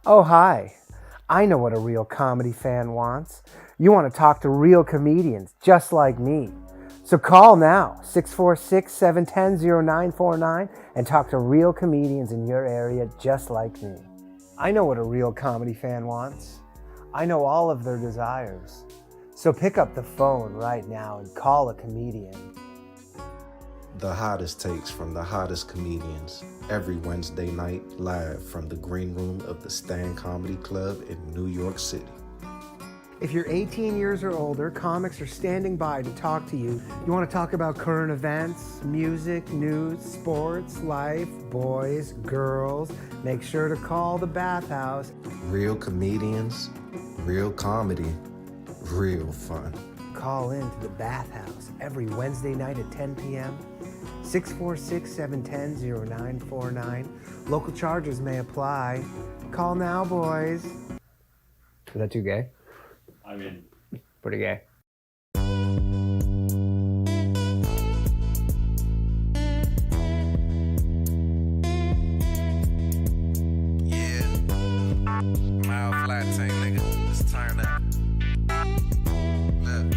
Oh, hi. I know what a real comedy fan wants. You want to talk to real comedians just like me. So call now, 646-710-0949, and talk to real comedians in your area just like me. I know what a real comedy fan wants. I know all of their desires. So pick up the phone right now and call a comedian. The hottest takes from the hottest comedians every Wednesday night live from the green room of the Stand Comedy Club in New York City. If you're 18 years or older, comics are standing by to talk to you. You want to talk about current events, music, news, sports, life, boys, girls, make sure to call the Bathhouse. Real comedians, real comedy, real fun. Call in to the Bathhouse every Wednesday night at 10 p.m. 646-710-0949. Local charges may apply. Call now, boys. Is that too gay? I mean, pretty gay. Yeah. Mild flat tank, nigga. Let's turn up. Look.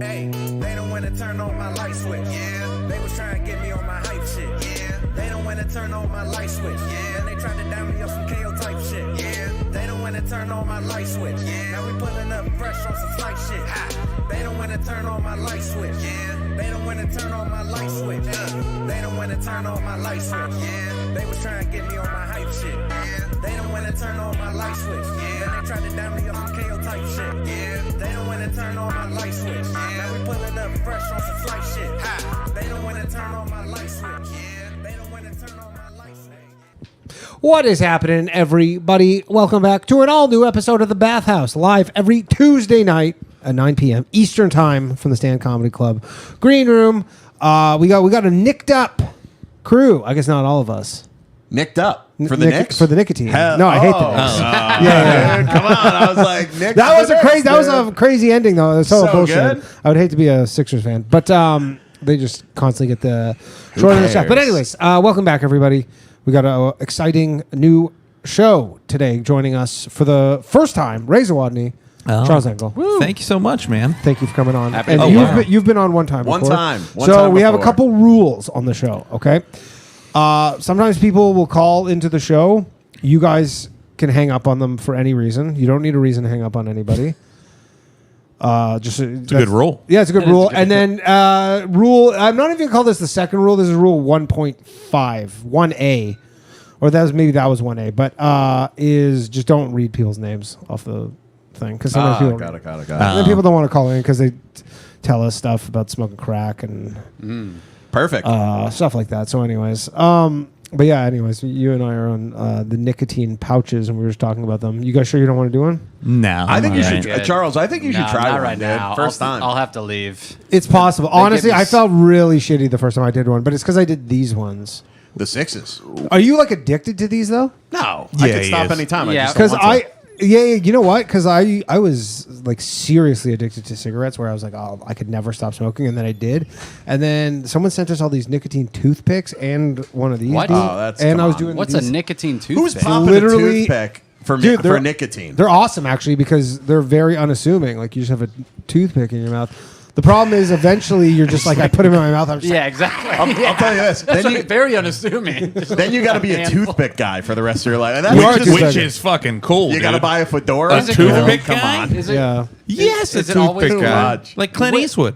Hey, they don't wanna turn on my light switch. Yeah. They was trying to get me on my hype shit. Yeah. They don't wanna turn on my light switch. Yeah. And they tried to down me up some KO type shit. Yeah. They don't wanna turn on my light switch. Yeah. Now we pulling up fresh on some flight shit. Ah. They don't wanna turn on my light switch. Yeah. They don't wanna turn on my light switch. They don't wanna turn on my light switch. Yeah. They was trying to get me on my hype shit. Yeah. They don't wanna turn on my light switch. Yeah. Then they tried to down me up some KO type shit. Yeah. They don't wanna turn on my light switch. Yeah. Now we pulling up fresh on some flight shit. Ha. They don't wanna turn on my light switch. Yeah. They don't wanna turn on my light switch. What is happening, everybody? Welcome back to an all-new episode of The Bathhouse, live every Tuesday night at 9 p.m. Eastern Time from the Stand Comedy Club Green Room. We got a nicked up crew. I guess not all of us. Nicked up for the Knicks? For the nicotine. Hell, no, I hate the Knicks. Yeah. Come on, I was like, Knicks. That was a crazy ending, though. That's so bullshit. Good. I would hate to be a Sixers fan, but they just constantly get the short end of the stick. But anyways, welcome back, everybody. We got an exciting new show today. Joining us for the first time, Ray Zawodni, Charles Engle. Thank you so much, man. Thank you for coming on. Happy And to- you've been on one time before. One time We have a before. couple rules on the show, okay? Sometimes people will call into the show. You guys can hang up on them for any reason. You don't need a reason to hang up on anybody. It's a good rule. Yeah, it's a good rule. And then rule, I'm not even going to call this the second rule. This is rule 1.5, 1A. Or that was 1A. But is just don't read people's names off the thing. Because sometimes people, Got it. and then people don't want to call in because they tell us stuff about smoking crack and Perfect. stuff like that. So anyways, but yeah, anyways, you and I are on the nicotine pouches, and we were just talking about them. You guys sure you don't want to do one? No. I think you alright. should, Charles. I think you should try not one, right dude. now. First time. I'll have to leave. It's possible. They Honestly, give me I felt really shitty the first time I did one, but it's because I did these ones. The Sixes. Are you like addicted to these though? No, Yeah, I can he stop is. anytime. Yeah. I just Because don't want to. you know what? Because I was like seriously addicted to cigarettes, where I was like, oh, I could never stop smoking, and then I did, and then someone sent us all these nicotine toothpicks and one of these. What? dude. Oh, that's- and come I was on. doing What's these. a nicotine toothpick? Who's popping Literally- a toothpick for Dude, for nicotine? They're awesome actually because they're very unassuming. Like you just have a toothpick in your mouth. The problem is eventually you're just like I put them in my mouth. I'm just Yeah, exactly. I'll tell you this. That's Then you, very unassuming. then you got to be a Handful. toothpick guy for the rest of your life. And that's You are a just, toothpick Which is fucking cool, you got to dude. buy a fedora. A Is it toothpick Come guy? on. Is it? Yes, is a it always toothpick cool? guy. Like Clint What- Eastwood.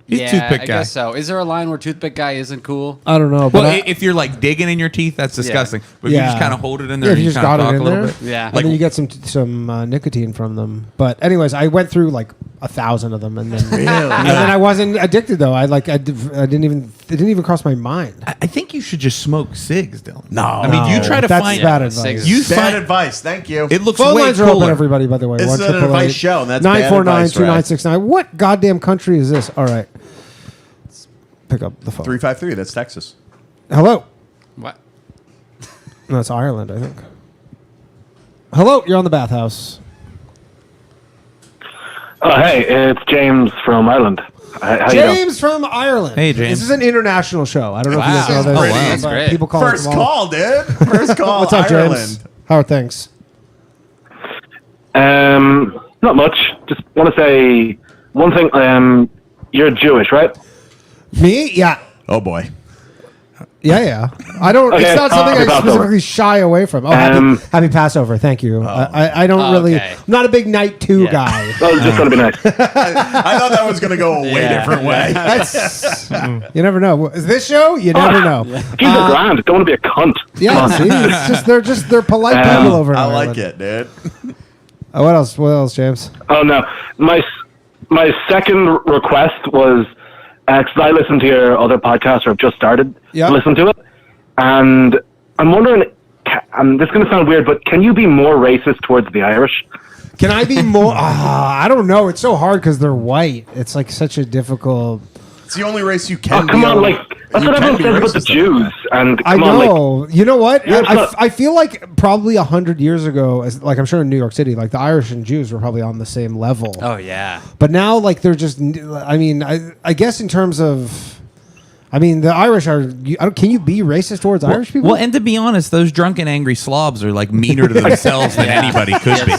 He's Yeah, toothpick I guy. guess so. Is there a line where toothpick guy isn't cool? I don't know. But Well, if you're like digging in your teeth, that's disgusting. But if you Yeah. just kind of hold it in Yeah, there if and you you just kind of got it talk a in little there. bit. Yeah. and then you get some nicotine from them. But anyways, I went through like 1,000 of them, and then and then I wasn't addicted though. I didn't even cross my mind. I think you should just smoke cigs, Dylan. No. I mean, you try to That's find bad Yeah, advice. You Bad find advice. Thank you. it looks Phone way lines are open, cooler. everybody. By the way, It's an advice show, and that's bad advice, 949-2969. What goddamn country is this? All right, let's pick up the phone. 353. That's Texas. Hello. What? No, it's Ireland, I think. Hello, you're on the Bathhouse. Oh, hey, it's James from Ireland. How you doing? James from Ireland. Hey, James. This is an international show. I don't know if you guys know this. Oh, wow. That's but great. People call First it tomorrow. call, dude. First call. What's up, Ireland. James? How are things? Not much. Just want to say one thing. You're Jewish, right? Me? Yeah. Oh boy. Yeah. I don't. Okay, it's not something happy I Passover. specifically shy away from. Oh, happy Passover. Thank you. I don't really. okay. I'm not a big night 2 guy. That was just going to be nice. I thought that was going to go a way different way. That's you never know. Is this show? You never know. Keep it grand. Don't want to be a cunt. Yeah. Come on. See, it's just they're polite people over in I Ireland. like it, dude. What else? What else, James? Oh no, my second request was because I listened to your other podcast, or I've just started Yeah. to listen to it, and I'm wondering. And this is going to sound weird, but can you be more racist towards the Irish? Can I be more? I don't know. It's so hard because they're white. It's like such a difficult. It's the only race you can. Come be on, like that's what everyone says about the Jews. And I come on, like, know. You know what? Yeah, it's not- I feel like probably 100 years ago, like I'm sure in New York City, like the Irish and Jews were probably on the same level. Oh yeah. But now, like they're just. I mean, I guess in terms of. I mean, the Irish are. Can you be racist towards Irish people? Well, and to be honest, those drunken, angry slobs are like meaner to themselves than anybody could be.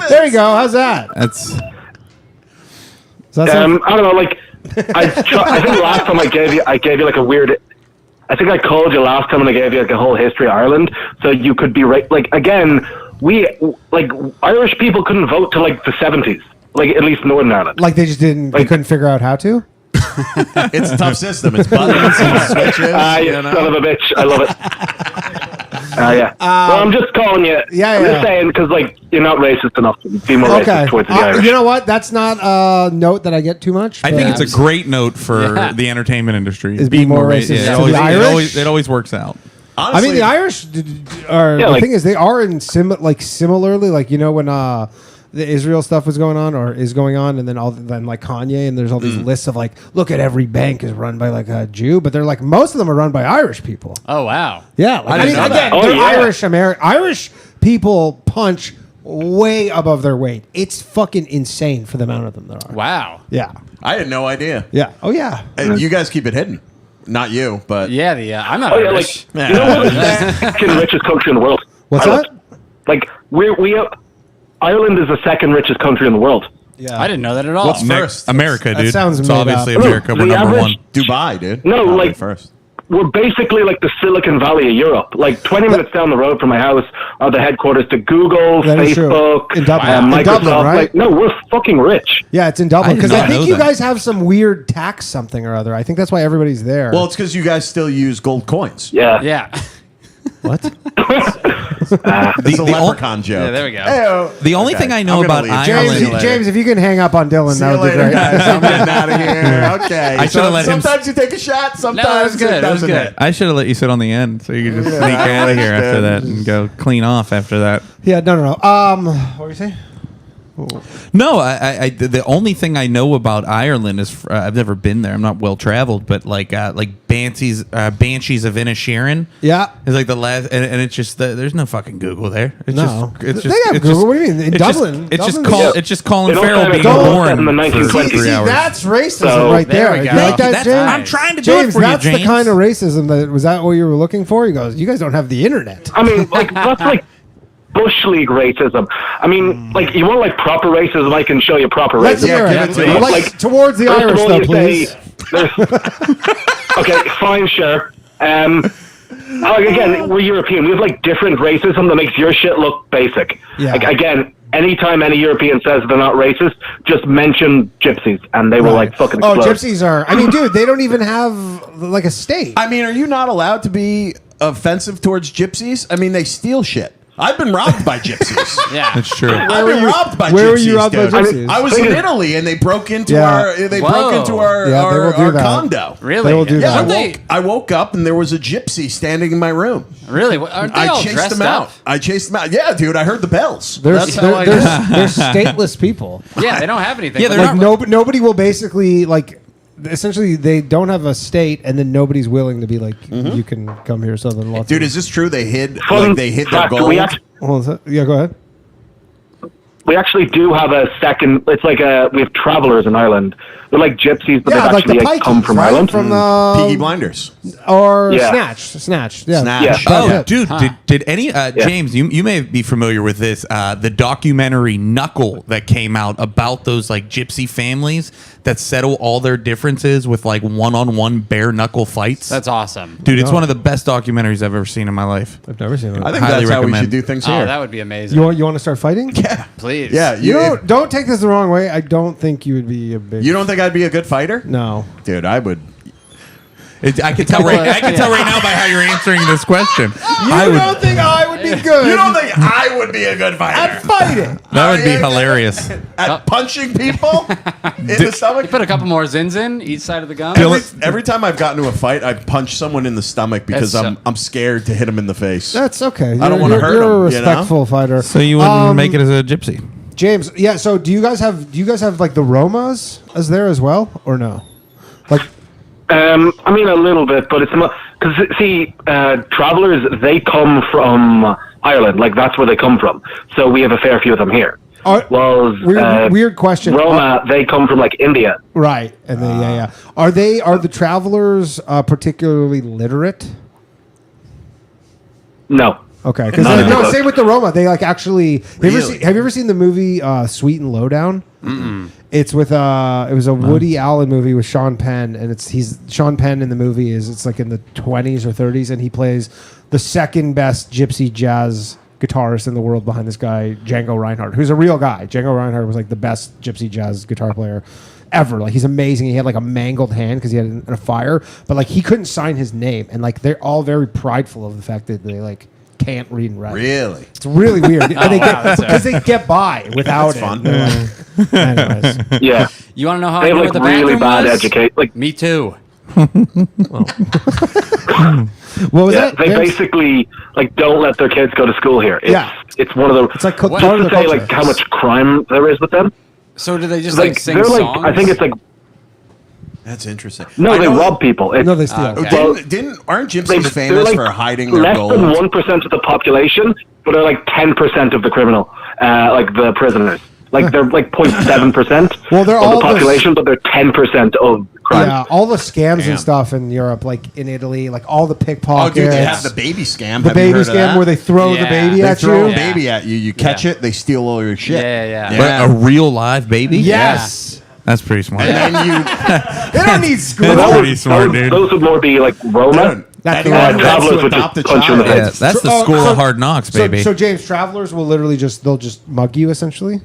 There you go. How's that? That's Does that sound- I don't know, like I think last time I gave you like a weird. I think I called you last time and I gave you like a whole history of Ireland, so you could be right. Like again, we like Irish people couldn't vote till like the 70s, like at least Northern Ireland. like they just didn't. They like- couldn't figure out how to. It's a tough system. It's buttons and switches. You you know? son of a bitch! I love it. Yeah. Well, I'm just calling you. Yeah, I'm yeah. just saying because like you're not racist enough to be more Okay. racist towards the Irish. You know what? That's not a note that I get too much. I but- think it's a great note for Yeah. the entertainment industry. Is be more racist Yeah, to it always, the it Irish? always works out. I Honestly, mean, the Irish are. Yeah, the like- thing is, they are in similarly, like you know when the Israel stuff was going on or is going on, and then like Kanye, and there's all these lists of like, look at every bank is run by like a Jew, but they're like most of them are run by Irish people. Oh wow. Yeah, like, I didn't know again, that. Oh, they're yeah. Irish people punch way above their weight. It's fucking insane for the amount of them there are. Wow. Yeah, I had no idea. yeah, oh yeah. And you guys keep it hidden. Not you, but Yeah. I'm not Oh yeah, Irish. like you know what the second richest country in the world? What's Ireland. that? Like Ireland is the second richest country in the world. Yeah, I didn't know that at all. What's first? America, That dude. sounds it's made obviously up. America. Look, We're the number average- one. Dubai, dude. No, Probably like- first. We're basically like the Silicon Valley of Europe. Like 20 minutes down the road from my house are the headquarters to Google, That is true. Facebook, In Dublin. In Microsoft. Dublin, right? Like, no, we're fucking rich. Yeah, it's in Dublin I did because I not know think you that. guys have some weird tax something or other. I think that's why everybody's there. Well, it's because you guys still use gold coins. Yeah. Yeah. what? It's a leprechaun joke. Yeah, there we go. Hey-o. The only Okay, thing I I'm know gonna about leave. Ireland. James, if you can hang up on Dylan, See that you would be later, great. guys. I'm getting out of here. Okay. I should've let him- Sometimes you take a shot. Sometimes good. it It was doesn't. good. I should have let you sit on the end so you could just sneak out of here after that and go clean off after that. Yeah, no. What were you saying? No, the only thing I know about Ireland is I've never been there. I'm not well traveled, but like Banshees of Inisherin. Yeah. It's like the last, and it's just there's no fucking Google there. It's No. just, it's They just, have it's Google. Just, What do you mean? In it's just- Dublin? It's just Dublin's- It's just Colin It all Farrell started being going born in the for 1920s. 3 See, hours. that's racism So, right there there. we You go. like that, That's James? nice. I'm trying to do James, it for that's you, James. the kind of racism that was that what you were looking for? He goes, you guys don't have the internet. I mean, like, that's like Bush League racism. I mean, like, you want like proper racism, I can show you proper Let's racism. hear give it. it to us. Like, towards the first of Irish, all, though, you please. say there's- okay, fine, sure. Like, again, we're European. We have like different racism that makes your shit look basic. Yeah. Like, again, anytime any European says they're not racist, just mention gypsies, and they will like fucking Oh, explode. gypsies are. I mean, dude, they don't even have like a state. I mean, are you not allowed to be offensive towards gypsies? I mean, they steal shit. I've been robbed by gypsies. Yeah. That's true. I've been robbed by gypsies. where were you robbed by dude. gypsies? I was in Italy, and they broke into Yeah. our. They broke Whoa. into our Yeah, they will do our that. condo. Really? They will do Yeah, that. I woke up and there was a gypsy standing in my room. Really? Aren't they I all chased dressed them up? out. I chased them out. Yeah, dude, I heard the bells. They're That's how I they're know. stateless people. Yeah, they don't have anything. Yeah, but they're Like nobody will basically like. Essentially, they don't have a state, and then nobody's willing to be like, you can come here. So then, lots Dude, of, is this true? They hid Fun like they hid their fact, gold. we actually, Hold on, yeah, go ahead. actually do have a second. It's like we have travelers in Ireland. They're like gypsies, but Yeah, they've like the actually come Pikeys, from right? Ireland. From the Peaky Blinders. or Yeah. Snatch. Yeah. Snatch. Yeah. That's Oh, it. dude, did any James? You may be familiar with this. The documentary Knuckle that came out about those like gypsy families that settle all their differences with like one-on-one bare knuckle fights. That's awesome. Dude, it's one of the best documentaries I've ever seen in my life. I've never seen it. I think Highly that's how we recommend. should do things Oh, here. that would be amazing. You want to start fighting? Yeah. Please. Yeah. You don't take this the wrong way. I don't think you would be a big. You don't think I'd be a good fighter? No. Dude, I would. I can tell right. I can tell right now by how you're answering this question. You don't think I would be good? You don't think I would be a good fighter? at fighting? That would be hilarious. At punching people in the stomach? Put a couple more zins in each side of the gun. Every time I've gotten to a fight, I've punched someone in the stomach because That's I'm scared to hit him in the face. That's okay. I don't wanna hurt You're a him, you know? respectful fighter. So you wouldn't make it as a gypsy? James. Yeah. So do you guys have like the Romas as there as well or no? Like I mean, a little bit, but it's not because see, travelers they come from Ireland, like that's where they come from. So we have a fair few of them here. Well, weird question. Roma, they come from like India. Right. And then, yeah. Are the travelers particularly literate? No. Okay. Because No. same with the Roma. They like actually. Really? Have you ever seen the movie Sweet and Lowdown? Mm-mm. It's with it was a Woody Allen movie with Sean Penn, and Sean Penn in the movie it's like in the 20s or 30s, and he plays the second best gypsy jazz guitarist in the world behind this guy Django Reinhardt, who's a real guy. Django Reinhardt was like the best gypsy jazz guitar player ever. Like he's amazing. He had like a mangled hand because he had it in a fire, but like he couldn't sign his name, and like they're all very prideful of the fact that they like can't read and write. Really? It's really weird. Because they get by without That's it. fun. Like, anyways. Yeah. You want to know how They I have know like where the really bathroom bad was? educate. Like Me too. What was yeah, that? they James? basically like don't let their kids go to school here. It's one of the. It's like just part of to the say culture. like how much crime there is with them. So do they just Like sing they're like songs? I think it's like That's interesting. no, I they know- rob people. It's, No, they steal. Okay. Well, Aren't they- gypsies they're famous like for hiding their less gold? than 1% of the population, but they're like 10% of the criminal, like the prisoners. Like they're like 0.7% Well, they're of all the the- population, but they're 10% of crime. Yeah, all the scams Damn. and stuff in Europe, like in Italy, like all the Oh, pickpockets. dude, they have the baby scam. the Have you baby heard of scam that? where they throw the Yeah. baby They at throw you. a baby at you. You catch it, they steal all your shit. Yeah. Yeah. A real live baby? Yes. That's pretty smart. And then you. They don't need school. That's Those- pretty smart, those, dude. those would more be like Roma. Dude, That's the anyone one. who wants Travelers to would adopt a just punch you in the child. face. Yeah, that's the Oh, school so- of hard knocks, baby. So James, travelers will literally they'll just mug you essentially.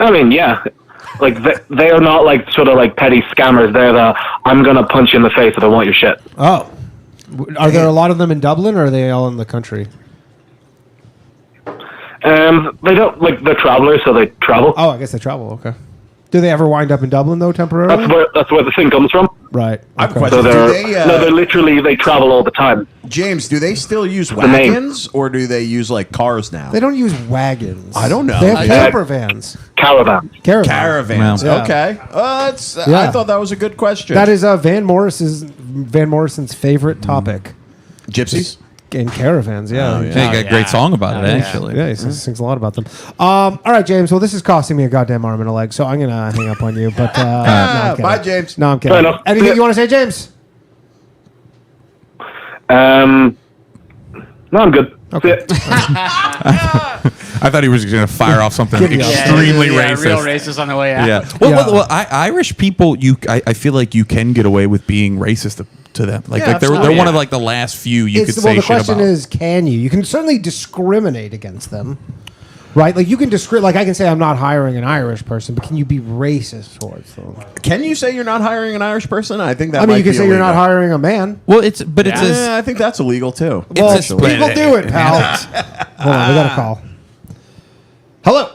I mean, yeah. Like, they are not like sort of like petty scammers. They're the, I'm going to punch you in the face if I want your shit. Oh, are there a lot of them in Dublin, or are they all in the country? They don't, like, they're travelers, so they travel. Oh, I guess they travel. Okay. Do they ever wind up in Dublin though, temporarily? That's where the thing comes from. Right. I have a Okay. question. So Do they're, they, no, they're literally, they travel all the time. James, do they still use name. wagons or do they use like cars now? They don't use wagons. I don't know. They have Yeah. camper vans. Caravans. Yeah. Caravans. Yeah. Okay. Yeah. I thought that was a good question. That is Van Morrison's favorite topic. Gypsies? In caravans, yeah. Oh, He got a great song about it, Yeah. actually. Yeah, he sings a lot about them. All right, James. Well, this is costing me a goddamn arm and a leg, so I'm gonna hang up on you. But no, I'm kidding. Bye, James. No, I'm Fair kidding. enough. Anything Yeah. you want to say, James? No, I'm good. Okay. See ya. I thought he was going to fire off something Giddy up. extremely racist. Real racist on the way out. Yeah. Yeah. Well, Irish people, I feel like you can get away with being racist to them. Like, Yeah, like they're absolutely. one of like the last few you could Well, say the shit about. question is, can you? You can certainly discriminate against them, right? Like you can like I can say I'm not hiring an Irish person, but can you be racist towards them? Can you say you're not hiring an Irish person? I think that I mean, might you can be say you're not illegal. hiring a man. well, it's a Yeah, I think that's illegal too. Well, It's a people split. do it, pal. Hold on, we got a call. Hello.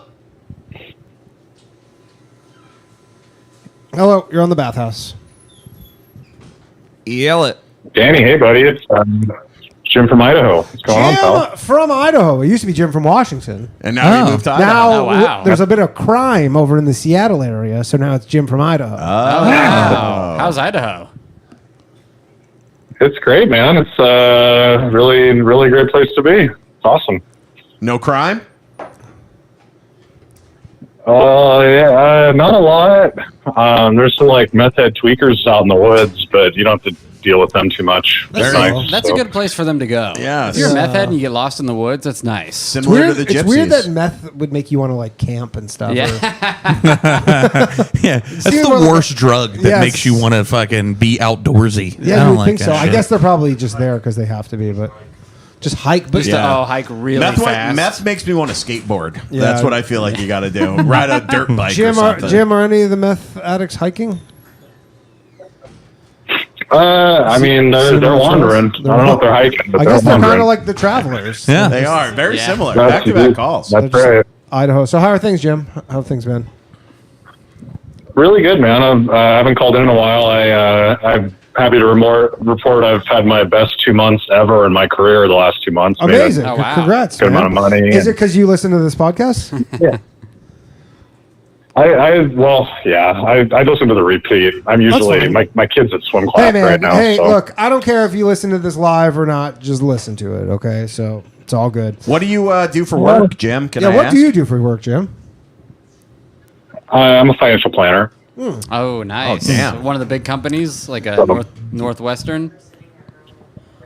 Hello, you're on the Bathhouse. yell it. Danny, hey buddy, it's Jim from Idaho. What's going on, pal? Jim from Idaho. It used to be Jim from Washington. And now you moved to Idaho. Now Oh, wow. there's a bit of crime over in the Seattle area, so now it's Jim from Idaho. Wow. How's Idaho? It's great, man. It's really, really great place to be. It's awesome. No crime? Yeah, not a lot. There's some like meth head tweakers out in the woods, but you don't have to deal with them too much. They're nice. That's a good place for them to go. Yeah. If you're a meth head and you get lost in the woods, that's nice. Similar to the gypsies. It's weird that meth would make you want to like camp and stuff. Yeah. Yeah, that's the worst drug that makes you want to fucking be outdoorsy. Yeah, I you don't would think that so. I shit. guess they're probably just there because they have to be, but just hike. But Hike really fast. Meth makes me want to skateboard. Yeah. That's what I feel like you got to do. Ride a dirt bike or something. Jim, are any of the meth addicts hiking? I mean, they're wandering. I don't know if they're hiking, but I they're guess they're wandering. kind of like the travelers. Yeah. They are very similar. That's- Back-to-back calls. That's right. Idaho. So how are things, Jim? How have things been? Really good, man. I haven't called in a while. I'm happy to report I've had my best 2 months ever in my career the last 2 months. Amazing. Oh, wow. Congrats. Good man. amount of money. Is it because you listen to this podcast? Yeah. I listen to the repeat. I'm usually my kids at swim class Hey, man. right now. Hey, so. look, I don't care if you listen to this live or not. Just listen to it, okay? So it's all good. What do you do for work, Jim? Can I what ask? do you do for work, Jim? I'm a financial planner. Oh, nice. Oh, damn. One of the big companies, like a Northwestern.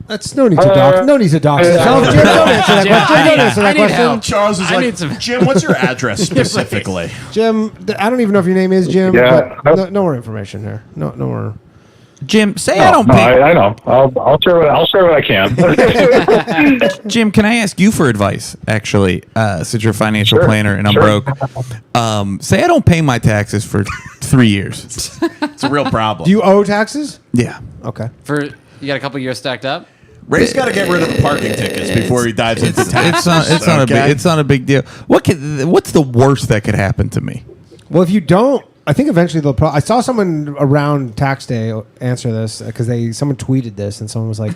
That's no need to dox. No need to dox yourself. Jim, don't answer that question. Don't answer that I need question. help. Charles is I like, need some- Jim, what's your address specifically? Jim, I don't even know if your name is Jim. Yeah. But no more information here. No more. Jim, say I don't No, pay. I know. I'll share what I can. Jim, can I ask you for advice? Actually, since you're a financial Sure, planner and I'm sure. broke, say I don't pay my taxes for 3 years. It's a real problem. Do you owe taxes? Yeah. Okay. You got a couple years stacked up? Ray's got to get rid of the parking tickets before he dives into taxes. It's not a big deal. What's the worst that could happen to me? Well, if you don't, I think eventually they'll. I saw someone around tax day answer this because someone tweeted this and someone was like,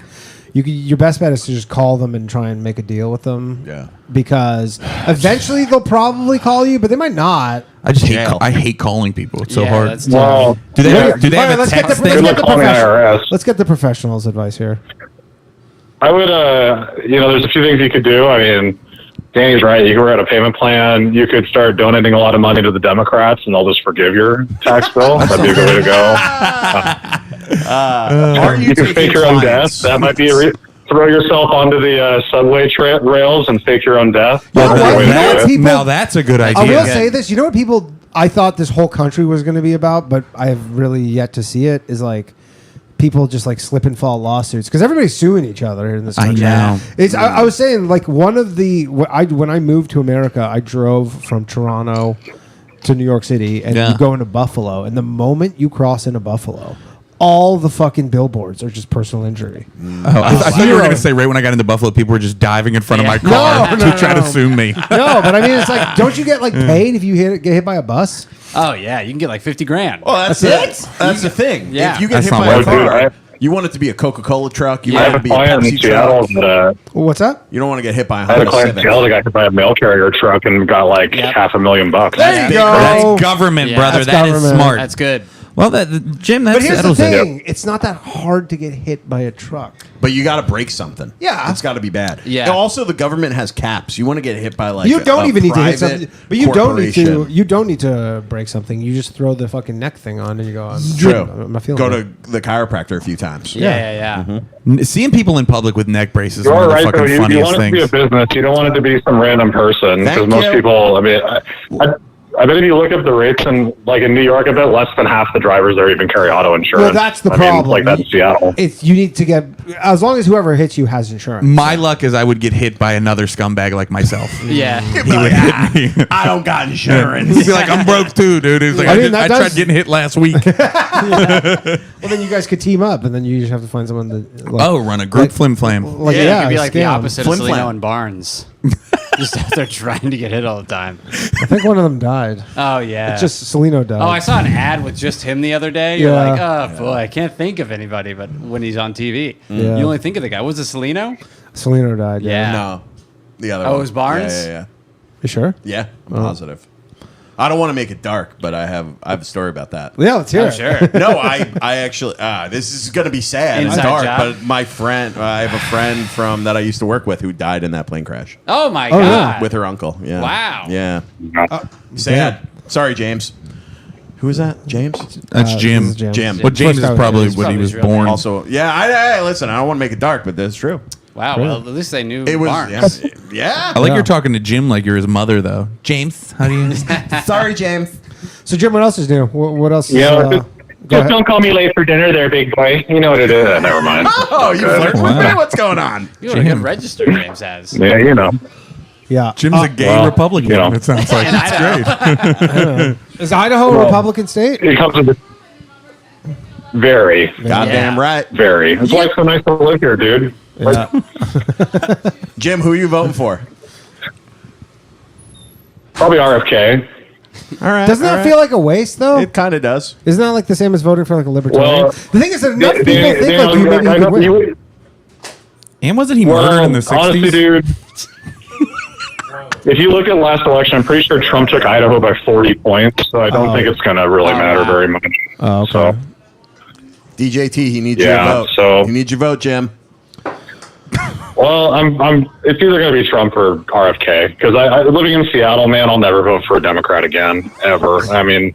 "Your best bet is to just call them and try and make a deal with them." Yeah. Because eventually they'll probably call you, but they might not. I hate calling people. It's so hard. That's Well, Do they have All right, a let's get text the- thing? good luck calling the IRS. Let's get the professionals' advice here. I would, there's a few things you could do. I mean, Danny's right. You could write a payment plan. You could start donating a lot of money to the Democrats, and they'll just forgive your tax bill. That'd be a good way to go. Are You can taking fake your own clients? death. That might be throw yourself onto the subway rails and fake your own death. You know That's a good what? way to do it. People- Now that's a good idea. I will say this. You know what people? I thought this whole country was going to be about, but I have really yet to see it. Is like people just like slip and fall lawsuits because everybody's suing each other in this I country. know. I was saying like one of the when I moved to America, I drove from Toronto to New York City, and Yeah. you go into Buffalo, and the moment you cross into Buffalo, all the fucking billboards are just personal injury. Oh, I thought you were going to say right when I got into Buffalo, people were just diving in front of my car No, to try to sue me. No, but I mean, it's like, don't you get like paid if you get hit by a bus? Oh, yeah. You can get like 50 grand. Well, that's it. That's the thing. Yeah. If you get That's hit not by a worth it. car, Dude, you want it to be a Coca-Cola truck. You I want have it a to be a client in Pepsi Seattle truck. that What's that? You don't want to get hit by a I had a Honda client in Civic. Seattle that got to buy a mail carrier truck and got like Yep. $500,000. There you go. That's government, Yeah. brother. That's That is government. smart. That's good. Well, Jim, that But here's the settles it. thing: it's not that hard to get hit by a truck. But you got to break something. Yeah. It's got to be bad. Yeah. And also, the government has caps. You want to get hit by like You don't a even need to hit private something, but you don't need to. corporation. You don't need to break something. You just throw the fucking neck thing on, and you go. True. I'm feeling Go it. to the chiropractor a few times. Yeah. Seeing people in public with neck braces is You're one of the right, though. fucking You funniest want it to be a things. business. You don't want it to be some random person. Thank Because most you. people, I mean, I bet if you look up the rates in New York, I bet less than half the drivers there even carry auto insurance. Well, that's the I mean, problem. like that's Seattle. It's you need to get as long as whoever hits you has insurance. My luck is I would get hit by another scumbag like myself. Yeah. He would hit me. I don't got insurance. He'd be like, I'm broke too, dude. He's like, I I, mean, that tried does- getting hit last week. Well, then you guys could team up, and then you just have to find someone that. Like, Oh, run a group flim flam. like, Yeah, yeah, it could be like the scam. opposite Flim of flam. Celino and Barnes. Just out there trying to get hit all the time. I think one of them died. Oh, yeah. It's just Celino died. Oh, I saw an ad with just him the other day. You're Yeah. like, oh, boy, I can't think of anybody but when he's on TV. Yeah. You only think of the guy. Was it Celino? Celino died. Yeah. No. The other Oh, one. it was Barnes? Yeah. You sure? Yeah, I'm positive. I don't want to make it dark, but I have a story about that. Yeah, let's hear Oh, it. sure. No, I actually this is gonna be sad and Inside dark, job? but my friend, I have a friend from that I used to work with who died in that plane crash Oh, my Oh, God. with her uncle. Yeah. Wow. Yeah. Uh, Sad. Sorry, James. Who is that? James? That's Jim. this is Jim. Jim. Well, James is First guy probably was- when he was Probably his real born. name. Also, yeah. Listen, I don't want to make it dark, but that's true. Wow. Well, at least they knew It was. Barnes. Yeah. I like you're talking to Jim like you're his mother, though. James, how do you? Sorry, James. So, Jim, what else is new? What else? Yeah, Is, just go ahead. don't call me late for dinner there, big boy. You know what it is. Never mind. Oh, you flirting with me? What's going on? You know what a good register James has. Yeah, you know. Yeah. Jim's a gay well, Republican. you know. It sounds like it's great. Is Idaho a Republican state? It comes with very, Goddamn Yeah. right. very. That's why it's so nice to live here, dude. Like, Jim, who are you voting for? probably RFK. All right. Doesn't that feel like a waste, though? It kind of does. Isn't that like the same as voting for like a libertarian? Well, The thing is that enough people They- think they like you know- maybe I could know win. you- And wasn't he murdered in the '60s? honestly, dude. If you look at last election, I'm pretty sure Trump took Idaho by 40 points, so I don't think it's going to really matter very much. Oh, okay. So, DJT, he needs Yeah, your vote. so- He needs your vote, Jim. well, it's either going to be Trump or RFK because I living in Seattle, man, I'll never vote for a Democrat again, ever. I mean,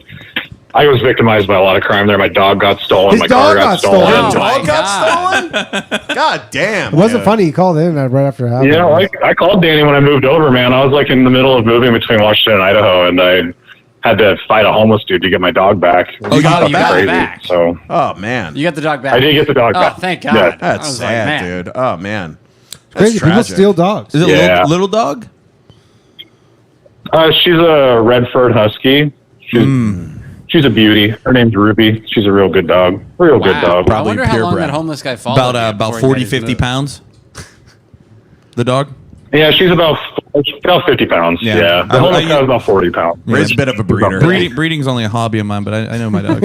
I was victimized by a lot of crime there. My dog got stolen. His My dog car got got stolen. stolen. Oh, Dog my got stolen? God damn. It wasn't dude. funny. He called in right after it happened. Yeah, I called Danny when I moved over, man. I was like in the middle of moving between Washington and Idaho, and I had to fight a homeless dude to get my dog back. Oh, you got Fucking it back. crazy. Back. So Oh, man. You got the dog back. I did get the dog Oh, back. thank God. Yeah. I That's was like, sad, man. dude. Oh, man. Crazy. That's People tragic. steal dogs. Is it Yeah. little dog? She's a Redford Husky. She's a beauty. Her name's Ruby. She's a real good dog. Real good Wow. dog. I wonder how long purebred. that homeless guy followed About you about before he 40, made his 50 move. pounds. The dog. Yeah, she's about 50 pounds. Yeah. Yeah. The I- homeless I- guy's about 40 pounds. Ray's a bit of a breeder. Breeding's only a hobby of mine, but I know my dog.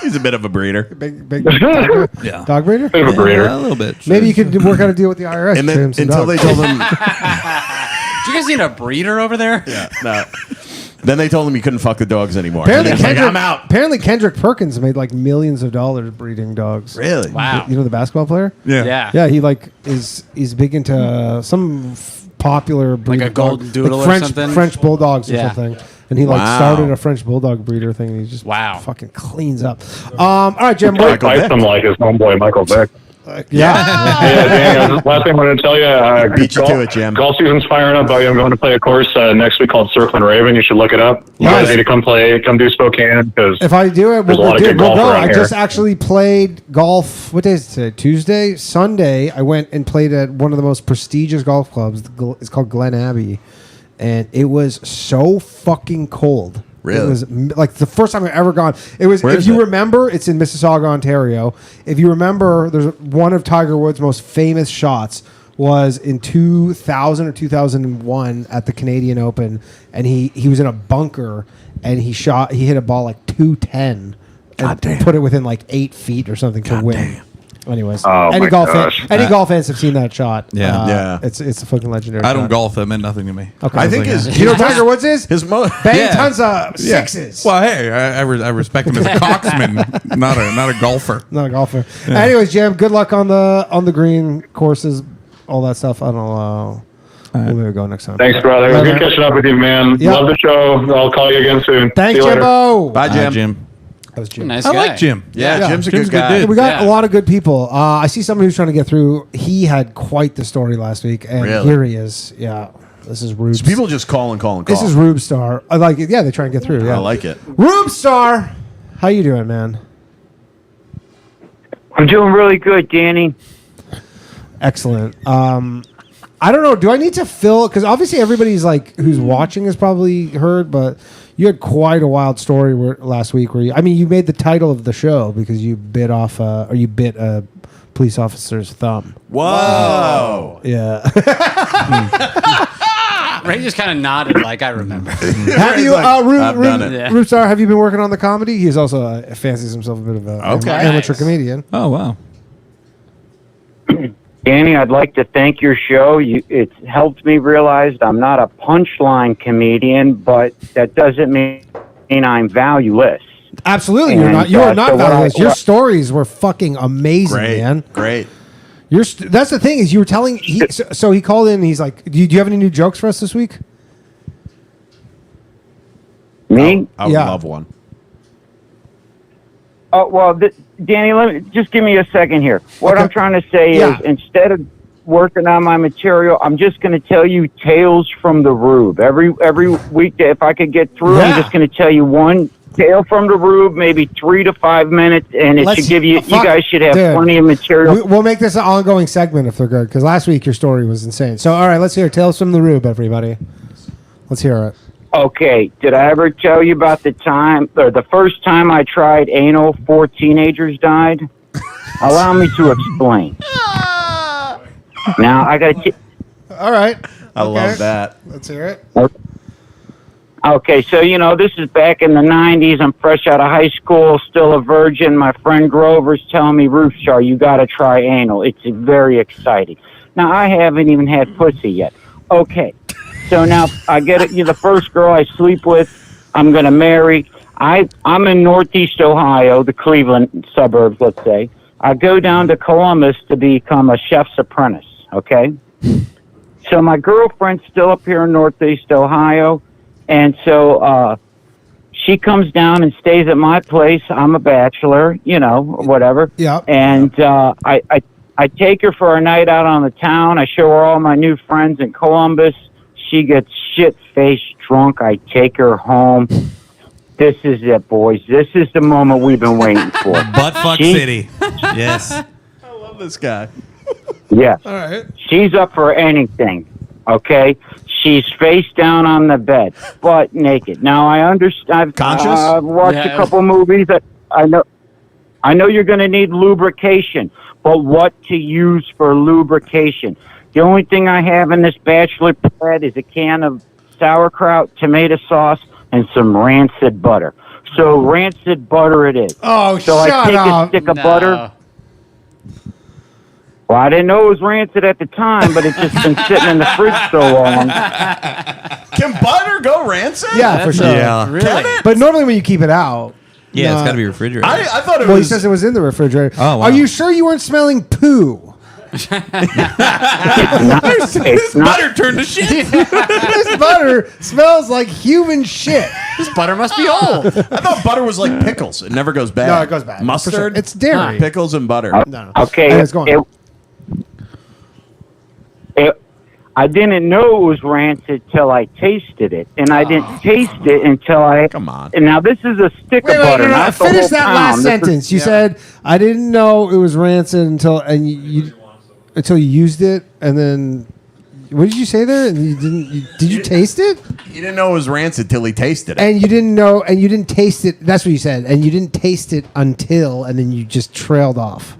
He's a bit of a breeder. Big dog, Yeah. dog breeder? Bit of a breeder. Yeah, a little bit. Maybe you could work out a deal with the IRS. And trade then him some until they dogs. told him, Do you guys need a breeder over there? no. Then they told him he couldn't fuck the dogs anymore. Apparently, And he's like, Kendrick, I'm out. apparently Kendrick Perkins made like millions of dollars breeding dogs. Really? Wow. You know the basketball player? Yeah. Yeah, he like he's big into some popular breed a of dog- golden doodle or French, something? French bulldogs or Yeah. something. And he like Wow. started a French bulldog breeder thing. And he just Wow. fucking cleans up. All right, Jim. I What, fight him like his homeboy Michael Vick. yeah. Yeah, Daniel, last thing I wanted to tell you, Beat you to it, Jim. Golf season's firing up, buddy. I'm going to play a course next week called Circling Raven. You should look it up. You Nice. guys need to come do Spokane because If I do it, There's a lot of good we'll golf go. around I here. just actually played golf. What day is it today? Tuesday? Sunday, I went and played at one of the most prestigious golf clubs. It's called Glen Abbey. And it was so fucking cold. Really? It was like the first time I've ever gone. It was, Where if is you it? remember, it's in Mississauga, Ontario. If you remember, there's one of Tiger Woods' most famous shots was in 2000 or 2001 at the Canadian Open, and he was in a bunker and he hit a ball like 210 and damn. put it within like 8 feet or something to win. damn. Anyways, Oh, any my golf gosh. any golf fans have seen that shot. Yeah. Yeah. It's a fucking legendary. I don't shot. golf. That meant nothing to me. Okay. I think his You know what Tiger Woods is? his Bang Yeah. tons of sixes. Well, hey, I respect him as a coxman, not a golfer. Not a golfer. Anyways, Jim, good luck on the green courses, all that stuff. I don't know. We'll maybe go next time. Thanks, brother. It was Bye, good man. catching up with you, man. Yep. Love the show. I'll call you again soon. Thanks, See you later. Jimbo. Bye, Jim. Jim. That was Jim. Nice I guy. like Jim. Yeah, Yeah. Jim's a Jim's good a good guy. dude. We got Yeah. a lot of good people. I see someone who's trying to get through. He had quite the story last week, and Really? here he is. Yeah, this is Rubes. So people just call and call and call. This is Rubestar. I like it. Yeah, they try and get through. Yeah, I like it. Rubestar. How you doing, man? I'm doing really good, Danny. Excellent. I don't know. Do I need to fill? Because obviously everybody's like who's watching has probably heard, but you had quite a wild story last week where you made the title of the show because you bit a police officer's thumb. Whoa. Yeah. Ray just kind of nodded like I remember. Have you, like, I've done it. Yeah. Rubestar, have you been working on the comedy? He's also fancies himself a bit of a amateur Nice. comedian. Oh wow. Danny, I'd like to thank your show. It's helped me realize I'm not a punchline comedian, but that doesn't mean I'm valueless. Absolutely, And, you're not. You are so not what I- valueless. Your stories were fucking amazing, Great. man. Great. That's the thing is you were telling. So he called in. And he's like, "Do you have any new jokes for us this week?" Me? I would Yeah. love one. Oh, well, Danny, just give me a second here. What Okay. I'm trying to say Yeah. is, instead of working on my material, I'm just going to tell you tales from the Rube. Every weekday, if I could get through, Yeah. I'm just going to tell you one tale from the Rube, maybe 3 to 5 minutes, and it should give you. You Fuck, guys should have dude. plenty of material. We'll make this an ongoing segment if they're good, because last week your story was insane. So, all right, let's hear Tales from the Rube, everybody. Let's hear it. Okay, did I ever tell you about the time, or the first time I tried anal, 4 teenagers died? Allow me to explain. Now, I got to... All right. I love that. Let's hear it. Okay, so, this is back in the 90s. I'm fresh out of high school, still a virgin. My friend Grover's telling me, Rubestar, you got to try anal. It's very exciting. Now, I haven't even had pussy yet. Okay, so now I get it. You're the first girl I sleep with. I'm going to marry. I'm in Northeast Ohio, the Cleveland suburbs, let's say. I go down to Columbus to become a chef's apprentice, okay? So my girlfriend's still up here in Northeast Ohio. And so she comes down and stays at my place. I'm a bachelor, whatever. Yeah. And I take her for a night out on the town. I show her all my new friends in Columbus. She gets shit-faced drunk. I take her home. This is it, boys. This is the moment we've been waiting for. Buttfuck City. Yes. I love this guy. Yeah. All right. She's up for anything, okay? She's face down on the bed, butt naked. Now, I understand. Conscious? I've watched Yeah. a couple movies that I know you're going to need lubrication, but what to use for lubrication? The only thing I have in this bachelor pad is a can of sauerkraut, tomato sauce, and some rancid butter. So rancid butter it is. Oh, so I shut take up. a stick of butter. Well, I didn't know it was rancid at the time, but it's just been sitting in the fridge so long. Can butter go rancid? Yeah, for sure. Yeah. Really? But normally when you keep it out. Yeah, it's nah. got to be refrigerated. I thought it Well, he was. says it was in the refrigerator. Oh, wow. Are you sure you weren't smelling poo? It's not. butter turned to shit. This butter smells like human shit. This butter must be old. I thought butter was like pickles. It never goes bad. No, it goes bad. For sure. Mustard. It's dairy. Pickles and butter. No. Okay. Anyways, go on. I didn't know it was rancid till I tasted it, and I didn't taste it until I. Come on. And now this is a stick Wait, of butter. no. Not the Finish whole that pound. last This is- sentence. You said I didn't know it was rancid until you used it, and then what did you say there? And you didn't. Did you taste it? He didn't know it was rancid till he tasted it. And you didn't know, and you didn't taste it. That's what you said. And you didn't taste it until, and then you just trailed off.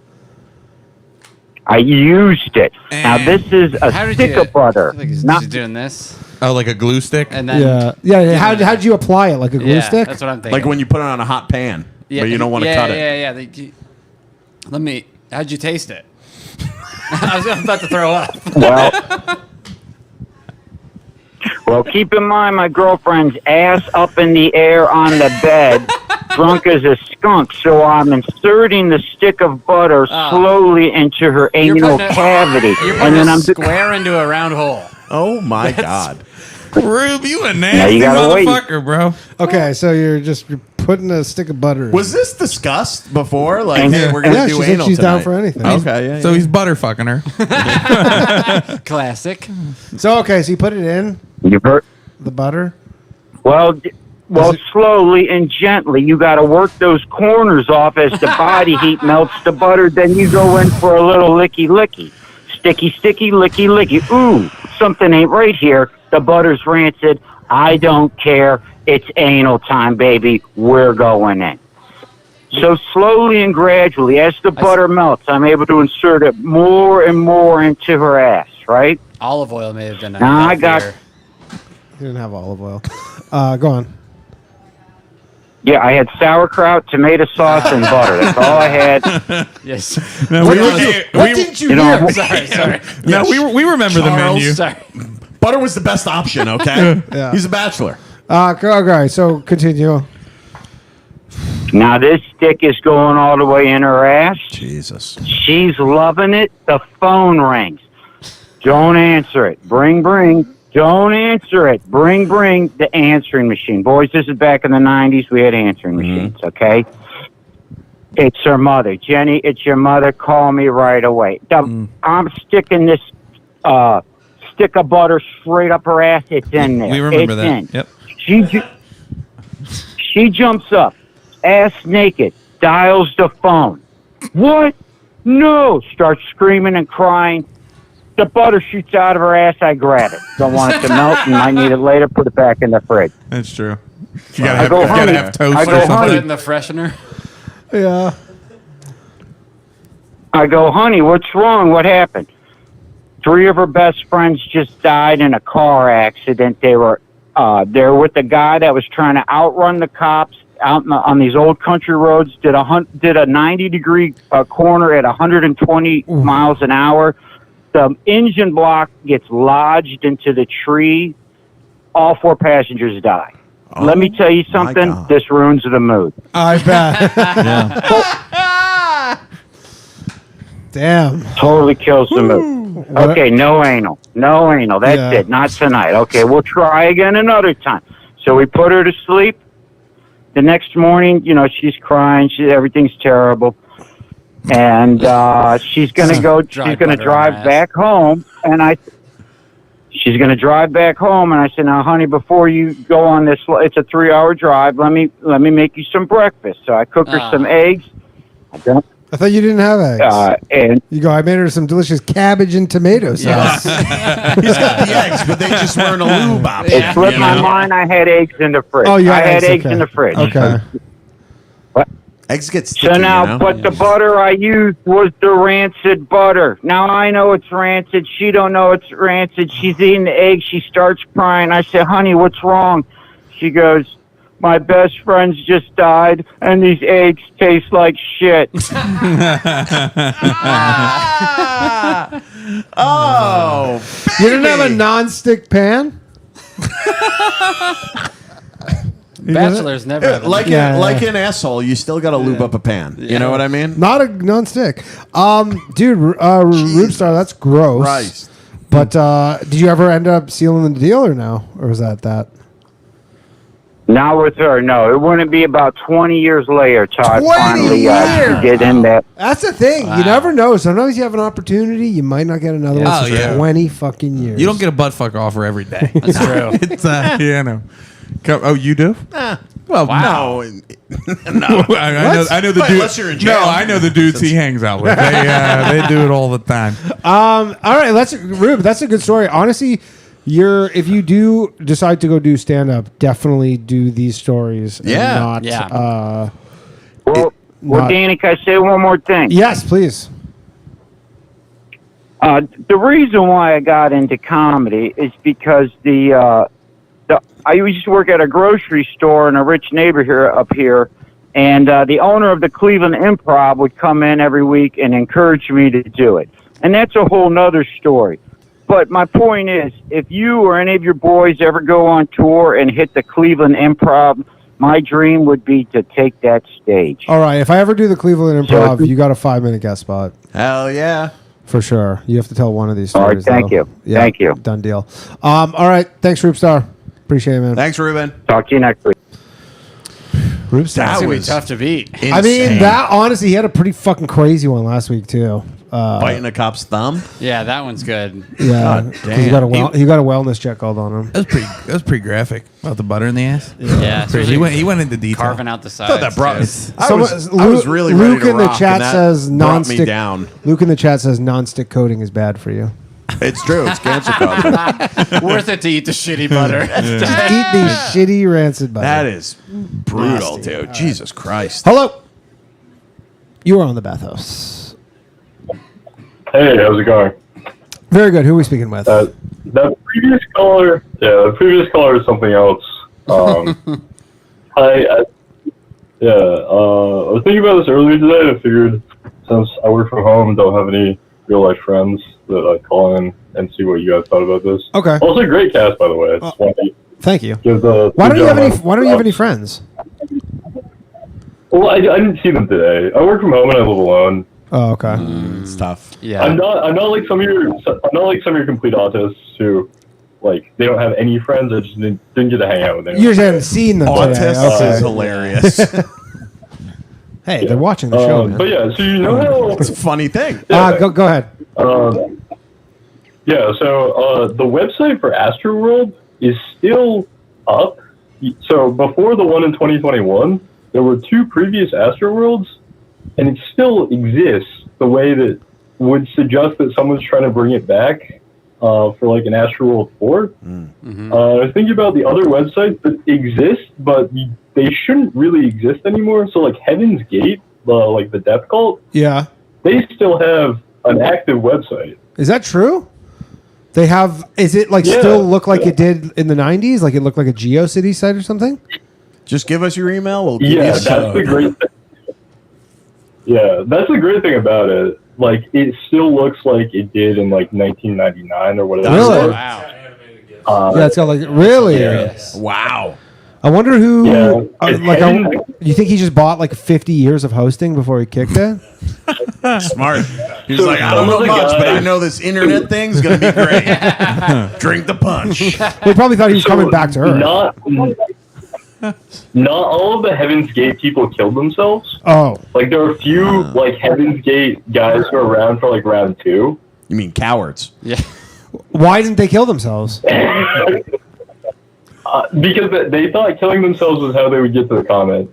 I used it. Now this is a How did stick you? of butter. I think he's Not just doing this, Oh, like a glue stick? and then Yeah. How'd you apply it? Like a glue yeah, stick? that's what I'm thinking. like when you put it on a hot pan, but you don't want to cut it. Yeah. Let me. How'd you taste it? I was about to throw up. Well, keep in mind my girlfriend's ass up in the air on the bed, drunk as a skunk. So I'm inserting the stick of butter slowly into her anal cavity, You're and putting then a I'm. square into a round hole. Oh my god! Rube, you a Now nasty you gotta wait. motherfucker, bro. Okay, so you're putting a stick of butter in. Was this discussed before? Like, hey, we're gonna Yeah, do she said anal she's down tonight. for anything. Okay, yeah. So he's butter fucking her. Classic. So you put it in You've heard. the butter. Well, slowly and gently. You got to work those corners off as the body heat melts the butter. Then you go in for a little licky. Sticky, licky. Ooh, something ain't right here. The butter's rancid. I don't care. It's anal time, baby. We're going in. So slowly and gradually, as the butter melts, I'm able to insert it more and more into her ass, right? Olive oil may have done that. Now I got... You didn't have olive oil. Go on. Yeah, I had sauerkraut, tomato sauce, and butter. That's all I had. Yes. What didn't you know, hear? Sorry. No, we remember the menu. Sorry. Butter was the best option. Okay, Yeah. He's a bachelor. Okay, so continue. Now this stick is going all the way in her ass. Jesus. She's loving it. The phone rings. Don't answer it. Bring. Don't answer it. Bring the answering machine. Boys, this is back in the 90s. We had answering machines, okay? It's her mother. Jenny, it's your mother. Call me right away. I'm sticking this stick of butter straight up her ass. It's in there. We remember it's that. In. Yep. She jumps up, ass naked, dials the phone. What? No! Starts screaming and crying. The butter shoots out of her ass. I grab it. Don't want it to melt. And I need it later. Put it back in the fridge. That's true. You gotta have toast I or go, something. Put honey. it in the freshener. Yeah. I go, honey, what's wrong? What happened? 3 of her best friends just died in a car accident. They were with the guy that was trying to outrun the cops out on these old country roads. Did a 90-degree corner at 120 miles an hour. The engine block gets lodged into the tree. All 4 passengers die. Let me tell you something. This ruins the mood. I bet. Damn. Totally kills the mood. Okay, no anal. No anal. That's it. Not tonight. Okay, we'll try again another time. So we put her to sleep. The next morning, she's crying. Everything's terrible. And she's going to go, she's going to drive back home. She's going to drive back home. And I said, now, honey, before you go on this, it's a 3-hour drive. Let me make you some breakfast. So I cook her some eggs. I thought you didn't have eggs. And you go, I made her some delicious cabbage and tomato sauce. He's got the eggs, but they just weren't a lube option. it slipped my mind. I had eggs in the fridge. Oh, you I had eggs okay. in the fridge. Okay. Eggs get sticky, So now, but the butter I used was the rancid butter. Now I know it's rancid. She don't know it's rancid. She's eating the egg. She starts crying. I said, honey, what's wrong? She goes, my best friends just died, and these eggs taste like shit. Oh, You didn't have a non-stick pan? Bachelors never have like any. like an asshole, you still got to lube up a pan. You know what I mean? Not a non-stick. Dude, Rubestar, that's gross. Christ. But did you ever end up sealing the deal or no? Or was that? Not with her, no. It wouldn't be about 20 years later till I 20 finally years? get in that. That's the thing. You never know. Sometimes you have an opportunity, you might not get another Yeah. one for Oh, yeah. 20 fucking years. You don't get a butt fuck offer every day. That's true. It's I know. Oh, you do? Well, No. no. I know the dudes. Unless you're in jail. No, I know the dudes he hangs out with. They do it all the time. All right, Rube, that's a good story. Honestly, if you do decide to go do stand up, definitely do these stories. And Yeah. not, Yeah. Well, Danny, can I say one more thing? Yes, please. The reason why I got into comedy is because I used to work at a grocery store in a rich neighborhood up here, and the owner of the Cleveland Improv would come in every week and encourage me to do it. And that's a whole nother story. But my point is, if you or any of your boys ever go on tour and hit the Cleveland Improv, my dream would be to take that stage. All right, if I ever do the Cleveland Improv, you got a 5-minute guest spot. Hell yeah. For sure. You have to tell one of these All right, stories. thank you. Yeah, Thank you. Done deal. All right, thanks, Rubestar. Appreciate it, man. Thanks, Ruben. Talk to you next week. Rubestar. That's gonna be was tough to beat. insane. I mean, that honestly, he had a pretty fucking crazy one last week too. biting a cop's thumb. Yeah, that one's good. Yeah, 'cause he got a wellness check called on him. That was pretty graphic about the butter in the ass. Yeah, He went into detail. carving out the sides. I thought that brought too. I was really ready Luke to in the rock, chat and that says brought me non-stick. down. Luke in the chat says non-stick coating is bad for you. It's true. It's cancer causing. Worth it to eat the shitty butter. Just eat the shitty rancid butter. That is brutal, dude. Jesus Christ. Hello. You are on the Bathhouse. Hey, how's it going? Very good. Who are we speaking with? That previous caller, the previous caller is something else. I was thinking about this earlier today. I figured since I work from home and don't have any real life friends, that I'd call in and see what you guys thought about this. Okay. Also, great cast, by the way. I just want to Thank you. give the Why don't you have any? gentlemen Why don't you have any props. friends? Well, I didn't see them today. I work from home and I live alone. Oh, okay. It's tough. Yeah. I'm not like some of your complete autists who like they don't have any friends. I just didn't get to hang out with them. You just haven't seen them today. Autists Okay. is hilarious. Hey, they're watching the show, man. But yeah, so you know how It's a funny thing. Go ahead. Yeah, so the website for Astroworld is still up. So before the one in 2021, there were 2 previous Astroworlds, and it still exists the way that would suggest that someone's trying to bring it back for like an Astroworld 4. I was thinking about the other websites that exist, but they shouldn't really exist anymore. So like Heaven's Gate, like the Death Cult, Yeah. they still have an active website. Is that true? They have. Is it like Yeah. still look like it did in the 90s? Like it looked like a GeoCity site or something? Just give us your email. We'll give you Yeah, a that's shout the out. great thing. Yeah, that's the great thing about it. Like, it still looks like it did in like 1999 or whatever. Really? Wow. Yeah, it's got like really. Wow. I wonder who. Yeah. You think he just bought like 50 years of hosting before he kicked it? Smart. He's So like, I don't know some of the much, but I guys- know this internet thing's going to be great. Drink the punch. He probably thought he was coming back to Earth. Not all of the Heaven's Gate people killed themselves. Oh, Like, there are a few like Heaven's Gate guys who are around for like round 2. You mean cowards? Yeah. why didn't they kill themselves? Because they thought killing themselves was how they would get to the comment.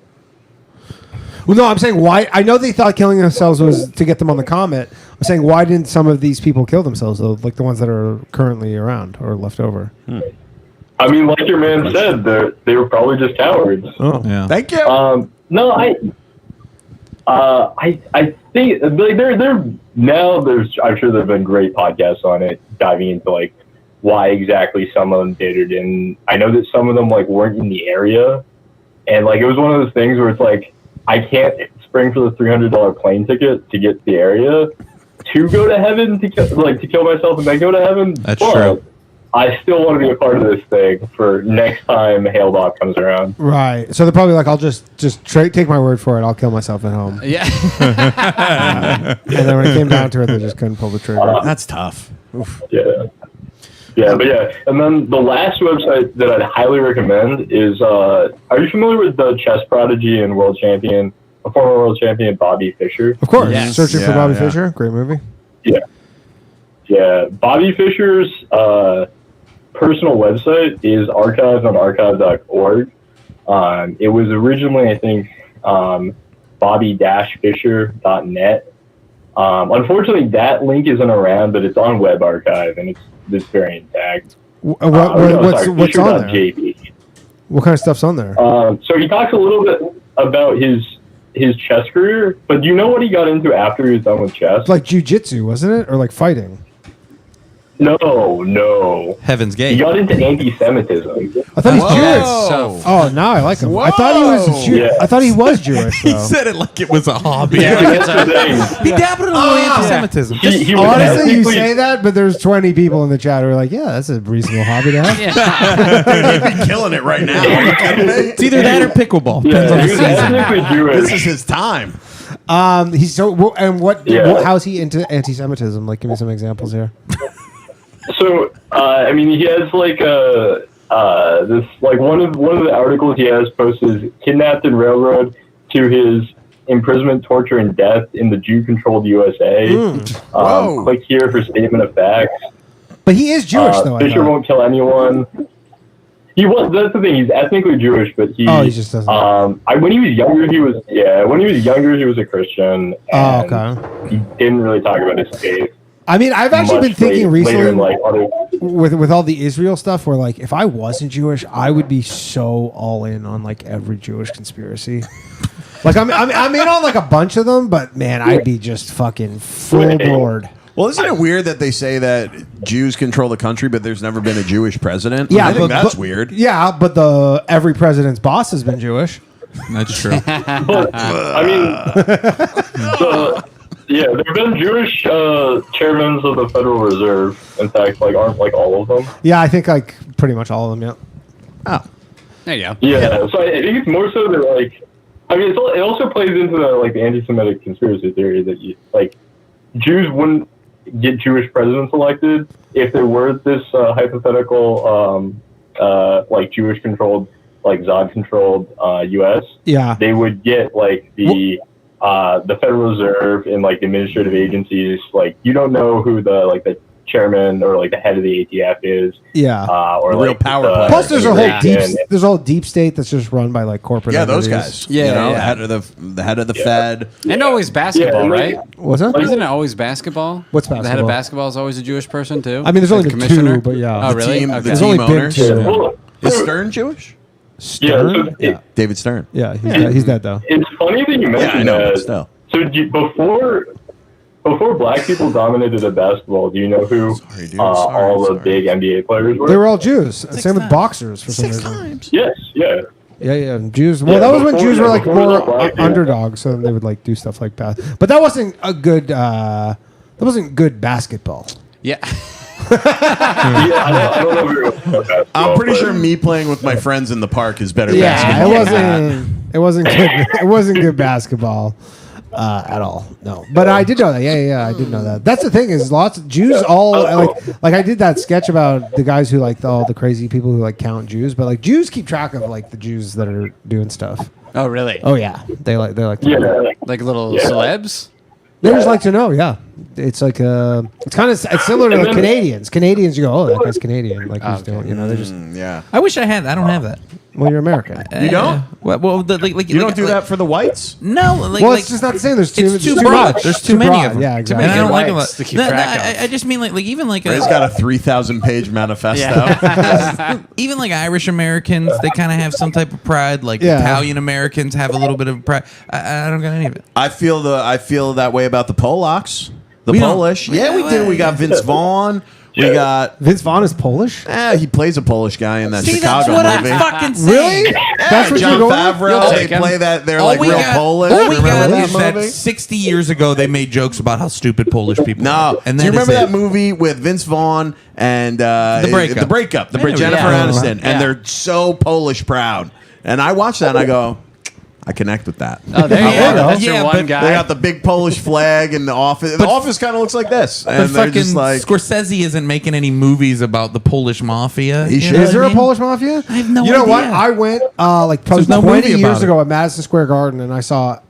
Well, no, I'm saying why. I know they thought killing themselves was to get them on the comet. I'm saying why didn't some of these people kill themselves though? Like the ones that are currently around or left over. I mean, like your man said, they were probably just cowards. Oh, Yeah. Thank you. No, I think like they're now there's I'm sure there've been great podcasts on it diving into like why exactly some of them did or didn't. I know that some of them like weren't in the area, and like it was one of those things where it's like I can't spring for the $300 plane ticket to get to the area to go to heaven to kill myself and then go to heaven. That's But true. I still want to be a part of this thing for next time Hail Dog comes around. right. So they're probably like, I'll just take my word for it. I'll kill myself at home. Yeah. And then when it came down to it, they just couldn't pull the trigger. That's tough. Yeah. Yeah, but yeah. And then the last website that I'd highly recommend is, are you familiar with the chess prodigy and world champion, a former world champion, Bobby Fischer? Of course. Yes. Searching for Yeah, Bobby yeah. Fischer. Great movie. Yeah. Yeah. Bobby Fischer's personal website is archives.archive.org. It was originally, I think, bobby-fisher.net. Unfortunately, that link isn't around, but it's on Web Archive, and it's very intact. What's on there? Fisher.jp. What kind of stuff's on there? So he talks a little bit about his chess career, but do you know what he got into after he was done with chess? Like jujitsu, wasn't it? Or like fighting? No. Heaven's He Gate. got into anti-Semitism. I thought he was Jewish. So Oh, now I like him. I thought he was. Yeah. I thought he was Jewish. He Though. said it like it was a hobby. That's the thing. He dabbled in a little anti-Semitism. He was Honestly, you ethnically- say that, but there's 20 people in the chat who are like, "Yeah, that's a reasonable hobby to have." He'd be killing it right now. Are you kidding me? It's either that or pickleball. Depends on Yeah, the he was season. ethnically This Jewish. is his time. He's so. And what? Yeah. How's he into anti-Semitism? Like, give me some examples here. So, I mean, he has like this like one of the articles he has posted is kidnapped and railroad to his imprisonment, torture, and death in the Jew-controlled USA. Whoa. Click here for statement of facts. But he is Jewish, though. I Fisher thought. won't kill anyone. He was. That's the thing. He's ethnically Jewish, but he. Oh, he just doesn't. When he was younger, he was. Yeah, when he was younger, he was a Christian. Oh, And okay. He didn't really talk about his faith. I mean, I've actually been much thinking later recently in, like, other. with all the Israel stuff, where like if I wasn't Jewish, I would be so all in on like every Jewish conspiracy. Like I'm in on like a bunch of them, but man, I'd be just fucking full board. Well, isn't it weird that they say that Jews control the country, but the's never been a Jewish president? Yeah, I think but- that's but- weird. Yeah, but every president's boss has been Jewish. That's true. But I mean, yeah, there have been Jewish chairmen of the Federal Reserve. In fact, like aren't like all of them. Yeah, I think like pretty much all of them. Yeah. Oh. there you go. Yeah, so I think it's more so that like, I mean, it also plays into the like the anti-Semitic conspiracy theory that you like Jews wouldn't get Jewish presidents elected, if there were this hypothetical like Jewish controlled, like Zod controlled U.S., they would get like the Federal Reserve and like the administrative agencies. Like you don't know who the chairman or like the head of the ATF is. Or the like real power play. Plus, there's a whole deep state that's just run by like corporate. Those entities. guys. You know, the head of the Fed, and always basketball, right? What's that? Isn't it always basketball? What's The head of basketball? basketball is always a Jewish person too. I mean, there's only Like been commissioner? two, but yeah. Oh, really? the There's team only been owners. two. Is Stern Jewish? Stern? Yeah, David Stern. Yeah, he's dead though. It's funny that you mentioned that. So before black people dominated the basketball, do you know who all the big NBA players were? They were all Jews. Same with boxers for some reason. Yes, yeah. Yeah, Jews. Well, that was when Jews were like more underdogs, so they would like do stuff like that. But that wasn't a good. That wasn't good basketball. Yeah. I don't know. I'm pretty sure me playing with my friends in the park is better. Yeah, basketball. it wasn't good. It wasn't good basketball at all. No, but I did know that. Yeah, I did know that. That's the thing is lots of Jews all like I did that sketch about the guys who like all the crazy people who like count Jews, but like Jews keep track of like the Jews that are doing stuff. Oh, really? Oh yeah, they like to Yeah. Like little celebs? They just like to know. Yeah, it's like it's kind of it's similar to like Canadians. Canadians, you go, oh, that guy's Canadian. Like he's doing, you know, they just Yeah. I wish I had that. I don't have that. well, you're American. You don't? Well, You don't do that for the whites? No, well, it's just not the same. There's too, it's too too broad. much. There's too many of them. Yeah, exactly. And I don't like them. rights to keep track of. I just mean like even like Ray's got a 3,000-page manifesto. even like Irish Americans, they kind of have some type of pride. Like Yeah. Italian Americans have a little bit of pride. I don't got any of it. I feel that way about the Polacks. The We don't- Polish. Yeah, we do. We got Vince Vaughn. We got Vince Vaughn is Polish. he plays a Polish guy in that See, Chicago that's what movie. I'm fucking saying. Really? That's what John you're going with? Favreau. You'll They take him. play that. They're All like we real got- Polish. All we Remember got is that that movie? 60 years ago they made jokes about how stupid Polish people No, are. And do you that is remember it. that movie with Vince Vaughn and The Breakup. The breakup. Yeah, Jennifer yeah. Aniston, Yeah. and they're so Polish proud. And I watch that and I go, I connect with that. Oh, there you Yeah, go. That's yeah, your but one guy. They got the big Polish flag in the office. The office kind of looks like this, But and they're fucking just like, Scorsese isn't making any movies about the Polish mafia. He You should. know Is there what I a mean? Polish mafia? I have no You know what? idea. I went like probably There's no 20 movie years about ago at Madison Square Garden, and I saw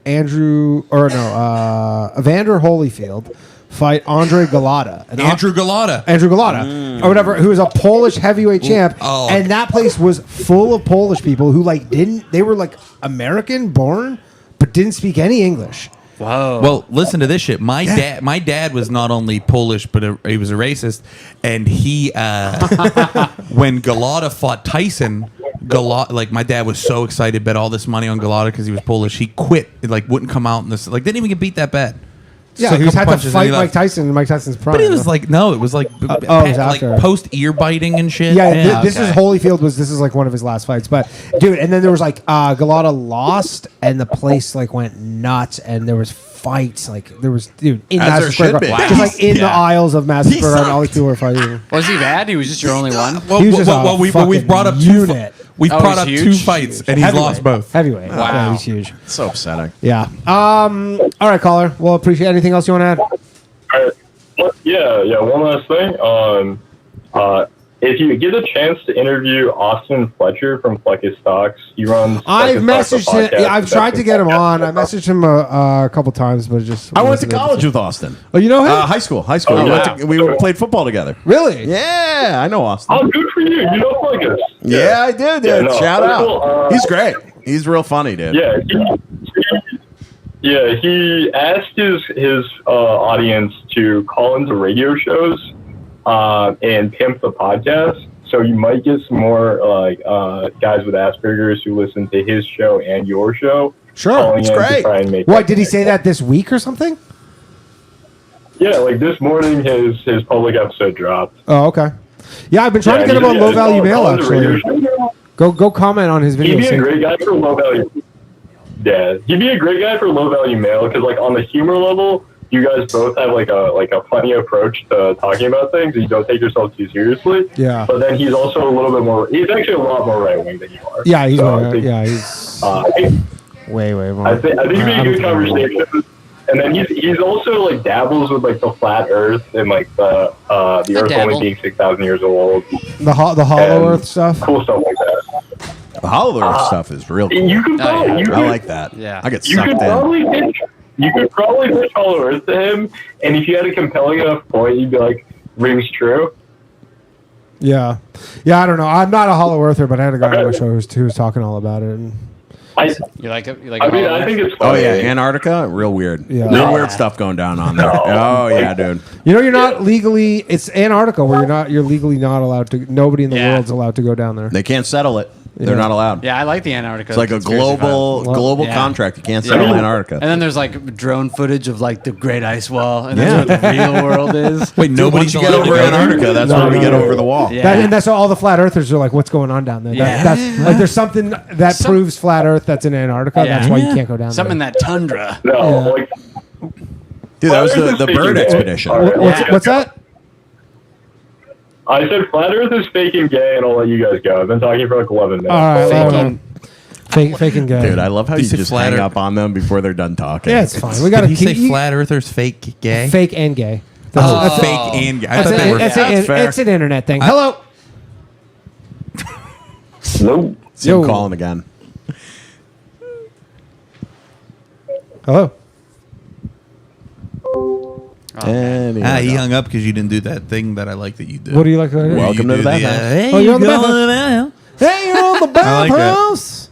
Evander Holyfield fight Andre Galata. And Andrew Galata. Andrew Galata, or whatever, who was a Polish heavyweight champ, Oh. and that place was full of Polish people who like they were like American born, but didn't speak any English. Whoa. Well, listen to this shit. My dad was not only Polish, but he was a racist. And he, when Galata fought Tyson, Galata, like my dad was so excited, bet all this money on Galata because he was Polish. He quit. It like wouldn't come out in this. Like didn't even get beat that bad. Yeah, So a he was couple had to punches and fight he Mike left. Tyson in Mike Tyson's prime. But it was like no, it was like it was like after. post ear biting and shit. Yeah, this is Holyfield this is like one of his last fights. But dude, and then there was like Galata lost, and the place like went nuts, and there was fights like there was in As Madison there Square should Garden, be. just like in the Yeah. aisles of Madison He Square Garden, all these sucked. people were fighting. Was he bad? He was just your only one? Well, He was just a we've fucking brought up unit. We've Oh, brought up he's two huge? fights, and he's lost both. Heavyweight. Wow. Yeah, he's huge. so upsetting. Yeah. All right, caller. Well, appreciate anything else you want to add? Yeah. One last thing. If you get a chance to interview Austin Fletcher from Fleck's Stocks, he runs. I've Fleck's Stocks messaged him. podcast. Yeah, I've tried to get him on. I messaged him a couple times, but it just I went to wasn't able college with Austin. Oh, you know him? High school. Oh, We, yeah. we played football together. Really? Yeah, I know Austin. Oh, good for you. You know Fleck's. Yeah, I did. Yeah, Dude. no, Shout that's out. cool. He's great. He's real funny, dude. He asked his audience to call into radio shows and pimp the podcast. So you might get some more like guys with Asperger's who listen to his show and your show. Sure, calling it's in to great. try and make What that did he say connection. that this week or something? Yeah, like this morning, his public episode dropped. Oh, okay. Yeah, I've been trying to get him on Low Value Mail call into radio actually. show. Go comment on his video. He'd be a great guy for low value. Yeah, he'd be a great guy for low value mail because, like, on the humor level, you guys both have like a funny approach to talking about things. And you don't take yourself too seriously. Yeah. But then he's also a little bit more. He's actually a lot more right wing than you are. Yeah, he's So way, I think, he's I think way more. it'd be a good conversation. And then he's also like dabbles with like the flat Earth and like the Earth only being 6,000 years old. The Hollow Earth stuff. Cool stuff like that. The Hollow Earth stuff is real cool. You could probably, I like that. Yeah. I get You sucked could in. probably pitch Hollow Earth to him, and if you had a compelling enough point, you'd be like, "Rings true." Yeah, I don't know. I'm not a Hollow Earther, but I had a guy on my show who was talking all about it. And You like it? You like I it? mean, I think it's Oh funny. yeah, Antarctica, real weird. Yeah. Real weird stuff going down on there. Oh yeah, dude. you know, you're not legally. It's Antarctica where you're legally not allowed to. Nobody in the Yeah. world's allowed to go down there. They can't settle it. They're Yeah. not allowed. Yeah, I like the Antarctica. It's like a conspiracy global Yeah. contract. You can't settle Antarctica. And then there's like drone footage of like the Great Ice Wall, and that's what the real world is. Wait, Once you get over Antarctica, that's when we get over the wall. Yeah. And that's all the flat earthers are like, what's going on down there? Yeah. That's like there's something that proves flat Earth that's in Antarctica. Yeah. That's why you can't go down Something in there. that tundra. No, Yeah. like Dude, that was Flat Earth the is bird faking expedition. gay. All right, What's, yeah. what's that? I said flat Earth is fake and gay, and I'll let you guys go. I've been talking for like 11 minutes. All right, Faking. Faking gay. Dude, I love how you said just flat hang Earth. up on them before they're done talking. Yeah, it's fine. We got to Did he keep say flat earthers fake gay? fake and gay. Oh, fake and gay. I That's thought they were. it's an internet thing. Hello. Nope. See him Yo. calling again. Hello. And He hung up because you didn't do that thing that I like that you do. What do you like to do? Welcome to the Bathhouse. Hey, Oh, you're on the going Bathhouse. to the Bathhouse. Hey, you're on the I like that. bathhouse.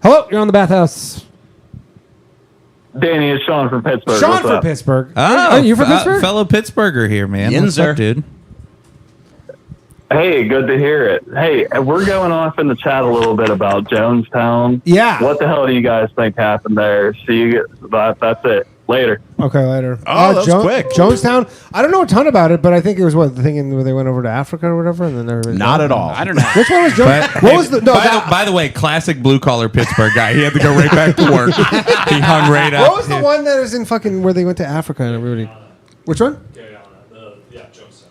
Hello, you're on the bathhouse. Danny, it's Sean from Pittsburgh. Sean What's from up? Pittsburgh. Oh, you from Pittsburgh? Fellow Pittsburgher here, man. What's Yinzer. up, dude? Hey, good to hear it. Hey, we're going off in the chat a little bit about Jonestown. Yeah. What the hell do you guys think happened there? See you. That's it. Later. Okay, later. Oh, that was quick. Jonestown. I don't know a ton about it, but I think it was the thing where they went over to Africa or whatever, and then everybody. Not at all. I don't know. Which one was Jonestown? What was the? No, By the way, classic blue collar Pittsburgh guy. He had to go right back to work. He hung right up. what was the one that was in fucking where they went to Africa and everybody? Which one?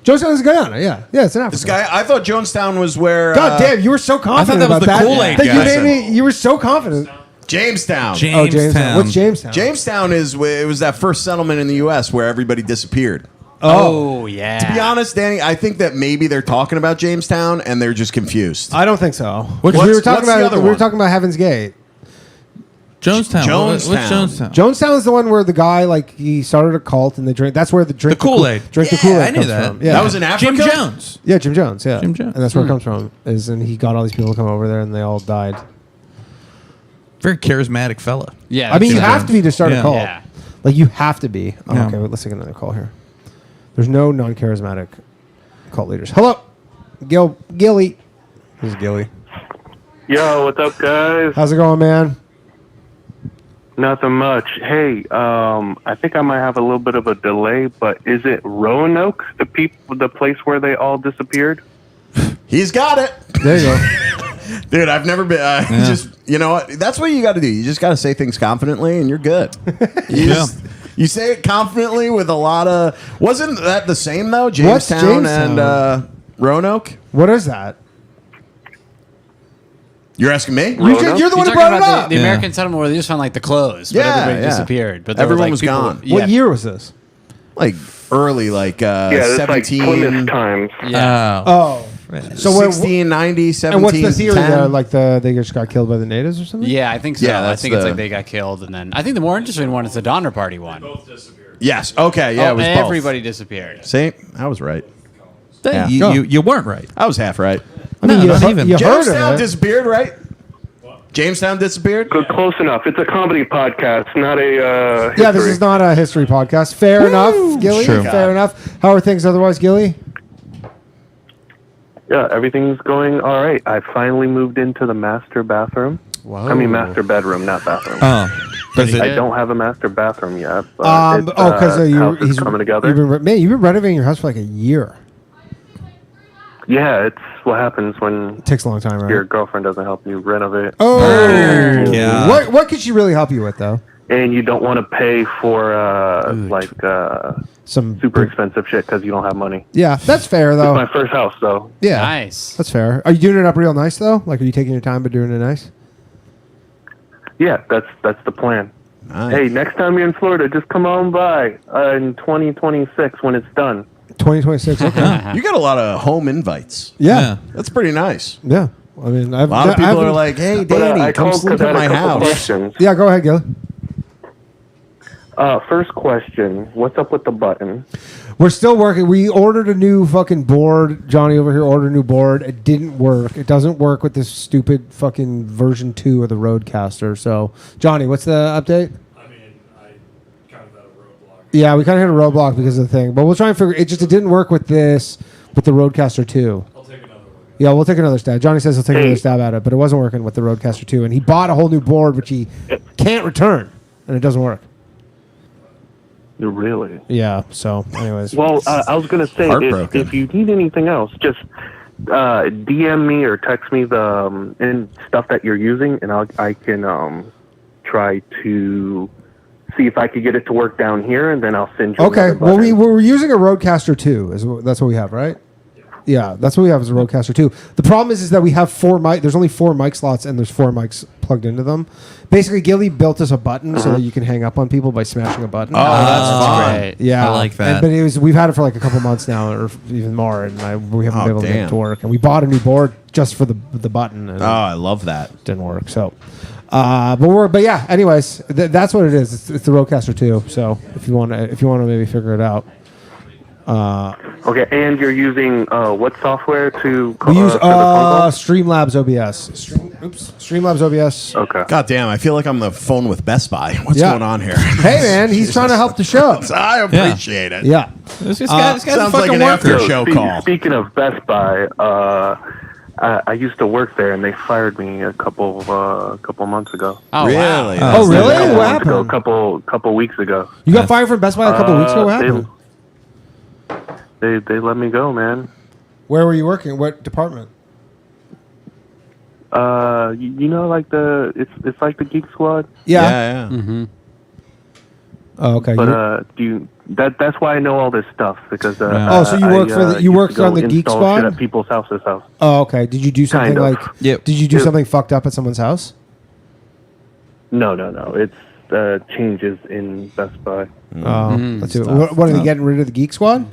Jonestown is Guyana. Yeah, it's in Africa. This guy, I thought Jonestown was where. God damn, you were so confident that was about the that. Kool-Aid that guy. you made me. You were so confident. Jamestown. Oh, Jamestown. What's Jamestown? Jamestown it was that first settlement in the U.S. where everybody disappeared. Oh, yeah. To be honest, Danny, I think that maybe they're talking about Jamestown and they're just confused. I don't think so. What's- we were talking what's the about. other We were one? talking about Heaven's Gate. Jonestown. What's Jonestown? Jonestown is the one where the guy he started a cult and they drink. That's where the drink The Kool-Aid. Drink the Yeah, Kool-Aid I knew comes that. from. Yeah, That was in Africa. Jim Jones. Yeah, Jim Jones. Yeah, Jim Jones. and that's where it comes from. And he got all these people to come over there, and they all died. Very charismatic fella. Yeah. I mean, Jim you have Jones. to be to start a Yeah. cult. Yeah. Like you have to be. Oh, Yeah. okay, let's take another call here. There's no non-charismatic cult leaders. Hello, Gilly. This is Gilly. Yo, what's up, guys? How's it going, man? Nothing much. Hey, I think I might have a little bit of a delay, but is it Roanoke, the place where they all disappeared? He's got it. There you go. Dude, I've never been. Just you know what? That's what you got to do. You just got to say things confidently, and you're good. You say it confidently with a lot of. Wasn't that the same though? Jamestown and Roanoke. What is that? You're asking me? You're the one who brought it up. The American settlement where they just found like the clothes, but everybody disappeared. But there were, everyone like, was people- gone. Yeah. What year was this? Like early, like it's like 17. Plymouth times. Yeah. Oh, so 1690, 17. and what's the theory 10? there? Like they just got killed by the natives or something? Yeah, I think so. Yeah, I that's think it's the- like they got killed, and then I think the more interesting one is the Donner Party one. Yes. Okay. Yeah, it was both. Everybody disappeared. See, I was right. Hey, Yeah. you weren't right. I was half right. I mean, No, not even. you heard Jamestown of it. disappeared, right? Jamestown disappeared. Good, close enough. It's a comedy podcast, not a Yeah, this history. is not a history podcast. Fair enough, Gilly. True. Fair enough. How are things otherwise, Gilly? Yeah, everything's going all right. I finally moved into the master bathroom. I mean, master bedroom, not bathroom. Oh, does I it? don't have a master bathroom yet. But Because house is coming together. You've been renovating your house for like a year. Yeah, it's what happens when It takes a long time, right? your girlfriend doesn't help you renovate. Oh, Yeah. what could she really help you with though? And you don't want to pay for Some super expensive shit because you don't have money. Yeah, that's fair It's though. my first house, though. Yeah, Nice. that's fair. Are you doing it up real nice though? Like, are you taking your time but doing it nice? Yeah, that's the plan. Nice. Hey, next time you're in Florida, just come on by in 2026 when it's done. 2026. Okay. You got a lot of home invites. Yeah. That's pretty nice. Yeah. I mean, A lot of people are like, "Hey, Danny, I come called sleep 'cause I at had my a couple house." questions. yeah, go ahead, Gilly. First question: what's up with the button? We're still working. We ordered a new fucking board. Johnny over here ordered a new board. It didn't work. It doesn't work with this stupid fucking version 2 of the Rodecaster. So, Johnny, what's the update? I mean, I kind of had a roadblock. Yeah, we kind of hit a roadblock because of the thing. But we'll try and figure it. It didn't work with the Rodecaster 2. I'll take another one. Yeah, we'll take another stab. Johnny says he'll take another stab at it, but it wasn't working with the Rodecaster 2. And he bought a whole new board, which he can't return. And it doesn't work. Really? Yeah, so anyways. Well, I was gonna say if you need anything else, just DM me or text me the and stuff that you're using, and I can try to see if I could get it to work down here, and then I'll send you. Okay, well we're using a Rodecaster 2. That's what we have, right? Yeah, that's what we have is a Rodecaster 2. The problem is that we have 4 mic. There's only 4 mic slots, and there's 4 mics plugged into them. Basically, Gilly built us a button so that you can hang up on people by smashing a button. Oh, that's fun. Great. Yeah, I like that. But we've had it for like a couple months now, or even more, and we haven't been able to get it to work. And we bought a new board just for the button. And I love that. It didn't work. So, but yeah. Anyways, that's what it is. It's the Rodecaster 2. So if you want to maybe figure it out. Okay, and you're using what software to? We use for the phone call? Streamlabs OBS. Streamlabs OBS. Okay. God damn, I feel like I'm the phone with Best Buy. What's going on here? Hey man, he's trying to help the show. I appreciate it. Yeah. This guy's sounds like an after show call. Speaking of Best Buy, I used to work there, and they fired me a couple months ago. Oh, Really? wow. Oh really? A What happened? couple weeks ago. You got fired from Best Buy a couple weeks ago. What happened? They let me go, man. Where were you working? What department? You know, like it's like the Geek Squad. Yeah. Mm-hmm. Oh, okay. But that's why I know all this stuff because so you work you worked on the Geek install Squad shit at people's houses. Oh, okay. Did you do something Kind of. Did you do something fucked up at someone's house? No. It's changes in Best Buy. Oh, let's do it. What are they getting rid of the Geek Squad?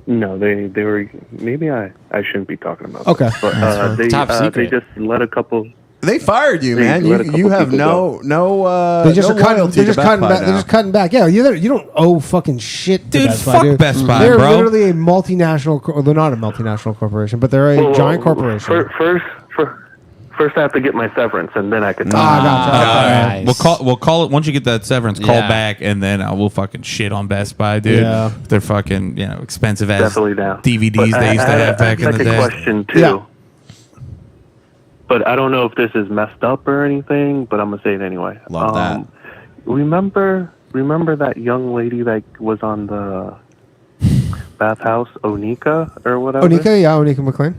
No, they were. Maybe I shouldn't be talking about. Okay. That. But they just let a couple. They fired you, man. You have no They just no are cutting. loyalty They're to just Best cutting Buy back. now. They're just cutting back. Yeah, you don't owe fucking shit to Dude, Best Buy. fuck Dude. Best Buy, They're bro. literally a multinational. They're not a multinational corporation, but they're a giant corporation. First, I have to get my severance, and then I can. Gotcha. Nice. We'll call it once you get that severance. Call back, and then we'll fucking shit on Best Buy, dude. Yeah. They're fucking expensive ass Definitely down. DVDs But they used to I have back in the second day. question too. Yeah. But I don't know if this is messed up or anything, but I'm gonna say it anyway. Love that. Remember that young lady that was on the Bathhouse, Onika or whatever? Onika McLean.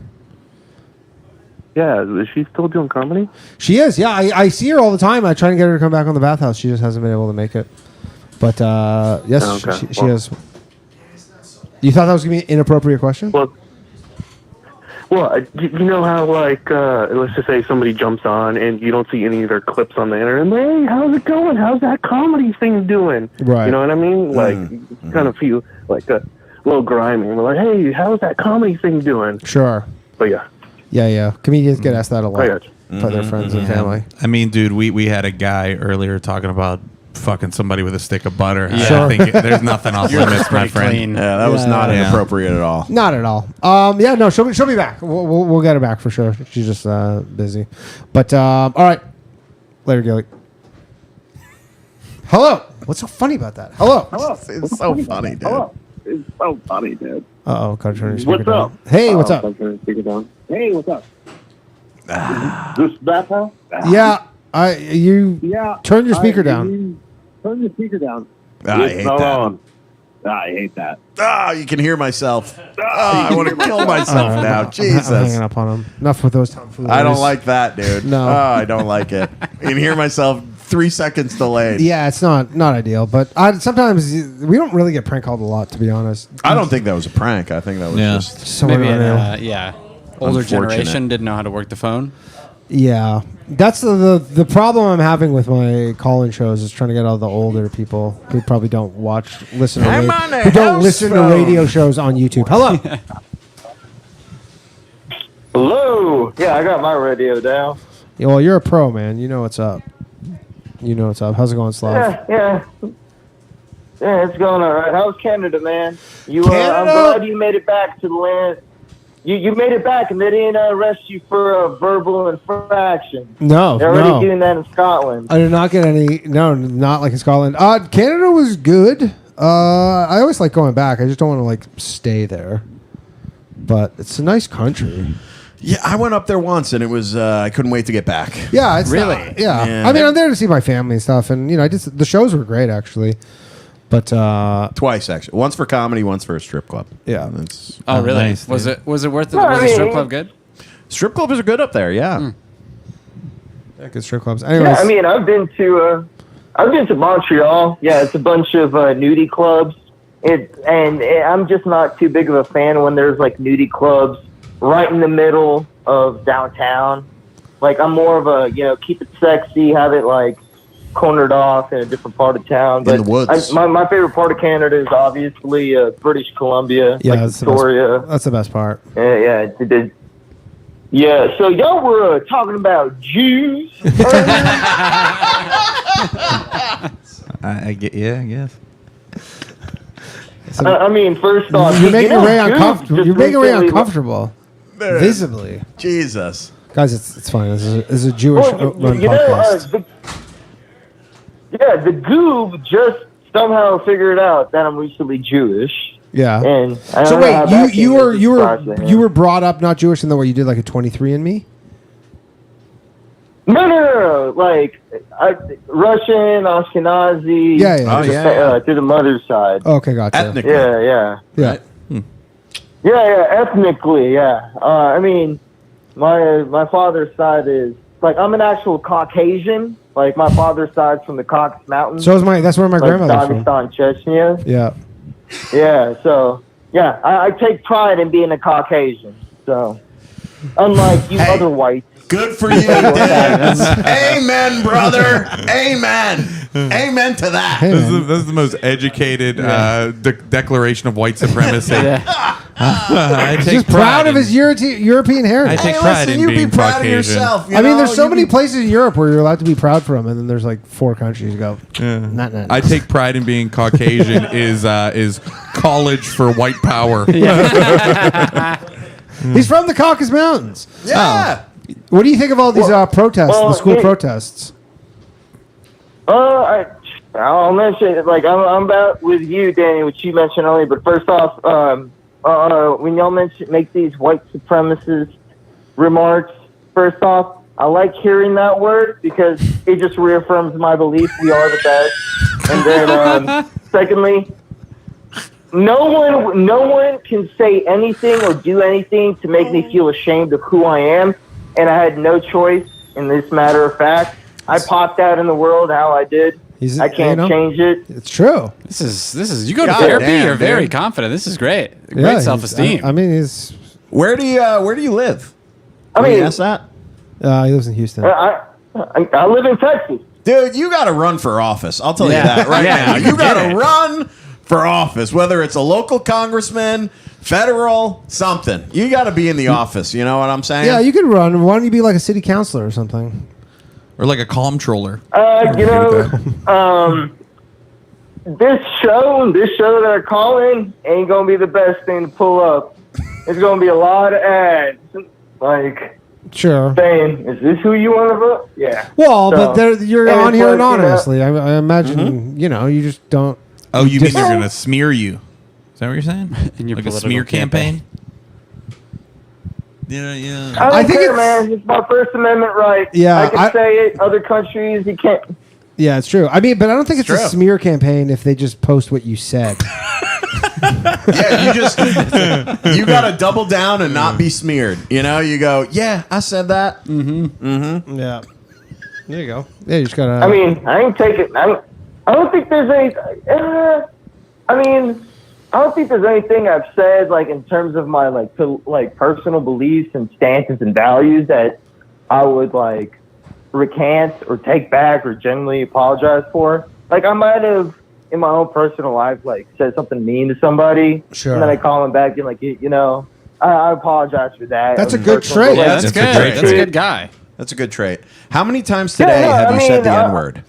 Yeah, is she still doing comedy? She is. Yeah, I see her all the time. I try to get her to come back on the Bathhouse. She just hasn't been able to make it. But yes, Okay. she is. You thought that was gonna be an inappropriate question? Well, you know how let's just say somebody jumps on and you don't see any of their clips on the internet. Hey, how's it going? How's that comedy thing doing? Right. You know what I mean? Like, you kind of feel like a little grimy. We're like, hey, how's that comedy thing doing? Sure. But yeah. Yeah. Comedians get asked that a lot I got you. by their friends and family. I mean, dude, we had a guy earlier talking about fucking somebody with a stick of butter. Yeah. Sure. I think there's nothing off limits, my Pretty friend. clean. Yeah, that was not Yeah. inappropriate at all. Not at all. Yeah, no, she'll be back. We'll get her back for sure. She's just busy. But all right, later, Gilly. Hello. What's so funny about that? Hello. It's so funny, dude. It's so funny, dude. Uh oh, gotta turn your speaker What's down. up? Hey, what's up? Hey, what's up? This Bathhouse? Yeah, you turn your speaker down. Turn your speaker down. I hate that. on. I hate that. You can hear myself. I want to kill myself All right, now. I'm Jesus. hanging up on him. Enough with those tomfooleries. I don't like that, dude. No. I don't like it. You can hear myself 3 seconds delayed. Yeah, it's not ideal, but sometimes we don't really get prank called a lot, to be honest. I don't think that was a prank. I think that was just someone Maybe I know. older Unfortunate. generation didn't know how to work the phone. Yeah, that's the problem I'm having with my call-in shows is trying to get all the older people who probably don't listen to radio shows on YouTube. Hello. Hello. Yeah, I got my radio down. Yeah, well, you're a pro, man. You know what's up. How's it going, Slav? Yeah, it's going all right. How's Canada, man? I'm Canada? glad you made it back to the land. You made it back, and they didn't arrest you for a verbal infraction. No, they're already doing that in Scotland. I did not get any. No, not like in Scotland. Canada was good. I always like going back. I just don't want to stay there. But it's a nice country. Yeah, I went up there once, and it was I couldn't wait to get back. Yeah, it's really. Yeah, I mean, I'm there to see my family and stuff, and the shows were great actually. But twice actually, once for comedy, once for a strip club. Yeah. Oh, really? Nice, was dude. it worth it? Was the strip club good? Strip clubs are good up there. Yeah. Yeah, good strip clubs. Anyways, Yeah, I mean, I've been to Montreal. Yeah, it's a bunch of nudie clubs. I'm just not too big of a fan when there's nudie clubs right in the middle of downtown. I'm more of a keep it sexy, have it cornered off in a different part of town. But in the woods. My favorite part of Canada is obviously British Columbia, yeah, that's Victoria. that's the best part. Yeah. So y'all were talking about Jews earlier. I guess. I mean, first off, You're making Ray Jews uncomfortable. just You're making Ray recently- uncomfortable. Visibly. Jesus. Guys, it's fine. This is a Jewish run podcast. The Goob just somehow figured out that I'm recently Jewish. Yeah. And I So don't know how that wait, came as a surprise to him. you were brought up not Jewish, and then what you did a 23andMe? No. Russian, Ashkenazi. Yeah. To the mother's side. Okay, gotcha. Ethnically. Yeah. Yeah. Yeah, ethnically, yeah. I mean, my father's side is I'm an actual Caucasian. My father's side's from the Caucasus Mountains. So is that's where my grandmother's from. Dagestan, Chechnya. Yeah. Yeah. So I take pride in being a Caucasian. So unlike you other whites. Good for you, Dad. Amen, brother. Amen. Amen to that. Hey, This is the most educated declaration of white supremacy. I He's take just proud pride of his European heritage. I take pride in you being be proud Caucasian. of yourself. I mean, there's so many places in Europe where you're allowed to be proud from, and then there's 4 countries you go. Nah. I take pride in being Caucasian. is college for white power. He's from the Caucasus Mountains. Yeah. What do you think of all these protests, the school hey- protests? I'll mention I'm about with you, Danny, which you mentioned earlier. But first off, when y'all make these white supremacist remarks, first off, I like hearing that word because it just reaffirms my belief we are the best. And then, secondly, no one can say anything or do anything to make me feel ashamed of who I am, and I had no choice in this matter of fact. I popped out in the world how I did. I can't change it. It's true. This is you go to God therapy. damn, you're very dude. confident. This is great. Yeah, Great he's- self-esteem. I mean, he's. Where do you live? I mean, Yes, that. He lives in Houston. I live in Texas. Dude, you got to run for office. I'll tell you Yeah. that right Yeah, now. you You got get to it. run for office, whether it's a local congressman, federal, something. You got to be in the office. You know what I'm saying? Yeah, you could run. Why don't you be like a city councilor or something? Or like a comptroller. This show that I call in ain't gonna be the best thing to pull up. It's gonna be a lot of ads, Sure. saying, "Is this who you want to vote?" Yeah. Well, So- but you're and on it's here like, you know- anonymously. I imagine you just don't. Oh, you mean just- they're going to smear you? Is that what you're saying? In your like a political smear campaign? I don't I think care, it's- man. It's my First Amendment right. Yeah, I can say it. Other countries, you can't. Yeah, it's true. I mean, but I don't think it's a true. smear campaign if they just post what you said. Yeah, you got to double down and not be smeared. You know, you go, yeah, I said that. Yeah. There you go. Yeah, you just gotta. I mean, I ain't taking. I don't think there's any. I don't think there's anything I've said in terms of my personal beliefs and stances and values that I would like recant or take back or genuinely apologize for. Like I might have in my own personal life like said something mean to somebody, Sure. and then I call them back and like you know, I apologize for that. That's On a good personal- trait. like, Yeah, that's good. great That's a trait. good guy. That's a good trait. How many times today no, have I you said mean, the N word?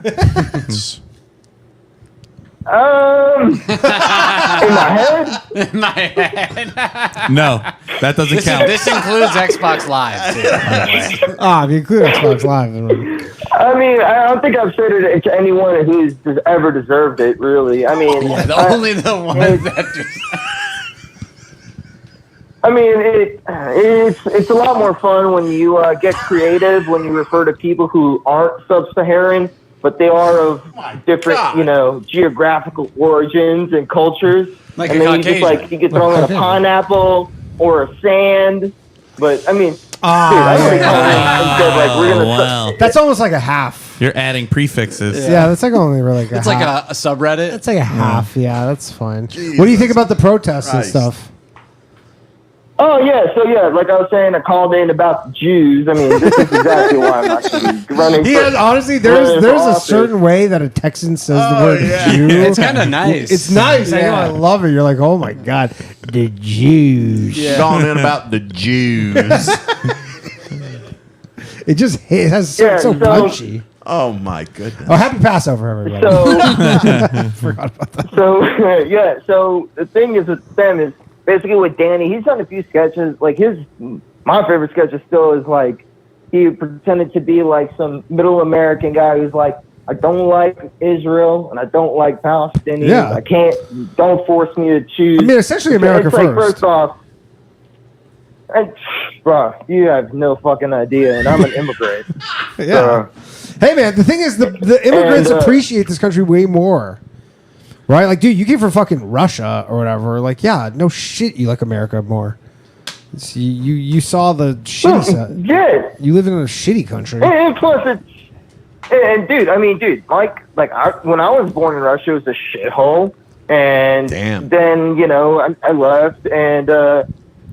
In my head. In my head. No, that doesn't This, count. this includes Xbox Live, too, by the way. Ah, if you include Xbox Live, then I mean, I don't think I've said it to anyone who's ever deserved it. Really, I mean, Only the one that just... I mean, it's a lot more fun when you get creative when you refer to people who aren't sub-Saharan, but they are of different, you know, geographical origins and cultures. Like and a then you just Caucasian. like you get thrown in a pineapple or a sand. But I mean, dude, I really call it instead like we're gonna. Wow. that's almost like a half. You're adding prefixes. Yeah, that's like only really like a It's half. like a subreddit. That's like a half. Yeah, that's fine. What do you think about the protests and stuff? Oh yeah, so yeah, like I was saying, I called in about the Jews. I mean, this is exactly why I'm actually running. Yeah, honestly, there's a certain way that a Texan says the word Jew. It's kind of nice. It's nice. I know. Yeah. I love it. You're like, oh my god, the Jews. Going in about the Jews. It just has so punchy. Oh my goodness. Oh, happy Passover, everybody. So, Forgot about that. so yeah, so the thing is with them is basically with Danny, he's done a few sketches. Like my favorite sketch is still is like he pretended to be like some middle American guy who's like, I don't like Israel and I don't like Palestinians. Yeah. I can't. Don't force me to choose. I mean, essentially America it's like, first. First off, and, bro, you have no fucking idea, and I'm an immigrant. Yeah. Hey man, the thing is, the immigrants appreciate this country way more. Right? Like, dude, you came from fucking Russia or whatever. Like, yeah, no shit, you like America more. It's, you saw the shitty side. Yeah. You live in a shitty country. And plus, and dude, I mean, dude, when I was born in Russia, it was a shithole. And then, you know, I left and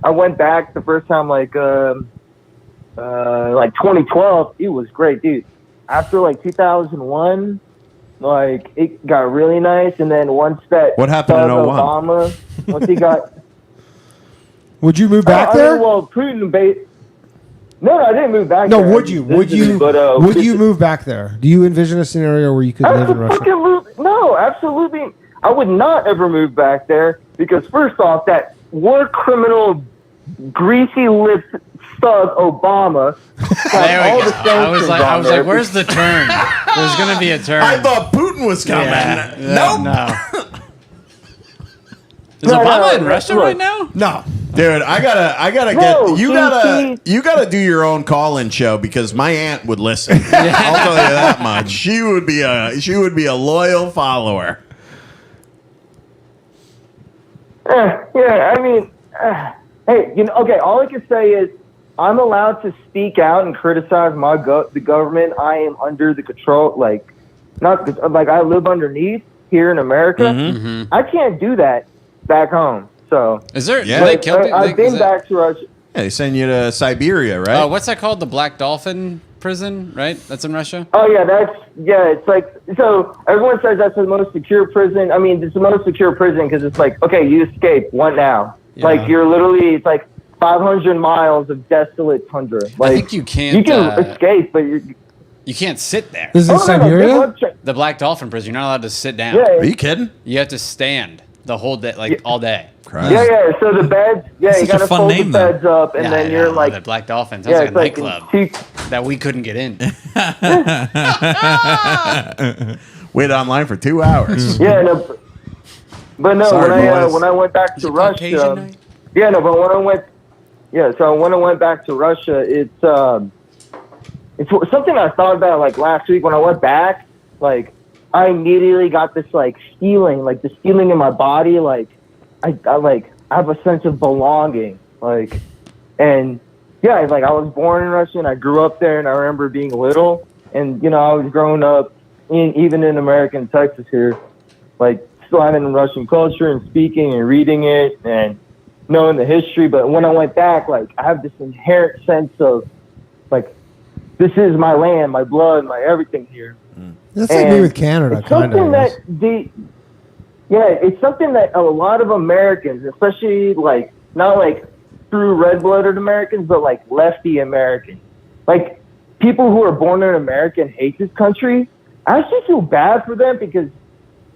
I went back the first time, like 2012. It was great, dude. After like 2001, like it got really nice. And then once that What happened in 01? Obama, once he got. Would you move back there? Well, Putin No, I didn't move back No, there. would you? Would you move back there? Do you envision a scenario where you could live in Russia? No, absolutely. I would not ever move back there because first off, that war criminal, greasy lipped thug Obama. There we go. I was like, where's the turn? There's gonna be a turn. I thought Putin was coming. Nope. No. Is Obama in Russia right now? No. Dude, I gotta No, you gotta do your own call-in show because my aunt would listen. I'll tell you that much. She would be a loyal follower. Yeah, I mean, hey, you know, okay. All I can say is I'm allowed to speak out and criticize the government. I am under the control, I live underneath here in America. Mm-hmm. I can't do that back home. So is there? Yeah. Do they kill people? I've been back to Russia. Yeah, they send you to Siberia, right? What's that called? The Black Dolphin prison, right? That's in Russia. Oh yeah, it's like, so everyone says that's the most secure prison. I mean, it's the most secure prison because it's like, okay, you escape. What now? Yeah. Like you're literally, it's like 500 miles of desolate tundra. Like, I think you can't. You can escape, but you can't sit there. This is in Siberia? The Black Dolphin prison. You're not allowed to sit down. Yeah. Are you kidding? You have to stand the whole day, all day. Christ. Yeah. So the beds, That's you such a gotta fun fold name, the beds up, and then you're like, the Black Dolphin. Sounds like a it's nightclub that we couldn't get in. Wait online for 2 hours. Yeah, no, but no. Sorry, when I went back to Russia, Caucasian night? yeah, no. But when I went, so when I went back to Russia, it's something I thought about like last week when I went back. Like I immediately got this like feeling, like this feeling in my body, like I have a sense of belonging, like, and yeah, like I was born in Russia and I grew up there, and I remember being little, and you know I was growing up even in America and Texas here, like still having Russian culture and speaking and reading it and knowing the history. But when I went back, like I have this inherent sense of like this is my land, my blood, my everything here. That's like me with Canada, It's kind something of. it's something that a lot of Americans, especially like not like true red-blooded Americans, but like lefty Americans, like people who are born in America and hate this country. I actually feel bad for them because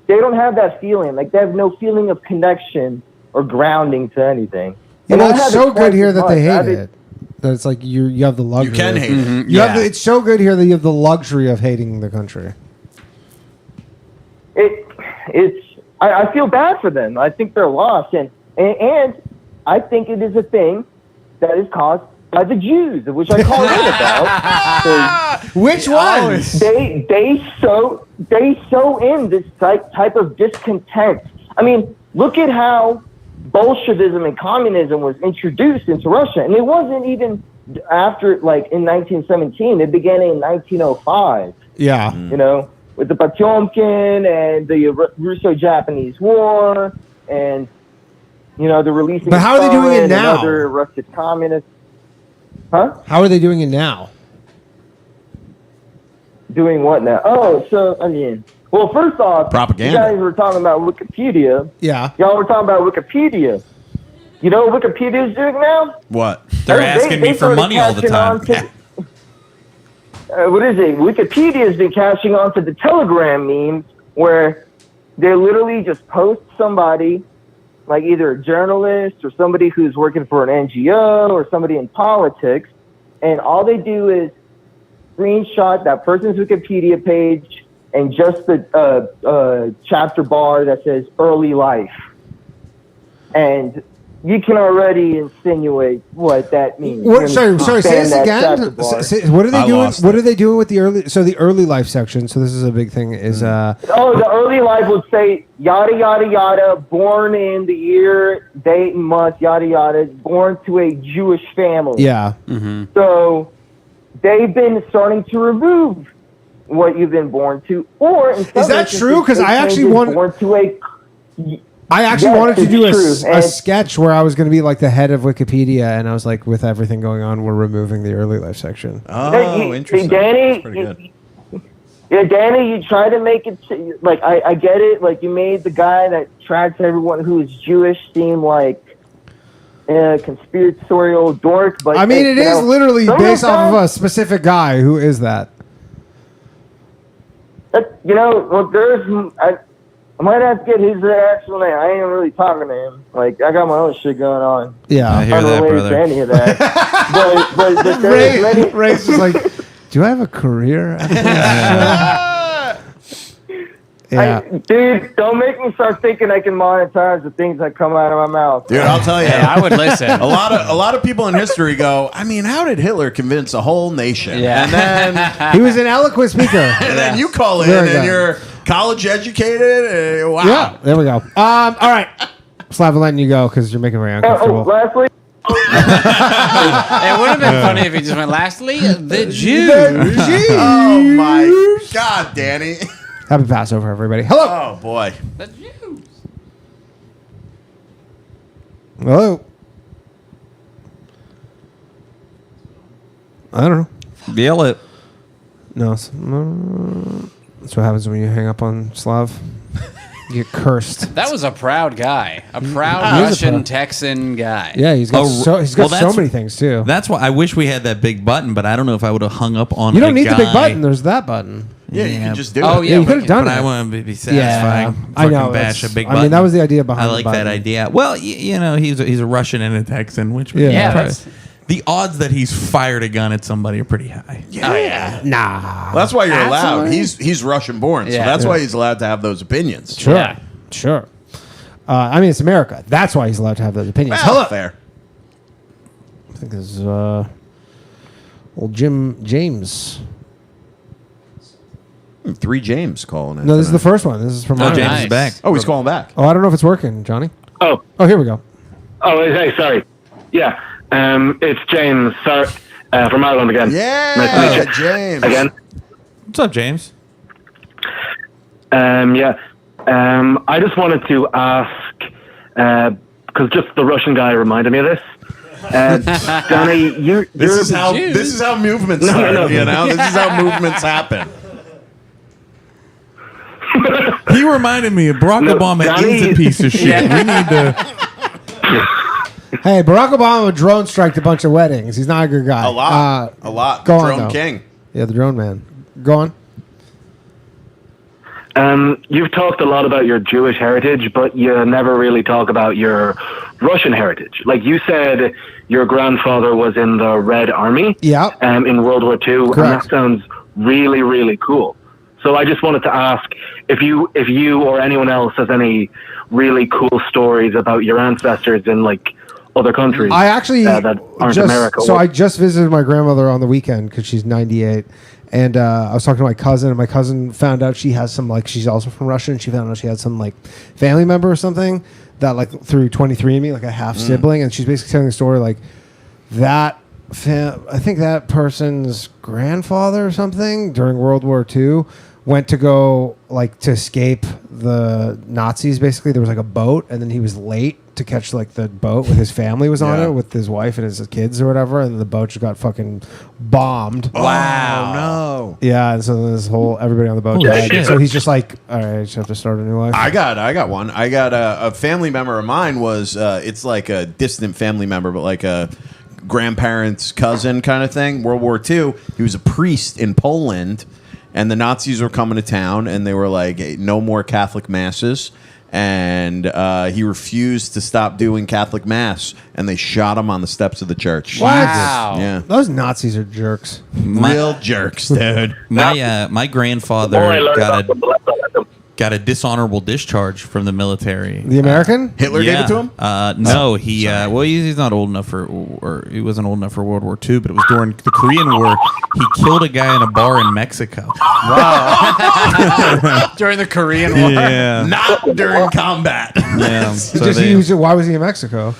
they don't have that feeling. Like they have no feeling of connection or grounding to anything. You And know, I it's have so it good twice here as that they much. hate it. That it's like you have the luxury. You can hate it. You have it's so good here that you have the luxury of hating the country. I feel bad for them. I think they're lost, and I think it is a thing that is caused by the Jews, which I call in about. Which ones? They sow in this type of discontent. I mean, look at how Bolshevism and communism was introduced into Russia, and it wasn't even after, like, in 1917. It began in 1905. Yeah. You know, with the Potemkin and the Russo-Japanese War, and you know the releasing. But how are they doing it of Stalin and now? Other Russian communists. Huh? How are they doing it now? Doing what now? Oh, so I mean, well, first off, propaganda. You guys were talking about Wikipedia. Yeah. Y'all were talking about Wikipedia. You know what Wikipedia is doing now? What? They're asking me for started money all the catching time. on to- what is it? Wikipedia has been catching on to the Telegram memes where they literally just post somebody, like either a journalist or somebody who's working for an NGO or somebody in politics, and all they do is screenshot that person's Wikipedia page and just the chapter bar that says early life. And you can already insinuate what that means. Sorry, say this again. What are they doing? What are they doing with the early? So the early life section. So this is a big thing. Is Oh, the early life would say yada yada yada, born in the year, date and month, yada yada, born to a Jewish family. Yeah. So they've been starting to remove what you've been born to, or in some Is that instances, true? 'Cause they I actually change it want- born to a. I actually Yes, wanted to it's do true. a And- sketch where I was going to be like the head of Wikipedia, and I was like, with everything going on, we're removing the early life section. Oh, interesting. Danny, That's pretty good. Yeah, Danny, you try to make it like I get it. Like you made the guy that tracks everyone who is Jewish seem like a conspiratorial dork. But I mean, it is literally some based off of guys- a specific guy. Who is that? You know, well, I might have to get his actual name. I ain't really talking to him. Like I got my own shit going on. Yeah, I hear that, Unrelated brother. to any of that. but there's many. Ray's just like, do I have a career? Yeah. Dude, don't make me start thinking I can monetize the things that come out of my mouth. Dude, I'll tell you. Hey, I would listen. A lot of people in history go, I mean, how did Hitler convince a whole nation? Yeah. And then He was an eloquent speaker. and then you call in Very and good. you're college educated. Wow. Yeah, there we go. All right. Slav, I'm letting you go because you're making me very uncomfortable. Lastly, It would have been funny if he just went, lastly, the Jews. Oh my God, Danny. Happy Passover, everybody. Hello. Oh boy. The Jews. Hello. I don't know. Yell it. No. That's what happens when you hang up on Slav. You get cursed. That was a proud guy. A proud He is a Russian proud- Texan guy. Yeah, he's got so that's- many things too. That's why I wish we had that big button, but I don't know if I would have hung up on. You don't a need the big guy. button. There's that button. Yeah, you can just do Oh, it. yeah, you could have done But it. I want to be satisfying. Yeah, I know, Fucking bash a that's- big I mean, button. that was the idea behind I the like button. that idea. Well, you know, he's a Russian and a Texan, which Yeah. Yeah, that's, the odds that he's fired a gun at somebody are pretty high. oh, yeah. Nah. Well, that's why you're allowed. Absolutely. He's Russian born, so Yeah. that's Yeah. why he's allowed to have those opinions. Sure. Yeah. Sure. I mean, it's America. That's why he's allowed to have those opinions. Well, Hello. fair. I think this is old Jim James. 3 James calling it. No, this is the first one. This is from Oh, Ireland. James nice. is back. Oh, he's calling back. Oh, I don't know if it's working, Johnny. Oh, Oh, here we go. hey, sorry. Yeah, it's James from Ireland again. Yeah, Nice to meet you. James. Again. What's up, James? I just wanted to ask, because just the Russian guy reminded me of this. Danny, this is how movements start. No. You know, this is how movements happen. He reminded me of Barack Obama is a piece of shit. We need to. Hey, Barack Obama drone striked a bunch of weddings. He's not a good guy. A lot. Go Drone on, though. king. Yeah, the drone man. Go on. You've talked a lot about your Jewish heritage, but you never really talk about your Russian heritage. Like you said, your grandfather was in the Red Army in World War II, and that sounds really, really cool. So I just wanted to ask if you or anyone else has any really cool stories about your ancestors in like other countries. I actually that aren't America. So I just visited my grandmother on the weekend because she's 98. And I was talking to my cousin, and my cousin found out she has some, like, she's also from Russia, and she found out she had some, like, family member or something that, like, through 23andMe, like a half sibling. And she's basically telling the story, like, that, I think that person's grandfather or something during World War II went to go, like, to escape the Nazis, basically. There was, like, a boat, and then he was late to catch, like, the boat with his family was on it, with his wife and his kids or whatever, and the boat just got fucking bombed. Wow. No. Yeah, and so this whole everybody on the boat died. So he's just like, all right, I just have to start a new life. I got one. I got a family member of mine was it's like a distant family member, but like a grandparent's cousin kind of thing. World War II. He was a priest in Poland, and the Nazis were coming to town, and they were like, hey, no more Catholic masses. And he refused to stop doing Catholic Mass, and they shot him on the steps of the church. Wow. Yeah. Those Nazis are jerks. Real jerks, dude. My grandfather got a dishonorable discharge from the military. The American? Hitler gave it to him? No, he's not old enough or he wasn't old enough for World War II, but it was during the Korean War. He killed a guy in a bar in Mexico. Wow. During the Korean War? Yeah. Not during combat. Yeah. Why was he in Mexico?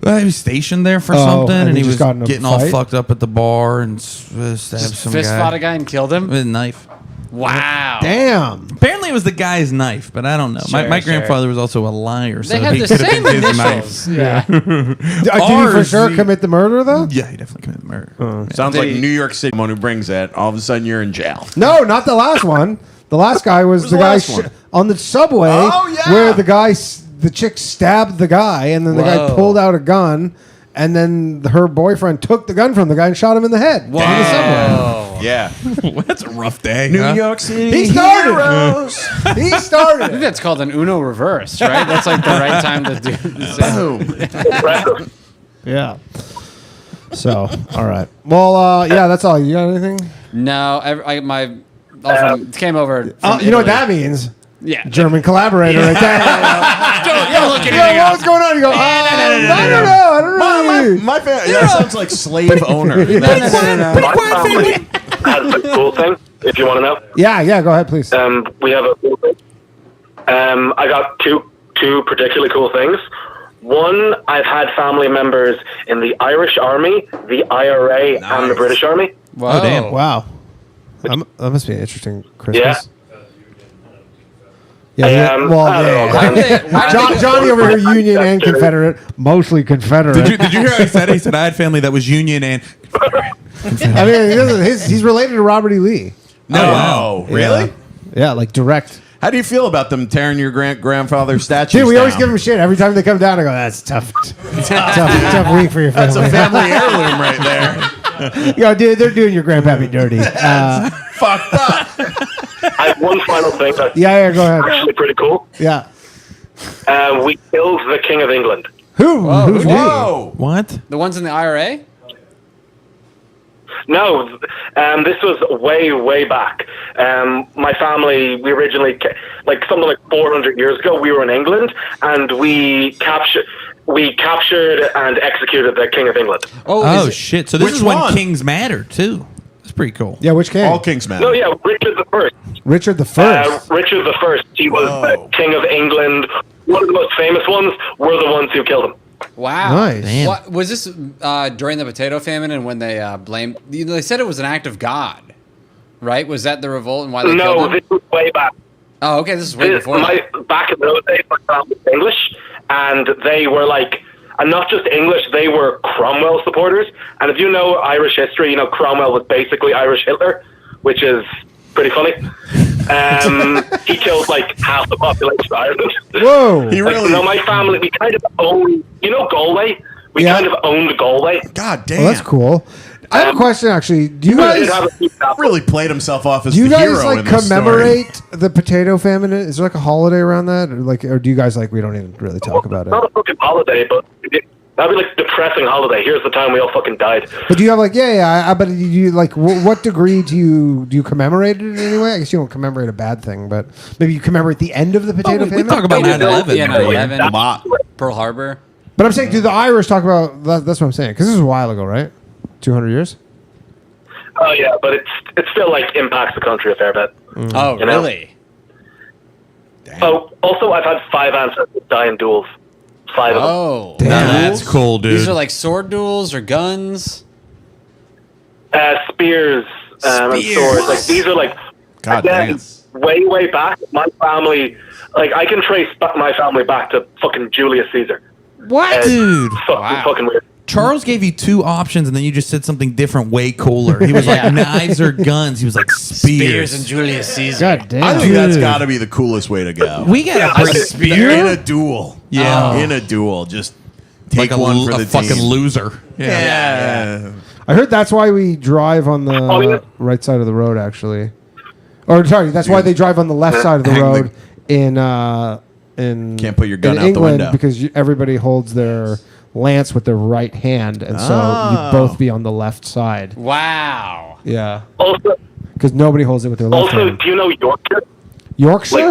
He was stationed there for something, and he was got in a getting all fight? fucked up at the bar and stabbed some guy. Fist fought a guy and killed him? With a knife. Wow. Damn. Apparently it was the guy's knife, but I don't know. My grandfather was also a liar, so They had he the could have same been his initials. knife. Yeah. Did he for sure commit the murder, though? Yeah, he definitely committed the murder. Sounds like New York City. Someone who brings that, all of a sudden you're in jail. No, not the last one. The last guy was the guy last one? on the subway where the chick stabbed the guy, and then the guy pulled out a gun, and then her boyfriend took the gun from the guy and shot him in the head. Wow. On the subway. Yeah. That's a rough day. New York City. He started. Heroes. He I started. think that's called an Uno reverse, right? That's like the right time to do Boom. Yeah. So, all right. Well, yeah, that's all. You got anything? No, my came over. From You know what Italy. that means? Yeah. German collaborator right there. Don't look at Yeah, what was going on? You go, I don't know. My family, that sounds like slave owner. My family has a cool thing, if you want to know. Yeah, go ahead, please. We have a cool thing. I got two particularly cool things. One, I've had family members in the Irish Army, the IRA, and the British Army. Wow. Oh, damn. Wow. That must be an interesting Christmas. Yeah. Yeah, I don't know. Johnny over here, Union and Confederate, mostly Confederate. Did you hear what I said? He said I had family that was Union and. I mean, he's related to Robert E. Lee. No. Really? Yeah, like direct. How do you feel about them tearing your grandfather's statues Dude, we always down? give them shit every time they come down. I go, that's tough tough week for your family. That's a family heirloom right there. Yo, dude, they're doing your grandpappy dirty. Fucked up. I have one final thing that's Yeah, go ahead. actually pretty cool. Yeah. We killed the King of England. Who's he? Whoa. What? The ones in the IRA? No, this was way back. My family, we originally, like something like 400 years ago, we were in England, and we captured and executed the King of England. Oh shit! So this Which is when one? kings matter too. That's pretty cool. Yeah, which king? All kings matter. No, yeah, Richard the First. Richard the First. Richard the First. He was the King of England. One of the most famous ones. We're the ones who killed him. Wow. Nice. Damn. What, was this during the potato famine and when they blamed... They said it was an act of God, right? Was that the revolt and why they No, killed him? this was way back. Oh, okay. This is way before that. Back in those days, my family was English, and they were like, And not just English, they were Cromwell supporters. And if you know Irish history, you know Cromwell was basically Irish Hitler, which is pretty funny. He killed like half the population of Ireland. Whoa! He really. No, my family, we kind of own, you know Galway? We kind of owned Galway. God damn. Well, that's cool. I have a question, actually. Do you guys really played himself off as do you the guys hero like in this commemorate the potato famine? Is there like a holiday around that, or do you guys like we don't even really talk about it? Not a fucking holiday, but that'd be like a depressing holiday. Here's the time we all fucking died. But do you have like but you like what degree do you commemorate it in any way? I guess you don't commemorate a bad thing, but maybe you commemorate the end of the potato famine. We talk about 9/11. Yeah, 9/11. A lot. Pearl Harbor. But I'm saying, do the Irish talk about that? That's what I'm saying, because this was a while ago, right? 200 years. Oh yeah, but it still like impacts the country a fair bit. Oh, you know? really? Oh, also I've had 5 ancestors die in duels. 5 of them. Oh, That's cool, dude. These are like sword duels or guns. Spears and swords. Like these are like God again, way back. My family, like I can trace my family back to fucking Julius Caesar. What, dude? Fucking weird. Charles gave you 2 options, and then you just said something different, way cooler. He was like knives or guns. He was like spears. And Julius Caesar. God damn. I think that's got to be the coolest way to go. We gotta bring spear in a duel. Yeah, in a duel. Just take like one for the fucking team. loser. Yeah. I heard that's why we drive on the right side of the road, actually. Or sorry, that's why they drive on the left side of the road in Can't put your gun in out the England, window. because everybody holds their lance with their right hand, and so you both be on the left side. Wow. Yeah. Also, because nobody holds it with their left also, hand. do you know Yorkshire? Yorkshire?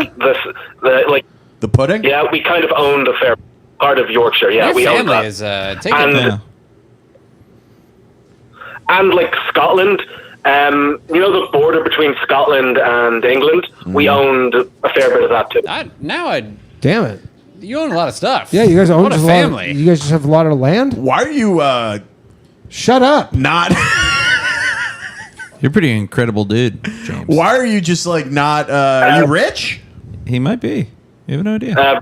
Like the pudding? Yeah, we kind of owned a fair part of Yorkshire. Yeah, Your we owned family that. is taking And like Scotland, you know the border between Scotland and England? We owned a fair bit of that too. Damn it. You own a lot of stuff. Yeah, you guys own What a just family. You guys just have a lot of land? Why are you Shut up. not You're a pretty incredible dude, James. Why are you just like not are you rich? He might be. You have no idea.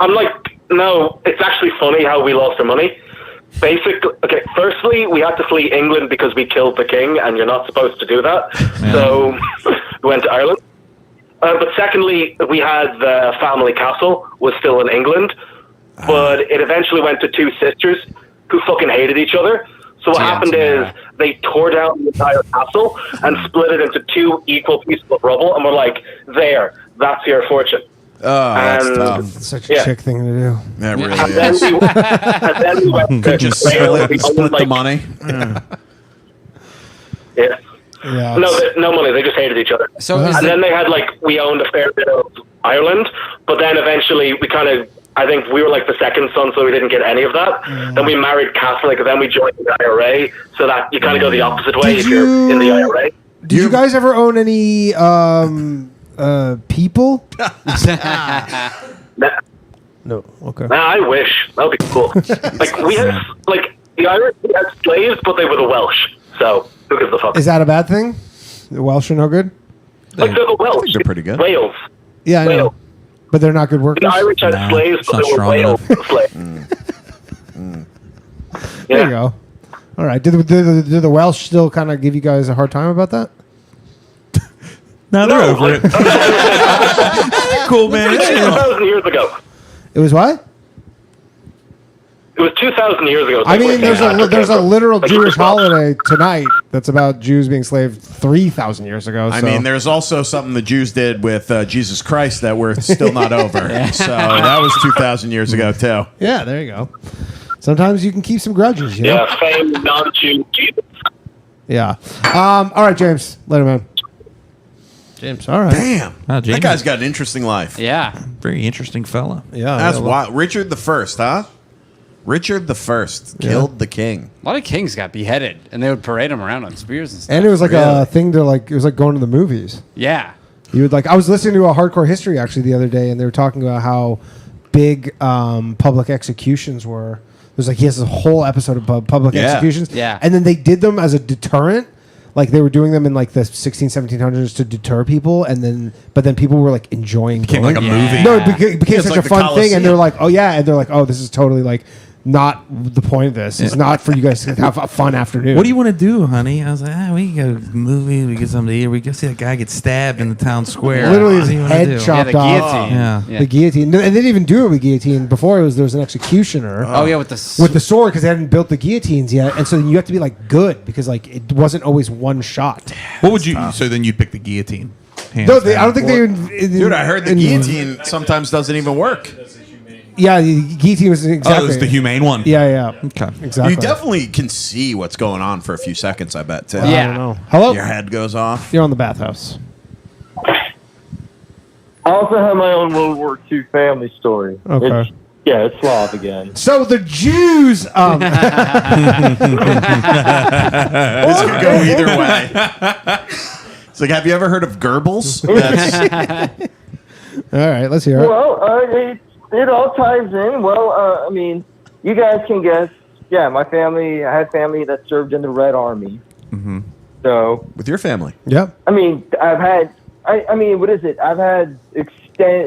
I'm like, no, it's actually funny how we lost our money. Basically, okay, firstly, we had to flee England because we killed the king, and you're not supposed to do that. So we went to Ireland. But secondly, we had the family castle, was still in England, but it eventually went to 2 sisters who fucking hated each other. So what happened is they tore down the entire castle and split it into 2 equal pieces of rubble, and we're like, that's your fortune. Oh, that's tough. That's such a chick thing to do. That really And is. then we went Could just split the money. Yeah. Yeah. No money. They just hated each other. So and then they had we owned a fair bit of Ireland, but then eventually we kind of, I think we were like the second son, so we didn't get any of that. Then we married Catholic, and then we joined the IRA, so that you kind of go the opposite way if you're in the IRA. Did you guys ever own any people? No. Okay. Nah, I wish. That would be cool. We had, the Irish had slaves, but they were the Welsh, so who gives a fuck? Is that a bad thing? The Welsh are no good? They're the Welsh. They're pretty good. Wales. Yeah, I know. But they're not good workers? The Irish had slaves, but they were Wales slaves. There you go. All right. Did the Welsh still kind of give you guys a hard time about that? No, they're over it. Cool, man. It was 2,000 years ago. It was what? It was 2,000 years ago. I mean, there's a literal Jewish holiday tonight that's about Jews being enslaved 3,000 years ago. I so. mean, there's also something the Jews did with Jesus Christ that we're still not over. So that was 2,000 years ago, too. Yeah, there you go. Sometimes you can keep some grudges, you know? Yeah, fame non-Jew Jesus. Yeah. All right, James. Let him in. James, all right. Damn. Oh, that guy's got an interesting life. Yeah. Very interesting fella. Yeah. That's wild. Richard the First, huh? Richard the First killed the king. A lot of kings got beheaded, and they would parade them around on spears and stuff. And it was like a thing to it was like going to the movies. Yeah. You would I was listening to a Hardcore History actually the other day, and they were talking about how big public executions were. There's he has a whole episode of public executions. Yeah. And then they did them as a deterrent. like they were doing them in like the 1700s to deter people, but then people were like enjoying Became going. like a movie. No, it became It's such like a the fun thing, and they're Coliseum. like, oh this is totally like not the point of this. It's not for you guys to have a fun afternoon. What do you want to do, honey? I was like, we can go to the movie, we get something to eat, we go see that guy get stabbed in the town square. Literally What his do you wanna head do? chopped the off. guillotine. Yeah. The guillotine. And they didn't even do it with guillotine. Before there was an executioner. Oh yeah, with the sword because they hadn't built the guillotines yet, and so you have to be like good because like it wasn't always one shot. What would you? So then you'd pick the guillotine. Hands No, I down. don't think they. Dude, I heard the guillotine sometimes doesn't even work. Yeah, the guillotine was exactly. Oh, it was the humane one. Yeah. Okay. Exactly. You definitely can see what's going on for a few seconds, I bet, too. I don't know. Hello. Your head goes off. You're on the Bathhouse. I also have my own World War II family story. Okay. It's Slav again. So the Jews. This could go either way. It's like, have you ever heard of Goebbels? That's, All right, let's hear it. Well, it all ties in. Well, I mean, you guys can guess. Yeah, my family. I had family that served in the Red Army. mm-hmm. So With your family. Yep. I mean, I've had. I mean, what is it? I've had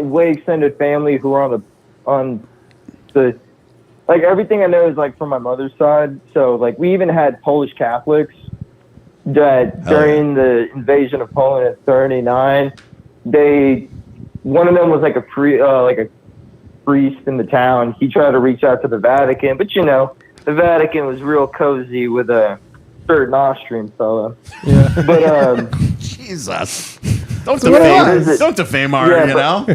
way extended family who are on the like everything I know is like from my mother's side. So like we even had Polish Catholics that during the invasion of Poland in '39, one of them was like a priest in the town. He tried to reach out to the Vatican, but the Vatican was real cozy with a certain Austrian fella. Yeah. But Jesus. Don't So what defame, was? don't defame art, Yeah, you know?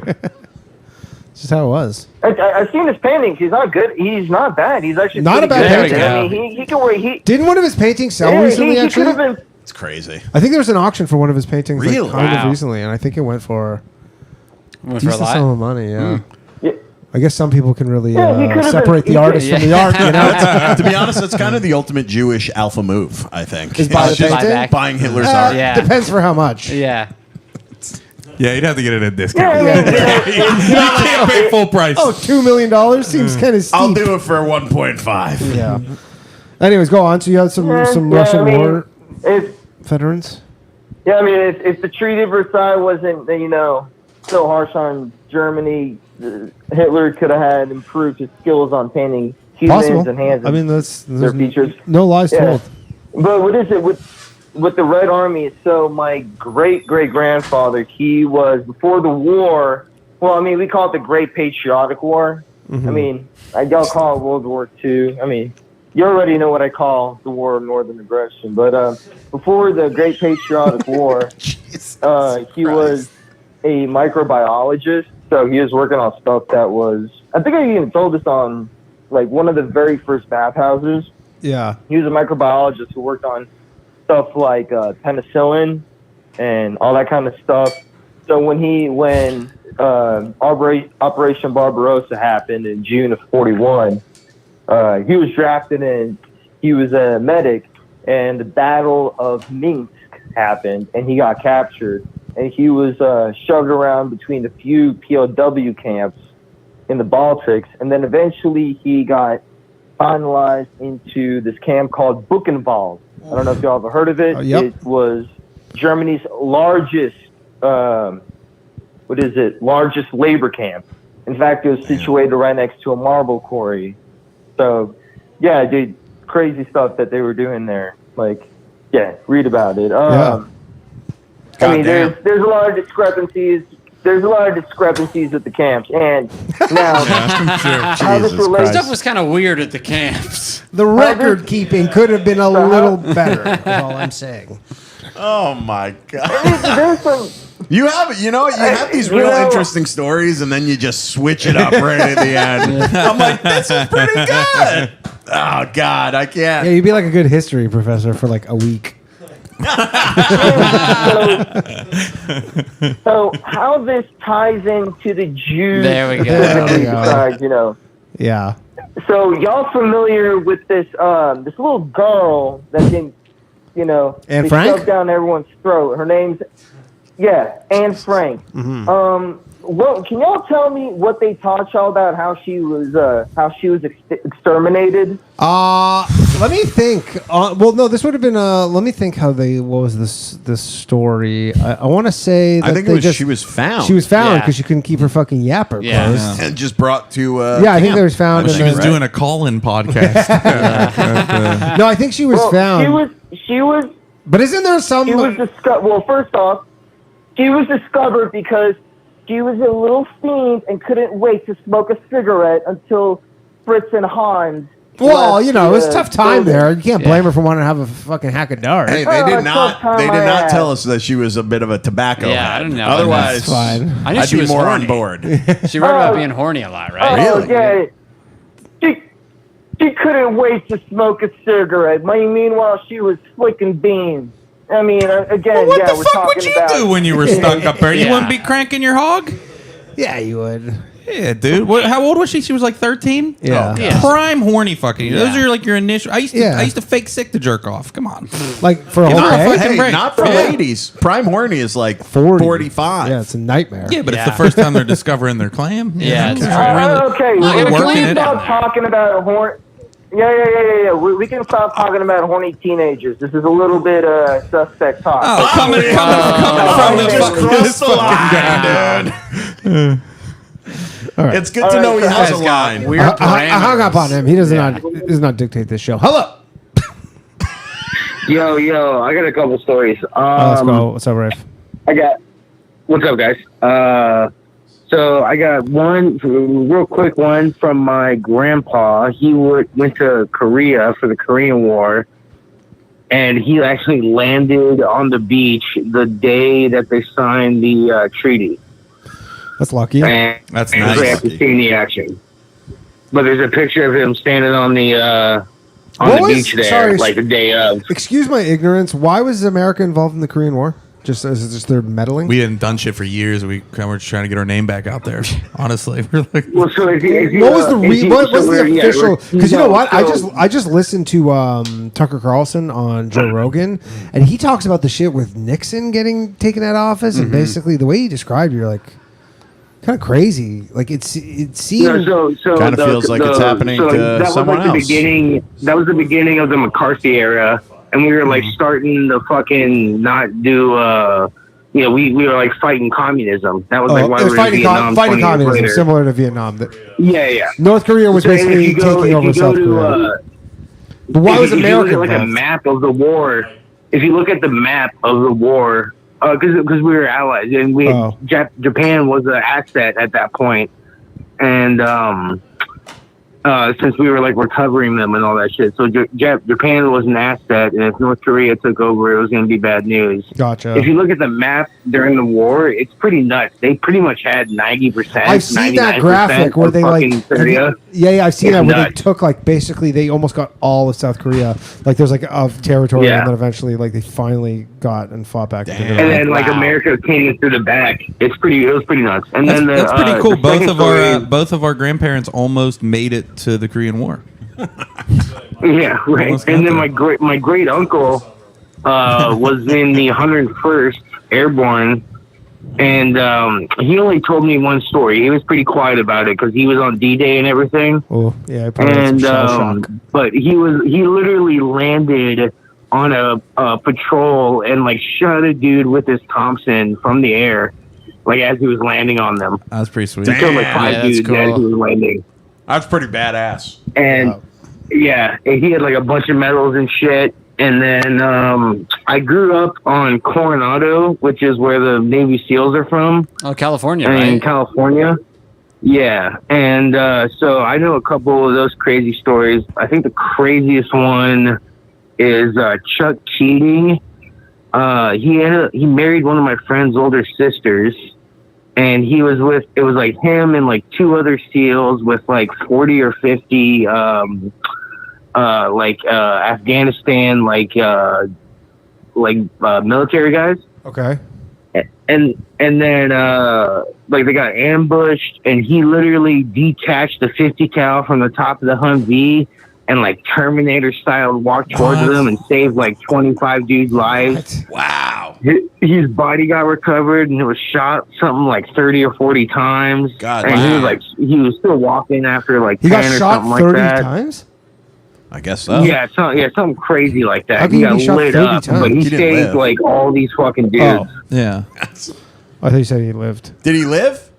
It's just how it was. I've seen his paintings. He's not good. He's not bad. He's actually Not a pretty bad good. painter. I mean, he can wear. Didn't one of his paintings sell recently? he Actually, could have been. It's crazy. I think there was an auction for one of his paintings, Really? like, kind of Wow. recently, and I think it went for Went for a decent lot? sum of money. Yeah. Yeah. I guess some people can really Yeah, he could've separate been- the he artist could- from the art. You know, To be honest, that's kind of the ultimate Jewish alpha move, I think. Is buy It's the just painting? buying Hitler's Uh, art. Yeah. Depends for how much. Yeah. Yeah, you'd have to get it at a discount. Yeah, You can't pay full price. Oh, $2 million seems kind of steep. I'll do it for 1.5. Yeah. Anyways, go on. So you had some Russian I mean, war If veterans. yeah, I mean, if the Treaty of Versailles wasn't so harsh on Germany, Hitler could have had improved his skills on painting humans Possible. and hands. I mean, there's features. no lies Yeah. told. But what is it with the Red Army? So my great grandfather, he was before the war. Well, I mean, we call it the Great Patriotic War. Mm-hmm. I mean, y'all call it World War II. I mean, you already know what I call the War of Northern Aggression. But before the Great Patriotic War, he was a microbiologist. So he was working on stuff that was. I think I even told this on like one of the very first bathhouses. Yeah. He was a microbiologist who worked on stuff like penicillin and all that kind of stuff. So when Operation Barbarossa happened in June of '41, he was drafted in. He was a medic, and the Battle of Minsk happened, and he got captured, and he was shoved around between a few POW camps in the Baltics, and then eventually he got finalized into this camp called Buchenwald. I don't know if y'all ever heard of it. Yep. It was Germany's largest, largest labor camp. In fact, it was situated right next to a marble quarry. So, yeah, dude, crazy stuff that they were doing there. Like, yeah, read about it. I mean, there's a lot of discrepancies. There's a lot of discrepancies at the camps, and now how this relates. Stuff was kind of weird at the camps. The record keeping could have been a little better. That's all I'm saying. Oh my god! There's some. You have these real interesting stories, and then you just switch it up right at the end. I'm like, this is pretty good. Oh god, I can't. Yeah, you'd be like a good history professor for like a week. So how this ties into the Jews? There we go. There we go. Besides, Yeah. So y'all familiar with this this little girl that can, Anne they Frank? shoved down everyone's throat. Her name's Anne Frank. Mm-hmm. can y'all tell me what they taught y'all about how she was exterminated? Let me think. Well, no, this would have been. Let me think how they. What was this story? I want to say. That I think it was she was found. She was found because she couldn't keep her fucking yapper closed. And just brought to. I think they was found. She was doing a call-in podcast. No, I think she was found. She was. But isn't there some? She was discovered. Well, first off, she was discovered because she was a little fiend and couldn't wait to smoke a cigarette until Fritz and Hans. Well, you know, it was a tough time there. You can't blame her for wanting to have a fucking hack of dark. Hey, they did not tell us that she was a bit of a tobacco head. I don't know. Otherwise, That's fine. I knew I'd she be was more horny. on board. She wrote about being horny a lot, right? Oh, yeah. She couldn't wait to smoke a cigarette. Meanwhile, she was flicking beans. I mean, again, What yeah, the we're fuck talking would you about do when you were stuck up there? You wouldn't be cranking your hog? Yeah, you would. Yeah, dude. How old was she? She was like 13? Yeah. Yeah. Prime horny fucking. Those are like your initial. I used Yeah. to fake sick to jerk off. Come on. Like for a whole day. Hey, not for ladies. Prime horny is like 45. Yeah, it's a nightmare. Yeah, but it's the first time they're discovering their clam. Yeah, it's true. Okay, Really we working can it. stop talking about horny. Yeah. We can stop talking about horny teenagers. This is a little bit suspect talk. Oh, coming from Cross the line, dude. All right. It's good to know he has a line. I hung up on him. He does not dictate this show. Hello. Yo, I got a couple stories. Let's go. What's up, Rafe? What's up, guys? So I got one real quick one from my grandpa. He went to Korea for the Korean War, and he actually landed on the beach the day that they signed the treaty. That's lucky. And That's I nice. have to see the action. But there's a picture of him standing on the beach there, sorry, like the day of. Excuse my ignorance. Why was America involved in the Korean War? Is it just their meddling? We hadn't done shit for years. We were just trying to get our name back out there. Honestly, we're like, Well, so if you, What was the what was the yeah, official? Because you know what, so- I just listened to Tucker Carlson on Joe Rogan, and he talks about the shit with Nixon getting taken out of office, and basically the way he described, you're like, kind of crazy. Like it seemed Kind of feels like it's happening to that someone was like else. That was the beginning of the McCarthy era, and we were like starting to fucking not do. We were like fighting communism. That was like why it we was were in Vietnam. fighting 20 years communism, later. similar to Vietnam. Yeah. North Korea was So if basically you go- taking if over you go South to, Korea. But why was if you America look at like a involved? map of the war, if you look at the map of the war, because we were allies and we had, Japan was an asset at that point, and since we were like recovering them and all that shit, so Japan was an asset, and if North Korea took over, it was going to be bad news. Gotcha. If you look at the map during the war, it's pretty nuts. They pretty much had 90%. I've seen that graphic where they like, Korea. I've seen that where they nuts. took like basically they almost got all of South Korea. Like there's like of territory, and then eventually like they finally got and fought back. And then like America came in through the back. It was pretty nuts. And that's, then that's pretty cool. the Both of our grandparents almost made it to the Korean War. Yeah, right. And then my great uncle was in the 101st Airborne, and he only told me one story. He was pretty quiet about it because he was on D-Day and everything. Oh yeah, probably had some shell shock. But he literally landed on a patrol and like shot a dude with his Thompson from the air, like as he was landing on them. That's pretty sweet. He killed like 5 dudes as he was landing. That's pretty badass. And and he had like a bunch of medals and shit. And then I grew up on Coronado, which is where the Navy SEALs are from. Oh, California, In right? California. Yeah. And so I know a couple of those crazy stories. I think the craziest one is Chuck Keating. He married one of my friend's older sisters. And it was like him and like 2 other SEALs with like 40 or 50 Afghanistan military guys. Okay. And then they got ambushed, and he literally detached the 50 cal from the top of the Humvee and like Terminator style walked towards them and saved like 25 dudes' lives. Wow. his body got recovered, and it was shot something like 30 or 40 times. God, and he was still walking after like He 10 got or shot something 30 like that. times? I guess so. Yeah, something crazy like that. How can He you got be shot lit 30 up, times? but he He didn't saved live. like all these fucking dudes. Oh, Yeah. I thought you said he lived. Did he live?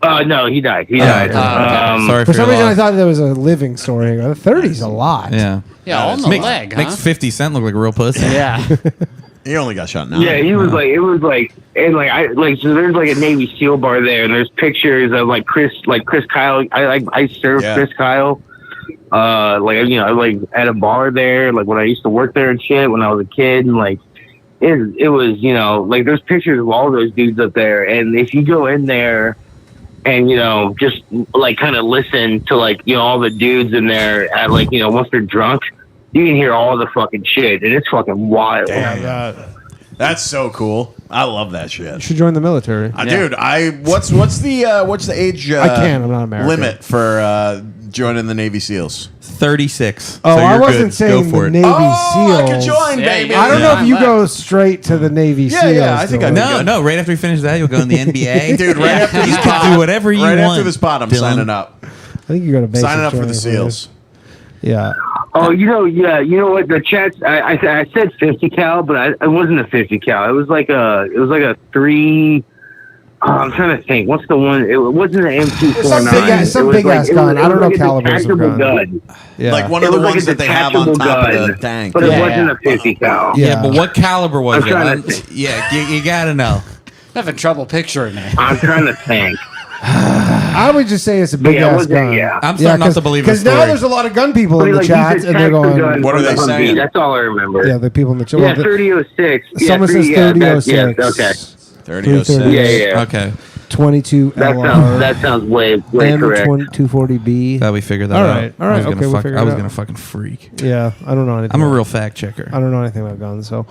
No, he died. He died. Okay. Sorry For for some your reason, I loss. thought there was a living story. 30's a lot. Yeah. Yeah, on the leg, huh? Makes 50 Cent look like a real pussy. Yeah. He only got shot now. Yeah, he was like, it was like, and like, so there's like a Navy SEAL bar there, and there's pictures of like Chris Kyle. I served Chris Kyle, like, you know, like at a bar there, like when I used to work there and shit when I was a kid, and like, it was, you know, like there's pictures of all those dudes up there, and if you go in there and, you know, just like kind of listen to like, you know, all the dudes in there at like, you know, once they're drunk, you can hear all the fucking shit, and it's fucking wild. Damn. That's so cool. I love that shit. You should join the military. Dude, what's the age I can't. I'm not American. limit for joining the Navy SEALs? 36. Oh, So I you're wasn't good. saying Go for the it. Navy I could SEAls. join, baby. I don't know if you go straight to the Navy SEAls. Yeah, I think I though. would. No, right after we finish that, you'll go in the NBA. Dude, right after you this can pod, do whatever you right want. after this pod, I'm Dylan. signing up. I think you go to basic Signing up for the training SEAls. Yeah. Oh, you know what? The chats. I said 50 cal, but it wasn't a 50 cal. It was like a 3. I'm trying to think. What's the one? It wasn't an M249. Some big ass gun. I don't know like calibers of detachable gun. Yeah. Like one of It the was like ones a that they have on detachable top of gun, the tank. but it wasn't a 50 cal. Yeah, but what caliber was I'm it? trying to think. Yeah, you gotta know. Having trouble picturing it. I'm trying to think. I would just say it's a big ass gun. I'm starting not to believe this Because now story. there's a lot of gun people in the Like, chats, he's and they're attached the going, gun What are from they the Humvee. saying? That's all I remember. yeah, the people in the chat. Yeah, 3006. Yeah, Someone says 3006. Okay. 3006. Yeah. Okay. 22 LR. That sounds way correct. M240B. Glad we figured that All out. right. All right. Okay, we'll figure it I was out. gonna fucking freak. Yeah, I don't know anything. I'm a about- real fact checker. I don't know anything about guns, so.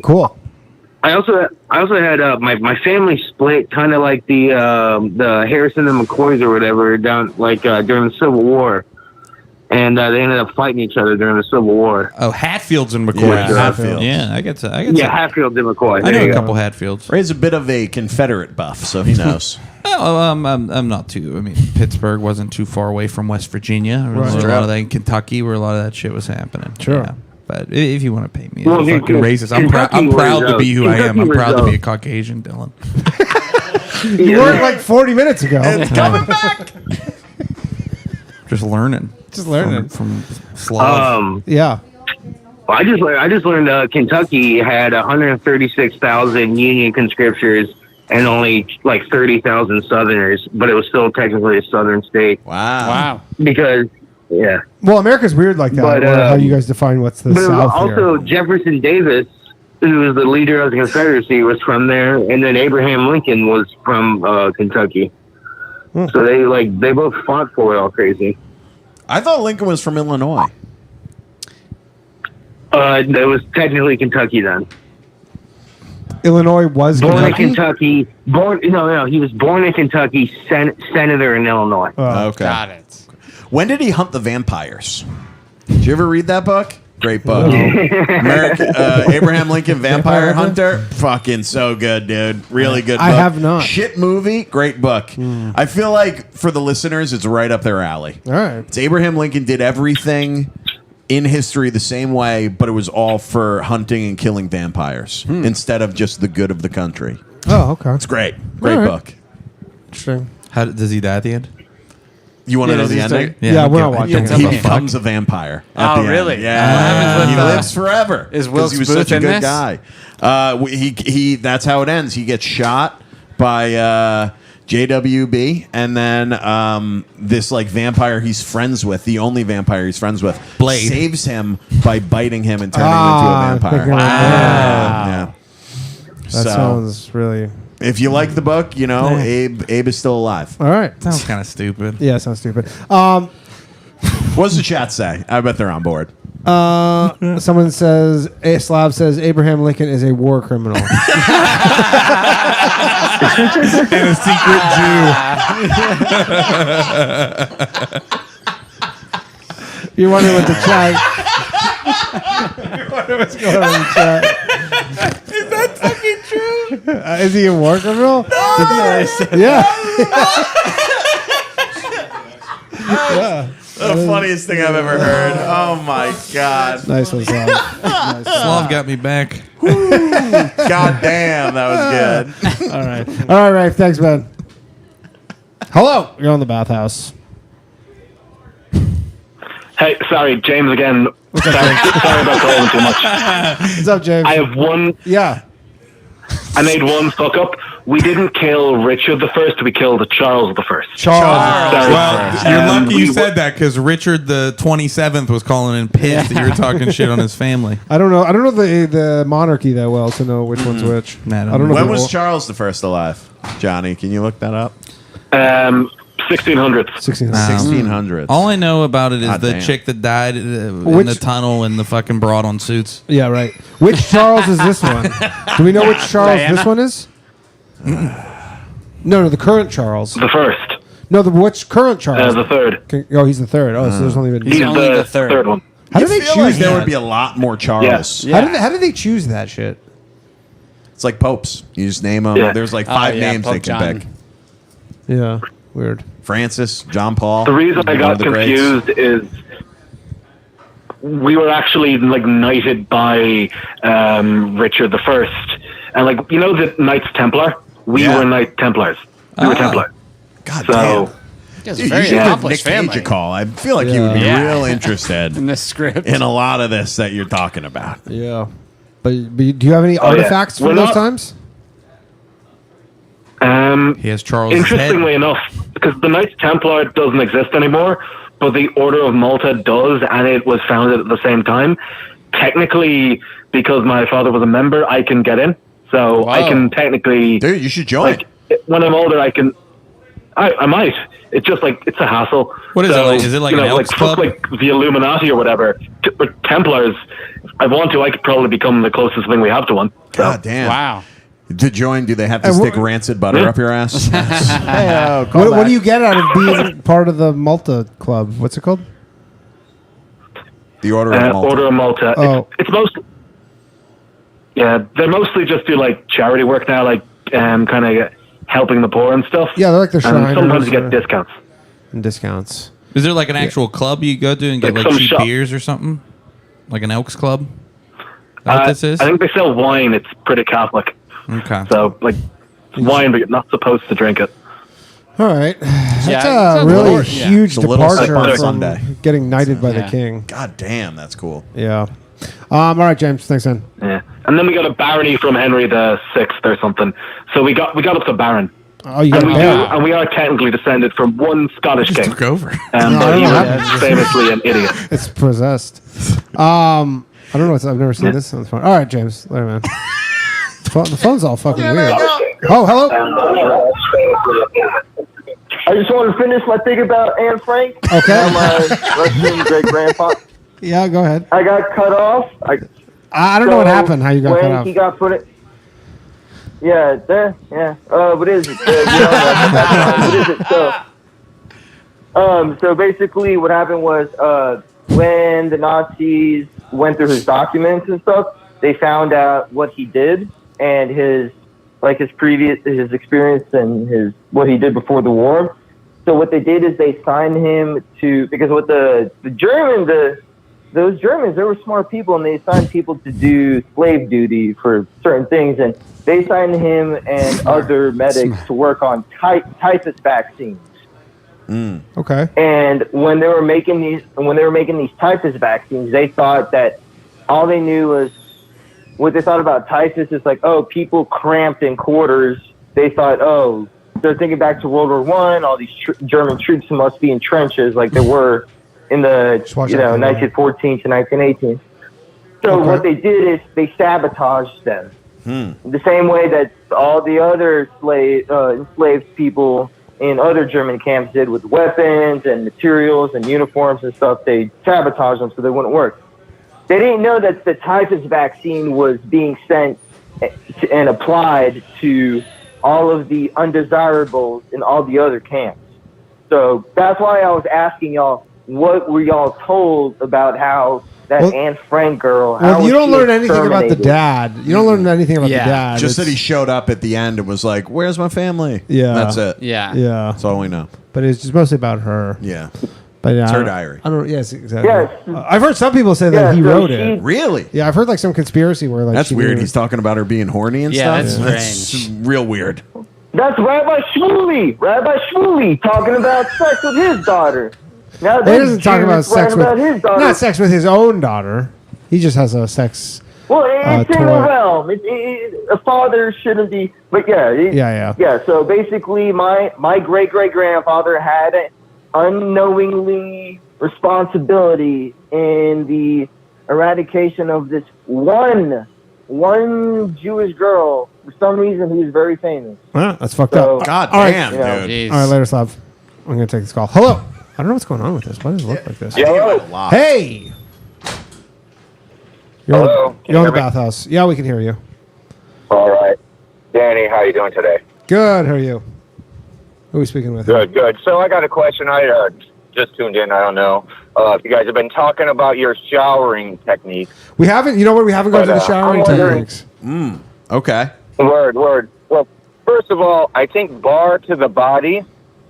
Cool. I also had my family split kind of like the Harrison and McCoys or whatever down like during the Civil War, and they ended up fighting each other during the Civil War. Oh, Hatfields and McCoy. Yeah, Hatfields. Yeah, I get to. Yeah, Hatfield and McCoy. I There know you a go. couple Hatfields. Ray's a bit of a Confederate buff, so he knows. Oh, I'm not too. I mean, Pittsburgh wasn't too far away from West Virginia. There was Right. a lot of that in Kentucky, where a lot of that shit was happening. Sure. Yeah. But if you want to pay me, Well, I'm fucking racist. I'm Kentucky proud was, to be who I am. I'm Kentucky proud to was, be a Caucasian, Dylan. You weren't like 40 minutes ago. It's coming back. Just learning. Just learning. from Slav. Yeah. Well, I just learned Kentucky had 136,000 Union conscriptors and only like 30,000 Southerners, but it was still technically a Southern state. Wow. Because yeah. Well, America's weird like that. But, how you guys define what's the But it was South also here. Jefferson Davis, who was the leader of the Confederacy, was from there, and then Abraham Lincoln was from Kentucky. So they both fought for it all crazy. I thought Lincoln was from Illinois. That was technically Kentucky then. Illinois was Born in Kentucky? Kentucky. No, he was born in Kentucky, senator in Illinois. Okay. Got it. When did he hunt the vampires? Did you ever read that book? Great book. Abraham Lincoln Vampire Hunter. Fucking so good, dude. Really good book. I have not. Shit movie. Great book. I feel like for the listeners, it's right up their alley. All right. It's Abraham Lincoln did everything in history the same way, but it was all for hunting and killing vampires instead of just the good of the country. Oh, okay. It's great. Great All right. book. Interesting. How does he die at the end? You want to know does the he ending? still- Yeah, we're okay. not watching He it. becomes a vampire. At Oh, the end. really? Yeah, What happens with, he lives forever. is 'cause Wilkes he was Booth such a in good this? guy. He that's how it ends. He gets shot by JWB, and then this like vampire he's friends with, the only vampire he's friends with, Blade. saves him by biting him and turning him Ah, into a vampire. thinking of that. Yeah. That So sounds really. if you like the book, you know Abe is still alive. All right. Sounds kind of stupid. Yeah, sounds stupid. What does the chat say? I bet they're on board. Someone says, Slav says Abraham Lincoln is a war criminal. And a secret You're wondering what the chat. wonder what's going on in the chat. Is that fucking true? Is he a war criminal? No. Yeah. Yeah. The funniest thing I've ever heard. Oh my god. Nice one, Slav. Nice. Slav got me back. God damn, that was good. All right, Rafe. Thanks, man. Hello. You're on the Bathhouse. Hey, sorry, James again. Sorry about calling too much. What's up, James? I have one. Yeah. I made one fuck up. We didn't kill Richard the First. We killed Charles the First. Charles. Well, you're lucky you said that because Richard the 27th was calling in pissed that you were talking shit on his family. I don't know the monarchy that well to know which one's which. Man, I don't know. When was Charles the First alive? Johnny, can you look that up? 1600s. 1600s. All I know about it is God the damn. chick that died in Which- the tunnel and the fucking broad on Suits. Yeah, right. Which Charles is this one? Do we know which Charles this one is? No, the current Charles. The first. No, which current Charles? The third. Oh, he's the third. Oh, so there's only been. He's only the third one. How do You they feel choose like there that? would be a lot more Charles. How do they choose that shit? It's like popes. You just name them. Yeah. There's like 5 names Pope they can John. pick. Yeah, weird. Francis, John Paul. The reason I one got of the greats. confused is we were actually like knighted by Richard the First, and like you know the Knights Templar. We were Knight Templars. We were Templar. God So damn. It's Dude, a very you should give accomplished Nick Cage family. a call. I feel like he would be real interested in the script. in a lot of this that you're talking about. Yeah, but do you have any Oh, yeah. artifacts We're from those not- times? He has Charles' Interestingly head. enough, because the Knights Templar doesn't exist anymore, but the Order of Malta does, and it was founded at the same time. Technically, because my father was a member, I can get in. So I can technically... Dude, you should join. Like, when I'm older, I can... I might. It's just like, it's a hassle. What is it like? Is it like you an know, Elks fuck club? like the Illuminati or whatever. But Templars, if I want to, I could probably become the closest thing we have to one. So. God damn. Wow. To join, do they have to And stick rancid butter up your ass? What do you get out of being part of the Malta Club? What's it called? The Order of Malta. Order of Malta. Oh. It's mostly... Yeah, they mostly just do like charity work now, like kind of helping the poor and stuff. Yeah, they're like the And Shriners sometimes you or- get discounts. And discounts. Is there like an actual club you go to and get Like like some cheap shop. beers or something? Like an Elks club? Is that what this is? I think they sell wine. It's pretty Catholic. Okay. So, like, wine, but you're not supposed to drink it. All right, that's it's a a really little- huge It's a little departure sip on from Sunday. getting knighted by the Yeah. king. God damn, that's cool. Yeah. All right, James. Thanks, man. Yeah. And then we got a barony from Henry the Sixth or something. So we got up to Baron. Oh, you got And we, a bear. and we are technically descended from one Scottish Just king. took over. But he Yeah, was famously an idiot. It's possessed. I don't know. I've never seen this on the phone. All right, James. Later, man. The phone's all fucking weird. Oh, hello. I just want to finish my thing about Anne Frank. Okay. My Russian great grandpa. Yeah, go ahead. I got cut off. I don't know what happened. How you got when cut off? he got put it. Yeah, there. Yeah. What is it? What is it? So basically, what happened was when the Nazis went through his documents and stuff, they found out what he did and his experience and what he did before the war. So what they did is they signed him to, because with those Germans, they were smart people, and they assigned people to do slave duty for certain things, and they signed him and other medics to work on typhus vaccines. Okay. And when they were making these typhus vaccines, they thought that all they knew was what they thought about typhus is like, oh, people cramped in quarters. They thought, oh, they're thinking back to World War I. All these German troops must be in trenches like they were in the 1914 to 1918. So what they did is they sabotaged them. The same way that all the other enslaved people in other German camps did with weapons and materials and uniforms and stuff. They sabotaged them so they wouldn't work. They didn't know that the typhus vaccine was being sent and applied to all of the undesirables in all the other camps. So that's why I was asking y'all, what were y'all told about how Aunt Frank girl. Well, how you was don't she learn anything about the exterminated? dad. You don't learn anything about the dad. Just that It's- he showed up at the end and was like, "Where's my family?" Yeah. That's it. Yeah. Yeah. That's all we know. But it's just mostly about her. Yeah. But It's I her don't- diary. I don't. Yes, exactly. Yes. I've heard some people say that Yeah, he so wrote she- it. Really? Yeah, I've heard like some conspiracy where like That's she weird. knew- He's talking about her being horny and Yeah, stuff. that's real weird. That's Rabbi Shmuley talking about sex with his daughter. Now He this doesn't talk Jew about is sex writing with about his daughter. not sex with his own daughter. He just has a sex. Well, it's in the toy. realm. A father shouldn't be, but yeah. So basically, my great grandfather had an unknowingly responsibility in the eradication of this one Jewish girl. For some reason, who was very famous. Huh, that's fucked So- up. God All right. damn, You know. dude. Jeez. All right, later, Slav. I'm gonna take this call. Hello. I don't know what's going on with this. Why does it look like this? Yo. Hey. You're Hello, on, can you're you on the hear me? bathhouse. Yeah, we can hear you. All right. Danny, how you doing today? Good. How are you? Who are we speaking with? Good, good. So I got a question. I just tuned in. I don't know if you guys have been talking about your showering technique. We haven't. You know what? We haven't gone But, to the showering I'm wondering- techniques. Okay. Word. Well, first of all, I think bar to the body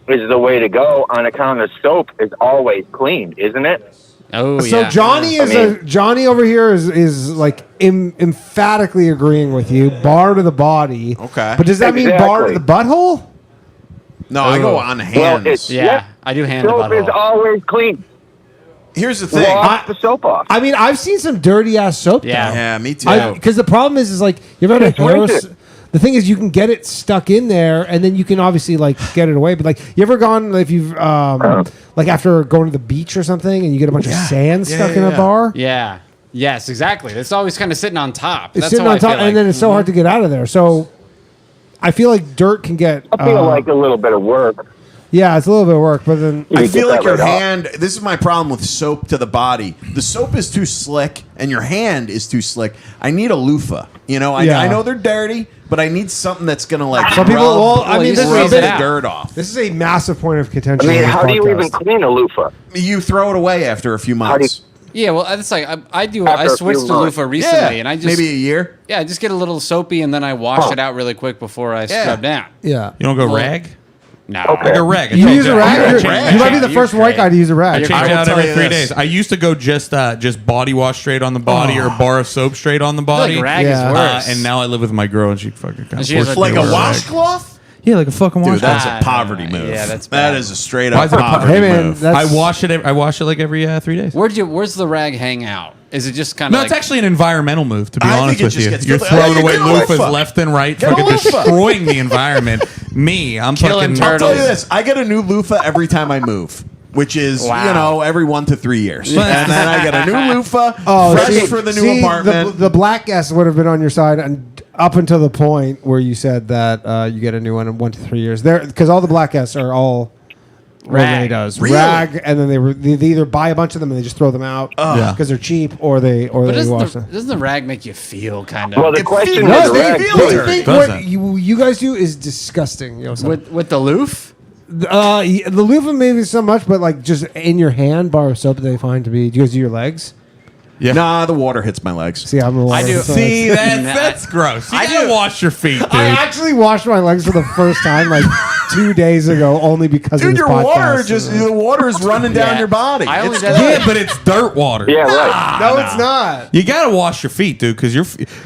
is the way to go on account of soap is always clean, isn't it? Oh, So yeah. Johnny is Johnny over here is like emphatically agreeing with you. Bar to the body. Okay. But does that mean bar to the butthole? No, I go on hands. Yeah, I do hand the Soap is butthole. always clean. Here's the thing. Wash the soap off. I mean, I've seen some dirty ass soap. Yeah. though. Yeah, me too. Because the problem is like you ever had a It's hair. wasted. The thing is, you can get it stuck in there, and then you can obviously like get it away. But like, you ever gone if you've like after going to the beach or something, and you get a bunch of sand stuck in a bar? Yeah. Yes, exactly. It's always kind of sitting on top. It's That's sitting how on I feel top, like. and then it's so hard to get out of there. So I feel like dirt can get. I feel like a little bit of work. Yeah, it's a little bit of work, but then I feel like your right off. hand. This is my problem with soap to the body. The soap is too slick, and your hand is too slick. I need a loofah. You know, Yeah. I know they're dirty, but I need something that's gonna like some people. rub, Well, I mean, you this squeeze is it a bit, out. dirt off. this is a massive point of I contention. mean, on this how do you even podcast. clean a loofah? You throw it away after a few How do you, months. Yeah, well, it's like I do. After I a few switched to months. loofah recently, and I just maybe a year. yeah, I just get a little soapy, and then I wash it out really quick before I scrub down. Yeah. You don't go Well, rag? No, Like a rag. I You change use a out- rag? I You're- change- You might be the You're first white great. guy to use a I rag. change I will out tell every you 3 this. days. I used to go just body wash straight on the body or bar of soap straight on the body. like rag Yeah. is worse. And now I live with my girl, and she fucking kind of she has forced a me Like to a wear rag. washcloth? Yeah, like a fucking Dude, washcloth. that's a poverty move. Yeah, that's that bad. is a straight Why up is it poverty Hey man, move. that's, I wash it like every 3 days. Where's the rag hang out? Is it just kind of No, like it's actually an environmental move, to be I honest think it with just you. gets You're filthy. throwing Yeah, away get a loofahs loofah. left and right, Get a fucking loofah. destroying the environment. Me, I'm Killing fucking I'll tell you turtles. this: I get a new loofah every time I move, which is Wow. every 1 to 3 years, and then I get a new loofah, fresh see- for the new see, apartment. The black guest would have been on your side and up until the point where you said that you get a new one in 1 to 3 years. There, because all the black guests are all what Rag. Renee does Really? rag, and then they either buy a bunch of them and they just throw them out Yeah. because they're cheap, or they But wash them. doesn't the rag make you feel kind of well, the question feels- is they rag. feel What do you dirty. think Doesn't. what you guys do is disgusting. You know, so- with the loof? the loofah maybe so much, but like just in your hand, bar of soap that they find to be. Do you guys do your legs? Yeah. Nah, the water hits my legs. See, I'm the one. I do. See, Nah, that's gross. You I gotta do. wash your feet, dude. I actually washed my legs for the first time like 2 days ago, only because of Dude, this your podcast. water is running down Yeah. your body. I only It's did Yeah, but it's dirt water. Yeah, right. No, it's not. You gotta wash your feet, dude, because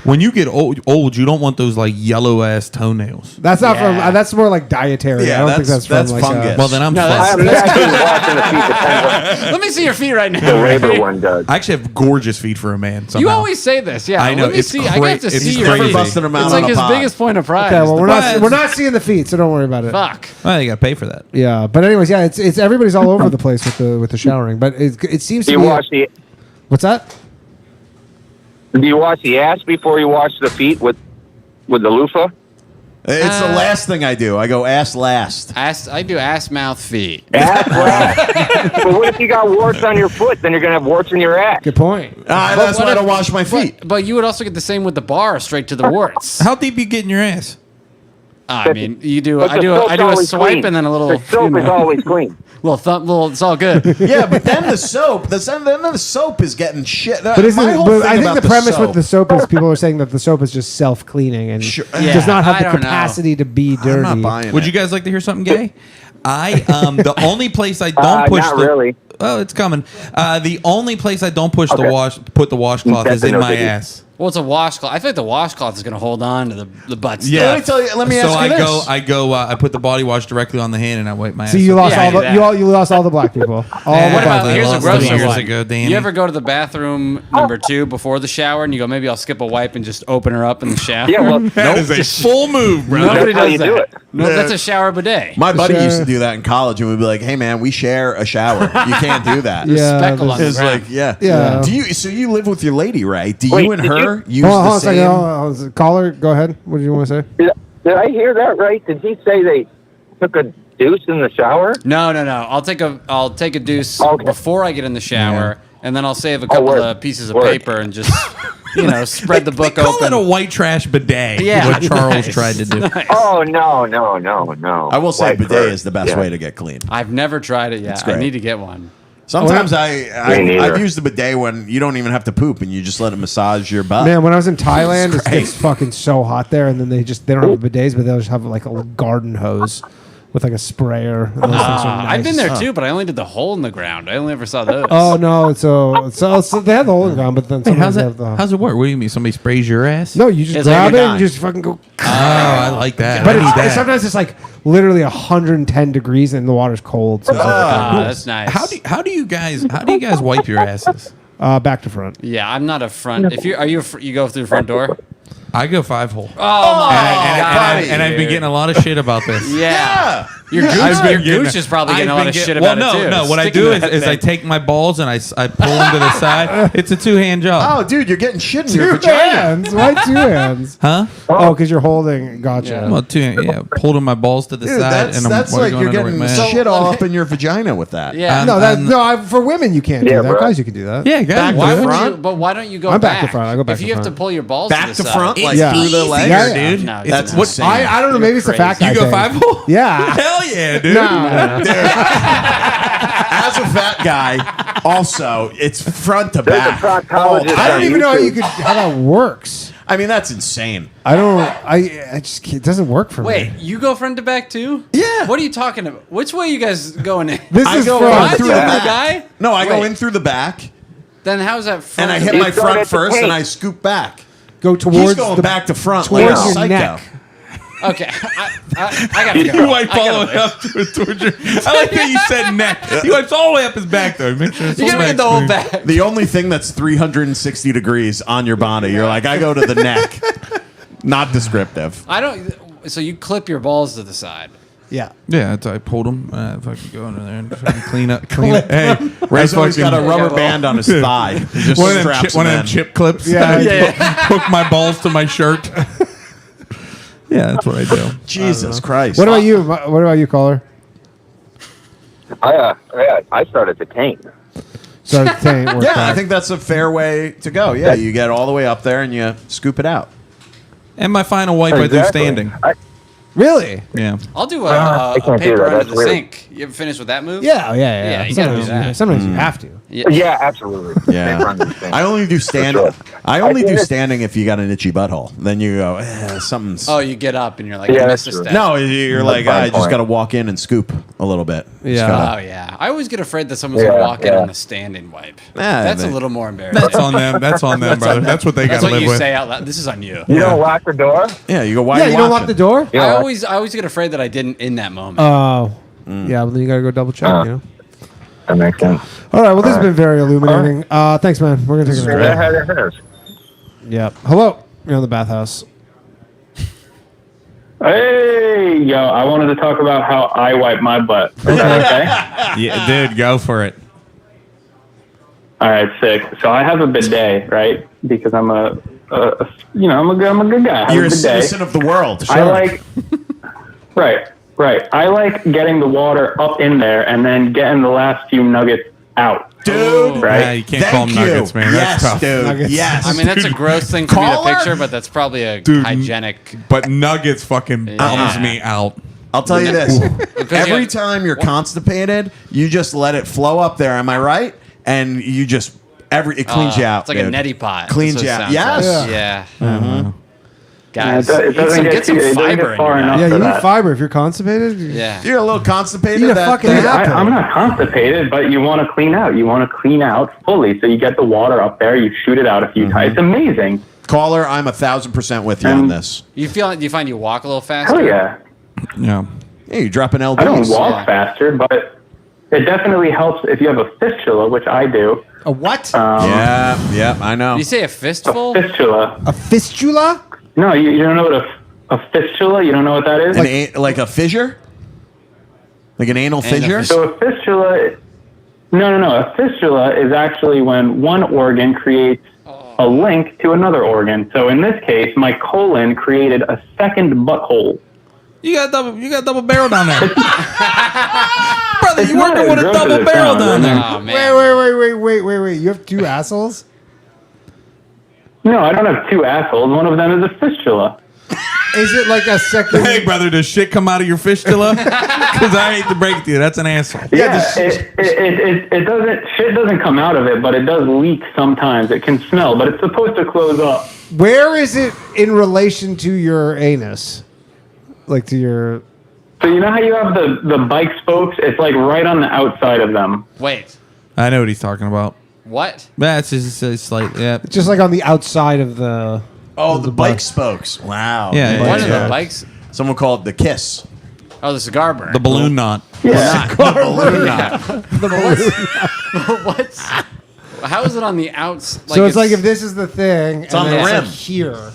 when you get old, you don't want those like yellow ass toenails. That's not Yeah. from. That's more like dietary. Yeah, I don't think that's that's from like fungus. Well, then I'm No, fucked. I'm actually washing the feet depends Let me see your feet right on now. the Raver one does. I actually have gorgeous feet for a man. You Somehow. always say this, yeah. I know, Let me it's see. I got to it's see your crazy. feet. Busting them out It's on like a his pod. biggest point of pride. Okay, is well the we're not seeing the feet, so don't worry about it. fuck. Well, you gotta pay for that. Yeah, but anyways, yeah, it's everybody's all over the place with the showering, but it seems Do to you be. wash the What's that? Do you wash the ass before you wash the feet with the loofah? It's the last thing I do. I go ass last. I do ass, mouth, feet. Ass last. But what if you got warts on your foot? Then you're gonna have warts in your ass. Good point. That's why I don't wash my feet. But you would also get the same with the bar, straight to the warts. How deep you get in your ass? I mean, you do. But I the do soap's a always swipe clean. and then a little. The soap is always clean. Little thumb. Little. It's all good. Yeah, but then the soap, the soap is getting shit. But, I think the premise with the soap is people are saying that the soap is just self-cleaning and does not have the capacity to be dirty. I'm not buying Would you guys like to hear something gay? The only place I don't push not the really. Oh, it's coming. The only place I don't push put the washcloth is in my ass. Well, it's a washcloth. I feel like the washcloth is going to hold on to the butt stuff. Yeah. Let me so ask you this. I put the body wash directly on the hand and I wipe my ass. So you lost Yeah, you lost all the black people. All What the about black here's a people. gross years one. ago, Danny. You ever go to the bathroom number 2 before the shower and you go, maybe I'll skip a wipe and just open her up in the shower? Yeah, well, That is a full move, bro. Nobody That's how does you that. do it. No, that's a shower bidet. My buddy Sure. used to do that in college, and we'd be like, "Hey, man, we share a shower. You can't do that." Yeah, Speckle on the It's ground. like, yeah. Yeah. Do you? So you live with your lady, right? Do Wait, you and did her use Hold on the a second. same? Hold on. Caller, go ahead. What do you want to say? Did I hear that right? Did he say they took a deuce in the shower? No. I'll take a deuce Okay. before I get in the shower, and then I'll save a couple word. of pieces of Word. paper and just spread the book They call open. it a white trash bidet. Yeah, What Charles nice. tried to do. Nice. Oh no. I will say, White bidet bird. is the best Yeah. way to get clean. I've never tried it yet. It's great. I need to get one. Sometimes Me neither. I've used the bidet when you don't even have to poop and you just let it massage your butt. Man, when I was in Thailand, It's it gets fucking so hot there, and then they don't have bidets, but they'll just have like a little garden hose with like a sprayer. And those things are I've been nice. there too, but I only did the hole in the ground. I only ever saw those. Oh no! So they have the hole in the ground, but then sometimes they have the. How's it work? What do you mean? Somebody sprays your ass? No, you just It's like grab you're it and dying. you just fucking go. Oh, I like that. But I need that. sometimes it's like literally 110 degrees and the water's cold. So it's like, that's nice. How do you guys wipe your asses? back to front. Yeah, I'm not a front. If you go through the front door. I go 5-hole. Oh my god! And I've been getting a lot of shit about this. Yeah. Your I've been gooch is probably getting a lot of shit about it too. No, what I Sticking do to that is I thing. take my balls and I pull them to the side. It's a two-hand job. Oh, dude, you're getting shit in your Two vagina. hands. Why 2 hands? Huh? Oh, because you're holding. Gotcha. Yeah. Well, holding my balls to the Dude, side. that's and I'm like going you're under getting my ass. shit all up in your vagina with that. Yeah. For women you can't do Yeah, that. bro. Guys, you can do that. Yeah, guys. Why do it. would you? But why don't you go I'm back? back to front. I go back If to you have front. to pull your balls Back to to the front, side. like Yeah. through the legs. Yeah, yeah. dude. No, That's not. insane. I don't know. Maybe it's the fat guy. You go thing. 5-hole? Yeah. Hell yeah, dude. No. As a fat guy, also, it's front to There's a back. proctologist I don't on even know YouTube. how that works. I mean, that's insane. I just can't, it doesn't work for Wait, me. you go front to back too? Yeah. What are you talking about? Which way you guys going in? This I is go from in Front through to the the back. guy? No, I go Wait. in through the back, Then how's that front? and I hit to my back? He's going front at the first, and paint. I scoop back. go He's towards going the back to front like a towards your psycho. neck. Okay, I gotta go. You wipe I all the gotta way up towards your. I like that you said neck. He wipes all the way up his back though. Make sure it's You all gotta get the back whole screen. back. The only thing that's 360 degrees on your body, you're like, I go to the neck. Not descriptive. I don't. So you clip your balls to the side. Yeah. Yeah, that's, I pulled him. If I could go in there and fucking clean up. Hey, Ray's always got a fucking- rubber band on his thigh. He just one of them straps chip, one him of them in. chip clips. Yeah. Hook my balls to my shirt. Yeah, that's what I do. Jesus Christ. What about you? What about you, caller? I started to taint. Sorry, taint work Yeah, back. I think that's a fair way to go. Yeah, you get all the way up there and you scoop it out. And my final wipe I do Exactly. standing. Really? Yeah. I'll do I a can't do paper that. under That's the weird. sink. You ever finished with that move? Yeah. Yeah, you gotta do that. Sometimes you have to. Yeah, absolutely. Yeah. I only do standing. I only do standing if you got an itchy butthole. Then you go, something's. Oh, you get up and you're like, Yeah, I missed that's a true. step. No, you're like, Fine I just point. got to walk in and scoop a little bit. Just Yeah. gotta- Oh yeah, I always get afraid that someone's gonna walk in on a standing wipe. That's a little more embarrassing. That's on them. That's on them, brother. That's what they got That's to what live you with. say out loud. This is on you. You don't lock the door? Yeah, you go, why Yeah, are you you don't watching? lock the door? I always get afraid that I didn't in that moment. Oh. Yeah, well, then you got to go double check, you know? That makes sense. All right, well, this has been very illuminating. Thanks, man. We're going to take a break. Yeah. Hello. You're on the Bathhouse. Hey, yo, I wanted to talk about how I wipe my butt. Is that okay? Yeah, dude, go for it. All right, sick. So I have a bidet, right? Because I'm I'm a good guy. I have You're a bidet. citizen of the world. I like, right. I like getting the water up in there and then getting the last few nuggets out. Dude, right? Yeah, you can't call them nuggets, man. That's tough. dude. Nuggets. Yes. I mean, that's a gross thing for me to Caller? picture, but that's probably a Dude, hygienic. But nuggets fucking bums me out. I'll tell you this. Because Every you- time you're constipated, you just let it flow up there. Am I right? And you just it cleans you out. It's like a dude. neti pot. Cleans That's you what it out. sounds Yes. like. Yeah. Mm-hmm. Guys, It doesn't get some it doesn't fiber get in far your enough diet. Yeah, for you need that. fiber if you're constipated. Yeah. If you're a little constipated, Eat a that fucking thing- apple. I'm not constipated, but you want to clean out. You want to clean out fully. So you get the water up there, you shoot it out a few times. It's amazing. Caller, I'm 1,000% with you on this. You find you walk a little faster? Hell yeah. Yeah. Yeah, you dropping LBs. I don't walk faster, but it definitely helps if you have a fistula, which I do. A what? Yeah, I know. Did you say a fistful? Fistula. A fistula? No, you don't know what a fistula? You don't know what that is? Like a fissure? Like an anal fissure? So a fistula, no. A fistula is actually when one organ creates a link to another organ. So in this case, my colon created a second butthole. You got double barrel down there. Brother, It's you not working as with a gross as double it barrel sounds, down isn't there. it? Oh, man. Wait. You have two assholes? No, I don't have two assholes. One of them is a fistula. Is it like a second? Hey, brother, does shit come out of your fistula? Because I hate to break it to you, that's an asshole. Yeah, it doesn't. Shit doesn't come out of it, but it does leak sometimes. It can smell, but it's supposed to close up. Where is it in relation to your anus? Like to your... So you know how you have the bike spokes? It's like right on the outside of them. Wait. I know what he's talking about. What? That's just it's like, yeah. Just like on the outside of the... Oh, the bike spokes. Wow. Yeah, One of the bikes? Someone called it the kiss. Oh, the cigar burn. The balloon knot. Yeah. The balloon knot. The balloon. What's... How is it on the outs? So it's like if this is the thing, It's on the then rim. like here.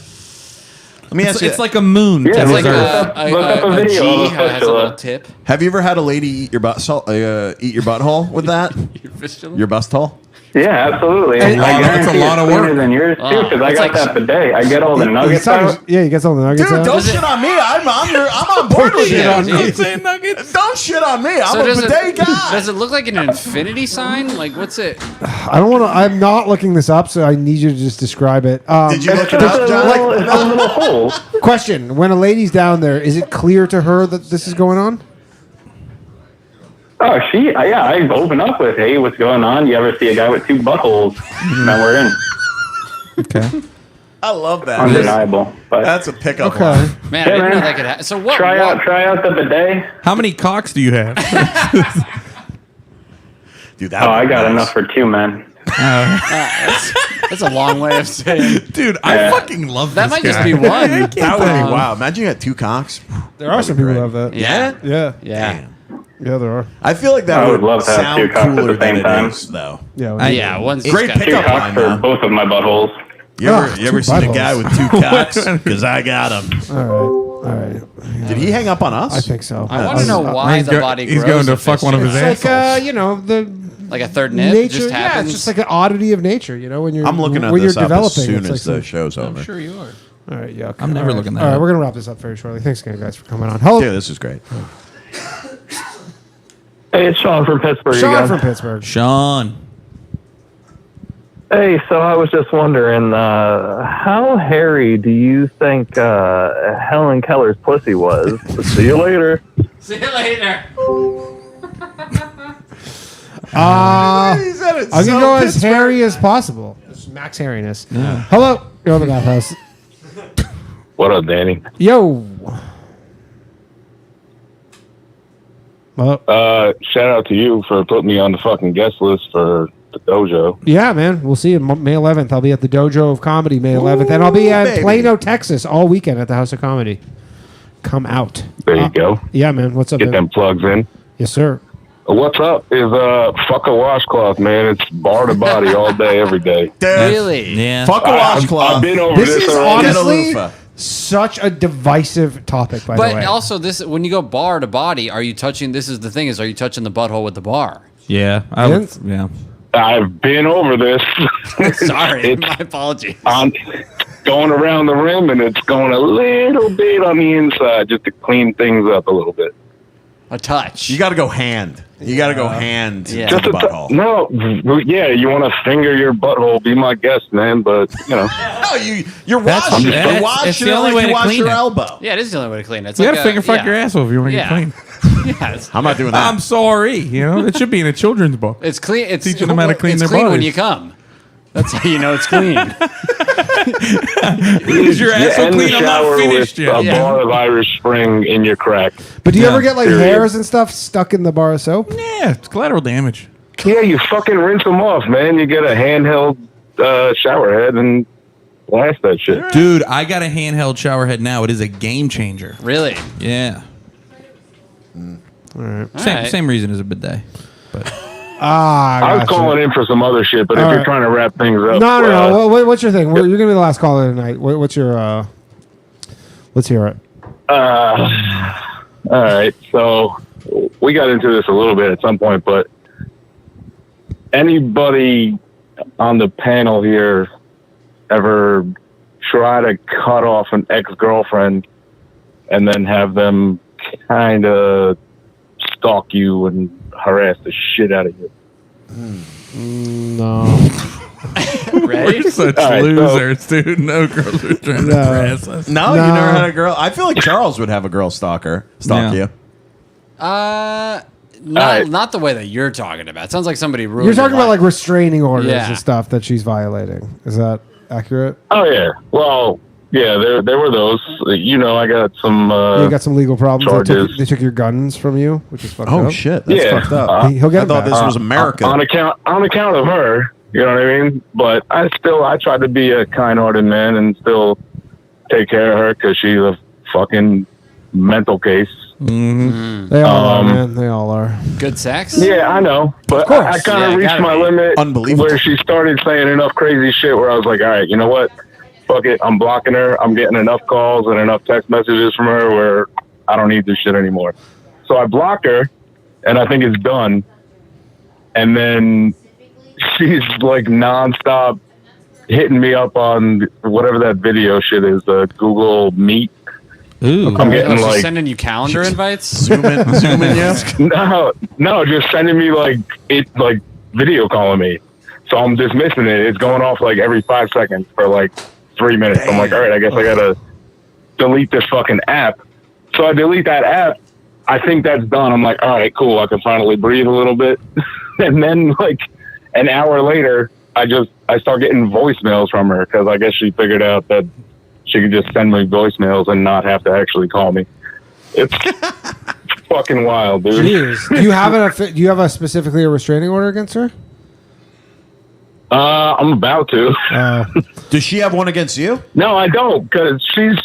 Let me ask you. It's like a moon. Yeah, It's look like up a a video G of a has a fistula. little tip. Have you ever had a lady eat your butthole with that? Your fistula? Your butthole? Yeah, absolutely. That's a I lot- that's a guarantee lot it's of cleaner work. than yours too, Wow. because I It's got like- that bidet. I get all the nuggets out. Yeah, you get some of the nuggets Dude, out. don't shit on me. I'm on board with shit you. on me. I'm saying nuggets. Don't shit on me. I'm So a does bidet guy. Does it look like an infinity sign? Like, what's it? I don't want to... I'm not looking this up, so I need you to just describe it. Did you look it It's up, John? it's a little hole. Question: when a lady's down there, is it clear to her that this is going on? Oh, yeah, I open up with, hey, what's going on? You ever see a guy with two buttholes? Then we're in. Okay. I love that. Undeniable. But That's a pickup Okay. line. Man, Yeah, I didn't know man. that could happen. So what? try what- out the bidet. How many cocks do you have? Dude, that Oh, would I be got nice. enough for two men. That's a long way of saying. Dude, I fucking love That this might just guy. be one. That would be wow. Imagine you had two cocks. There are some people who have that. Yeah. Yeah. Yeah. Yeah, there are. I feel like that I would would love to have sound two cocks at cooler the same than it time. is, though. Yeah. Yeah. One's Great just got- Two pickup line, cocks for though. both of my buttholes. You ever, Oh, you ever two seen a buttholes. guy with two cocks? Because I got him. All right. Did he hang up on us? I think so. I want to know why He's the body grows. he's going to a fuck one of his fistula. It's like assholes. you know, the Like a third nip nature. just Yeah, happens. it's just like an oddity of nature. You know, when you're I'm looking at when this you're up as developing. soon it's as like the show's over. I'm sure you are. All right, yeah. Okay. I'm never All right. looking that All right, up. we're gonna wrap this up very shortly. Thanks again, guys, for coming on. Hello, Yeah, this is great. Hey, it's Sean from Pittsburgh. Sean again. from Pittsburgh. Sean. Hey, so I was just wondering, how hairy do you think Helen Keller's pussy was? See you later. See you later. I'm so gonna go as Pittsburgh. hairy as possible. Just max hairiness. Hello, you're on the Bathhouse. What up, Danny? Yo. Well, Shout out to you for putting me on the fucking guest list for the dojo. yeah, man. We'll see you May 11th. I'll be at the Dojo of Comedy May 11th, and I'll be at baby. Plano, Texas, all weekend at the House of Comedy. Come out. There you go. Yeah, man. What's up, Get man? them plugs in. Yes, sir. What's up is fuck a washcloth, man. It's bar to body all day, every day. Dude, Really? Yeah. fuck a washcloth. I've been over This this is already. honestly Get a loofah. such a divisive topic, by the way. But also, this when you go bar to body, are you touching? This is the thing: are you touching the butthole with the bar? Yeah. I would, yeah. I've been over this. Sorry, It's my apologies. on going around the rim, and it's going a little bit on the inside just to clean things up a little bit. A touch. You got to go hand. You got to go hand to Just the a butthole. no, yeah, you want to finger your butthole? Be my guest, man. But you know, No, you're washing it. You're washing it like you wash your elbow. Yeah, it is the only way to clean it. It's You like gotta finger fuck your asshole if you want to get clean. Yes. I'm not doing that. I'm sorry. You know, it should be in a children's book. It's clean. It's teaching them how to clean it's their clean when bodies. you come. That's how you know it's clean. Is your asshole end the clean? I'm not shower finished with yet. a bar of Irish Spring in your crack. But do you ever get like Period. hairs and stuff stuck in the bar of soap? Yeah, it's collateral damage. Yeah, you fucking rinse them off, man. You get a handheld shower head and blast that shit. Dude, I got a handheld shower head now. It is a game changer. Really? Yeah. All right. Same reason as a bidet. But I was calling in for some other shit, but if All you're right. trying to wrap things up, No. What's your thing? You're gonna be the last caller tonight. What's your? Let's hear it. all right. So we got into this a little bit at some point, but anybody on the panel here ever try to cut off an ex-girlfriend and then have them kind of stalk you and harass the shit out of you? No. we're such All right, losers, dude. No girls are trying to harass us. No, you never had a girl. I feel like Charles would have a girl stalk Yeah. you. Not the way that you're talking about. It sounds like somebody ruined. You're talking your about like life. restraining orders Yeah. and stuff that she's violating. Is that accurate? Oh yeah. Well, yeah. There were those. You know, I got some. You got some legal problems. charges. They took your guns from you, which is fucked up. Oh shit, that's Yeah. fucked up. He'll get I thought them this back. was America. on account of her. You know what I mean? But I tried to be a kind-hearted man and still take care of her because she's a fucking mental case. Mm-hmm. They all are, man. They all are. Good sex? Yeah, I know, but I kind of reached my limit. Unbelievable. Where she started saying enough crazy shit where I was like, all right, you know what? Fuck it. I'm blocking her. I'm getting enough calls and enough text messages from her where I don't need this shit anymore. So I blocked her, and I think it's done. And then she's like nonstop hitting me up on whatever that video shit is, Google Meet. Ooh. I'm getting She's like sending you calendar invites. Zoom in, yeah. no, just sending me like video calling me. So I'm dismissing it. It's going off like every 5 seconds for like 3 minutes. I'm like, all right, I guess I gotta delete this fucking app. So I delete that app. I think that's done. I'm like, all right, cool. I can finally breathe a little bit. And then like an hour later, I start getting voicemails from her because I guess she figured out that she could just send me voicemails and not have to actually call me. It's fucking wild, dude. Jeez. Do you have a specifically a restraining order against her? I'm about to. Does she have one against you? No, I don't, because she's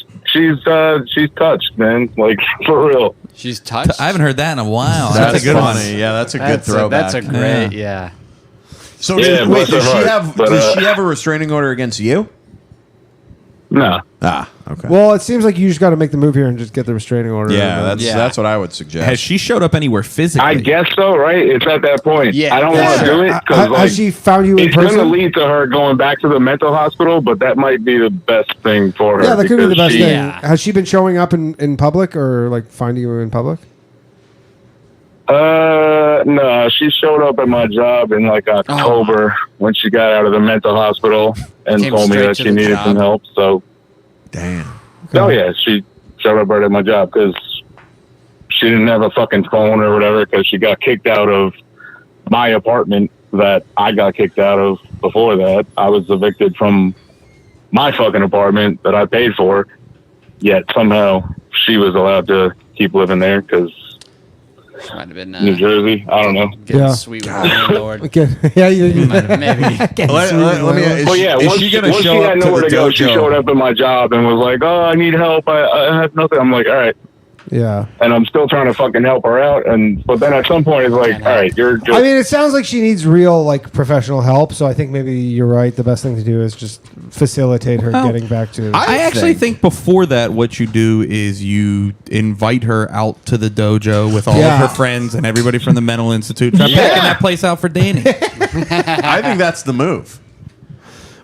touched, man. Like for real. She's touched. I haven't heard that in a while. That's a good funny. one. Yeah, that's a good throwback. That's a great, yeah. So Yeah, wait, bless her heart, but, does she have a restraining order against you? No. Ah, okay. Well, it seems like you just got to make the move here and just get the restraining order. Yeah, and then- that's what I would suggest. Has she showed up anywhere physically? I guess so, right? It's at that point. Yeah. I don't want to do it because Has she found you in it's going to person? lead to her going back to the mental hospital, but that might be the best thing for her. Yeah, that could be the because best thing. Yeah. Has she been showing up in public or like finding you in public? No, she showed up at my job in like October when she got out of the mental hospital and Came told me straight that to she the needed job. some help. So, Damn. oh yeah, she showed up right at my job because she didn't have a fucking phone or whatever because she got kicked out of my apartment that I got kicked out of before that. I was evicted from my fucking apartment that I paid for, yet somehow she was allowed to keep living there because Might have been New Jersey. I don't know. getting sweet with the landlord. Okay. Yeah, Maybe. Let me. Well, yeah. Is Once she gonna once show she up had to nowhere the to go, she dojo? showed up at my job and was like, "Oh, I need help. I have nothing." I'm like, "All right," Yeah. and I'm still trying to fucking help her out. But then at some point, it's like, "All right, you're just." I mean, it sounds like she needs real like professional help. So I think maybe you're right. The best thing to do is just facilitate her Well, getting back to. I actually think before that, what you do is you invite her out to the dojo with all Yeah. of her friends and everybody from the mental institute. Try packing that place out for Danny. I think that's the move.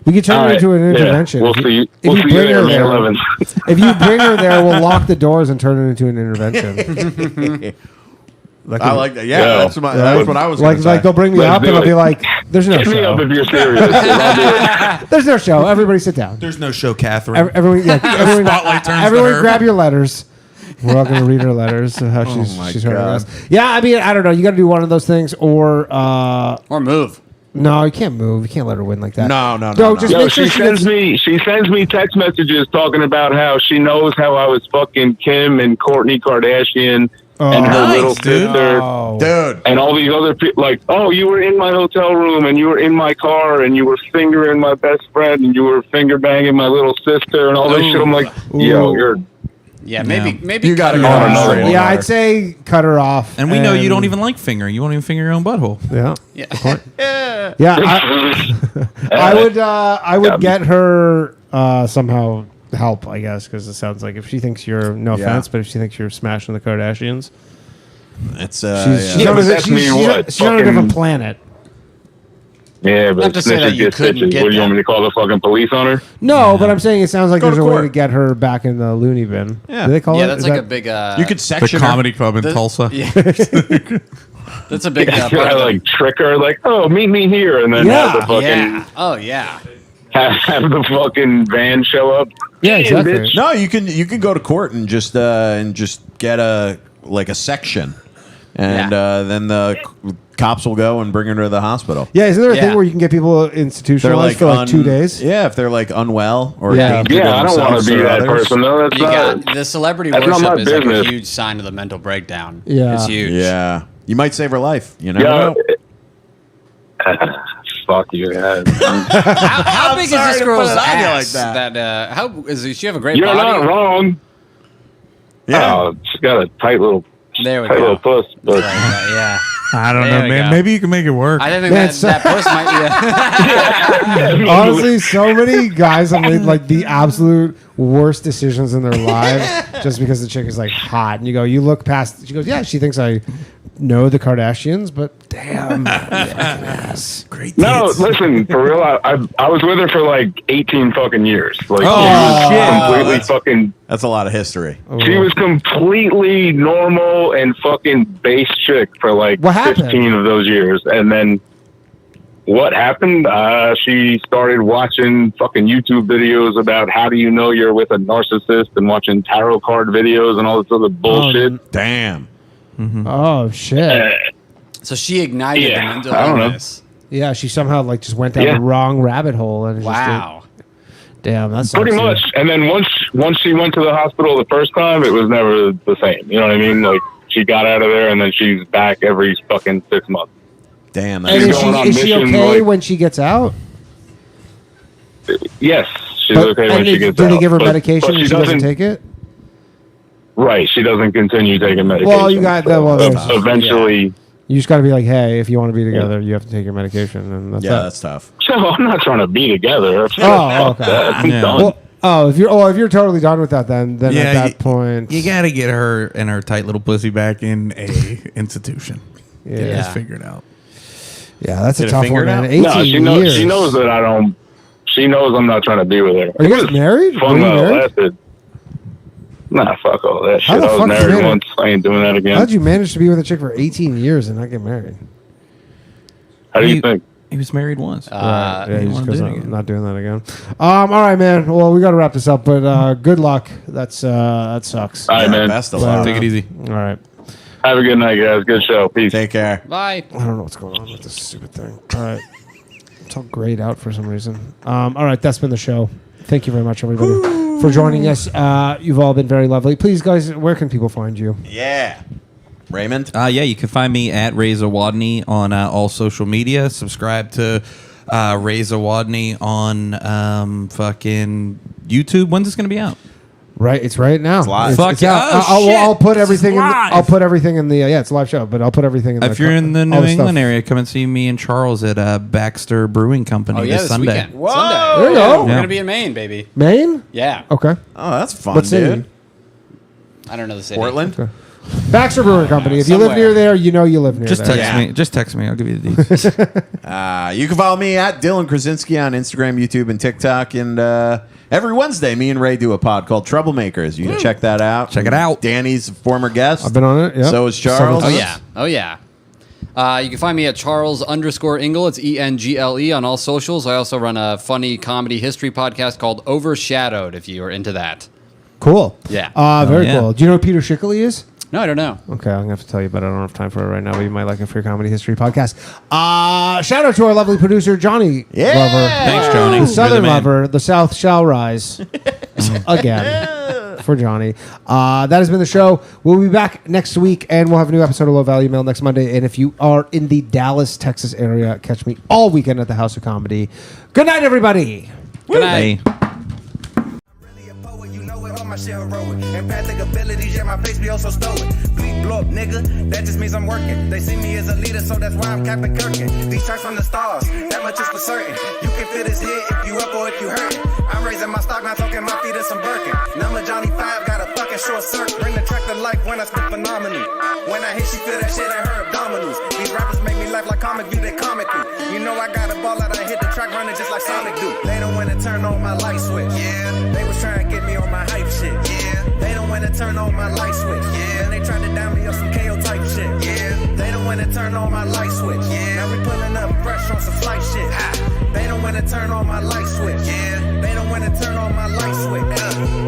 We could turn All it right, into an yeah. intervention. We'll If you- see. if We'll you see you bring there, her May there- 11th. If you bring her there, we'll lock the doors and turn it into an intervention. I like that. Yeah, that's what I was like. gonna say. Like they'll bring me up and I'll be like, "There's no Hit me show. up if you're serious. I'll do it. There's no show. Everybody sit down. There's no show, Catherine. Everyone, everyone, Spotlight turns to everyone her. grab your letters. We're all going to read her letters. So how she's heard us. Yeah, I mean, I don't know. You got to do one of those things or move. No, you can't move. You can't let her win like that. No. Just Yo, make sure she sends me text messages talking about how she knows how I was fucking Kim and Kourtney Kardashian and her little sister, dude, and all these other people. Like, oh, you were in my hotel room, and you were in my car, and you were fingering my best friend, and you were finger banging my little sister, and all this shit. I'm like, yo, you're. Yeah, maybe you got to cut go her on off. another one. Yeah, I'd say cut her off. And we know you don't even like fingering. You won't even finger your own butthole. Yeah. Yeah. Yeah. I would get her somehow help, I guess, because it sounds like if she thinks you're no offense, but if she thinks you're smashing the Kardashians, it's she's on a different planet. Yeah, but Not to say that you couldn't get what do you want me to call the fucking police on her? No, but I'm saying it sounds like Go there's to a way court. to get her back in the loony bin. Yeah. Do they call it? Yeah, that's Is like that- a big. You could The section her. comedy club in Tulsa. Yeah. That's a big. I like trick her, like, oh, meet me here, and then have the fucking Oh yeah. have the fucking van show up. Yeah, exactly. Bitch. No, you can go to court and just get a section, and then the cops will go and bring her to the hospital. Yeah, isn't there a Yeah. thing where you can get people institutionalized for like 2 days? Yeah, if they're like unwell or Yeah. danger to Yeah, I don't want themselves to be or that others. person. No, that's You not. got the celebrity That's not worship my is like a business. huge sign of the mental breakdown. Yeah. It's huge. Yeah, you might save her life. You never Yeah. know. Fuck you guys. How big is sorry this to girl's put it on you ass? like that. How is she have a great You're body? not wrong. Yeah. She's got a tight little There we go. puss. But Yeah. I don't There know, we man. go. Maybe you can make it work. I think Man, that, so- that puss might be. Honestly, so many guys have made like the absolute worst decisions in their lives just because the chick is like hot, and you look past. She goes, yeah, she thinks I know the Kardashians, but damn, ass. Great. no, tits. listen, for real, I was with her for like 18 fucking years. Like, she Oh, was shit. completely fucking. That's a lot of history. She was completely normal and fucking base chick for like What happened? 15 of those years. And then what happened? She started watching fucking YouTube videos about how do you know you're with a narcissist and watching tarot card videos and all this other bullshit. Damn. Oh shit! So she ignited Yeah, the mental I don't know. illness. Yeah, she somehow like just went down Yeah. the wrong rabbit hole and Wow. damn, that's Pretty much. And then once she went to the hospital the first time, it was never the same. You know what I mean? Like, she got out of there and then she's back every fucking 6 months. Damn. And That's is she mission, okay like- when she gets out? Yes, she's But- okay when and she gets do out. they give her but medication she and she doesn't take it? Right, she doesn't continue taking medication. Well, you got that. Well, there's- eventually. You just got to be like, hey, if you want to be together, you have to take your medication, and that's Yeah, it. that's tough. No, I'm not trying to be together. Oh, okay. I'm Yeah. done. Well, if you're totally done with that, then at that point, You got to get her and her tight little pussy back in a institution. Yeah. Get this figured out. yeah, that's Get a it tough one, figured man. out? 18 No, years. she knows that I don't. She knows I'm not trying to be with her. Are you It guys was married? Fun Were you while it married? lasted. Nah, fuck all that How shit. the I was fuck you married made it? once. I ain't doing that again. How'd you manage to be with a chick for 18 years and not get married? How do you think? He was married once. Yeah, he he just wanna goes, do it I'm again. not doing that again. All right, man. Well, we got to wrap this up, but good luck. That sucks. All right, man. Best of But, luck. Take it easy. All right. Have a good night, guys. Good show. Peace. Take care. Bye. I don't know what's going on with this stupid thing. All right. It's all grayed out for some reason. All right, that's been the show. Thank you very much, everybody, for joining us. You've all been very lovely. Please, guys, where can people find you? Yeah. Raymond? Yeah, you can find me at Ray Zawodni on all social media. Subscribe to Ray Zawodni on fucking YouTube. When's this going to be out? Right, it's right now. It's live. Fuck it's out. yeah. Oh, I'll shit. put This is everything. live. I'll put everything in the. Yeah, it's a live show, but I'll put everything in. If you're in the all New the England stuff. area, come and see me and Charles at Baxter Brewing Company Oh yeah, this this Sunday. weekend. Sunday. There you Yeah, go. We're Yeah. gonna be in Maine, baby. Maine. Yeah. Okay. Oh, that's fun, What city? dude. I don't know the city. Portland? Okay. Baxter Brewing Company. If you live Somewhere. near there, you know you live near Just there. text me. Just text me. I'll give you the deets. You can follow me at Dylan Krasinski on Instagram, YouTube, and TikTok. And Every Wednesday, me and Ray do a pod called Troublemakers. You can check that out. Check it out. Danny's a former guest. I've been on it. Yep. So is Charles. Oh yeah. Oh yeah. You can find me at Charles_Engle. It's ENGLE on all socials. I also run a funny comedy history podcast called Overshadowed, if you are into that. Cool. Yeah. Very cool. Do you know who Peter Schickley is? No, I don't know. Okay, I'm going to have to tell you, but I don't have time for it right now, but you might like it for your comedy history podcast. Shout out to our lovely producer, Johnny Lover. Thanks, Johnny. The Southern You're the man. Lover. The South shall rise. Again. For Johnny. That has been the show. We'll be back next week, and we'll have a new episode of Low Value Mail next Monday. And if you are in the Dallas, Texas area, catch me all weekend at the House of Comedy. Good night, everybody. Good night. My shit heroic. Empathic abilities, yeah, my face be also stoic. Please blow up, nigga. That just means I'm working. They see me as a leader, so that's why I'm Captain Kirkin. These tracks from the stars, that much is for certain. You can fit this hit if you up or if you hurting. I'm raising my stock, not talking my feet is some Birkin. Number Johnny 5 got a fucking short circuit. Bring the track to life when I spit phenomenally. When I hit, she feel that shit in her abdominals. These rappers make me laugh like comic view, they comical. You know I got a ball out, I hit the track running just like Sonic do. They don't wanna turn on my light switch. Yeah, they was trying to get me on my hype shit. Yeah, they don't wanna turn on my light switch. Yeah, and they tried to down me on some KO type shit. Yeah, they don't wanna turn on my light switch. Yeah, now we pulling up fresh on some flight shit. They don't wanna turn on my light switch. Yeah, they don't wanna turn on my light switch.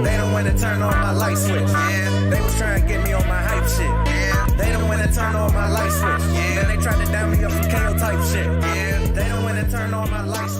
They don't wanna turn on my light switch. Yeah, they was trying to get me on my hype shit. Yeah, they don't wanna turn on my light switch. Yeah, and they tried to down me on some KO type shit. Yeah, they don't wanna turn on my light switch.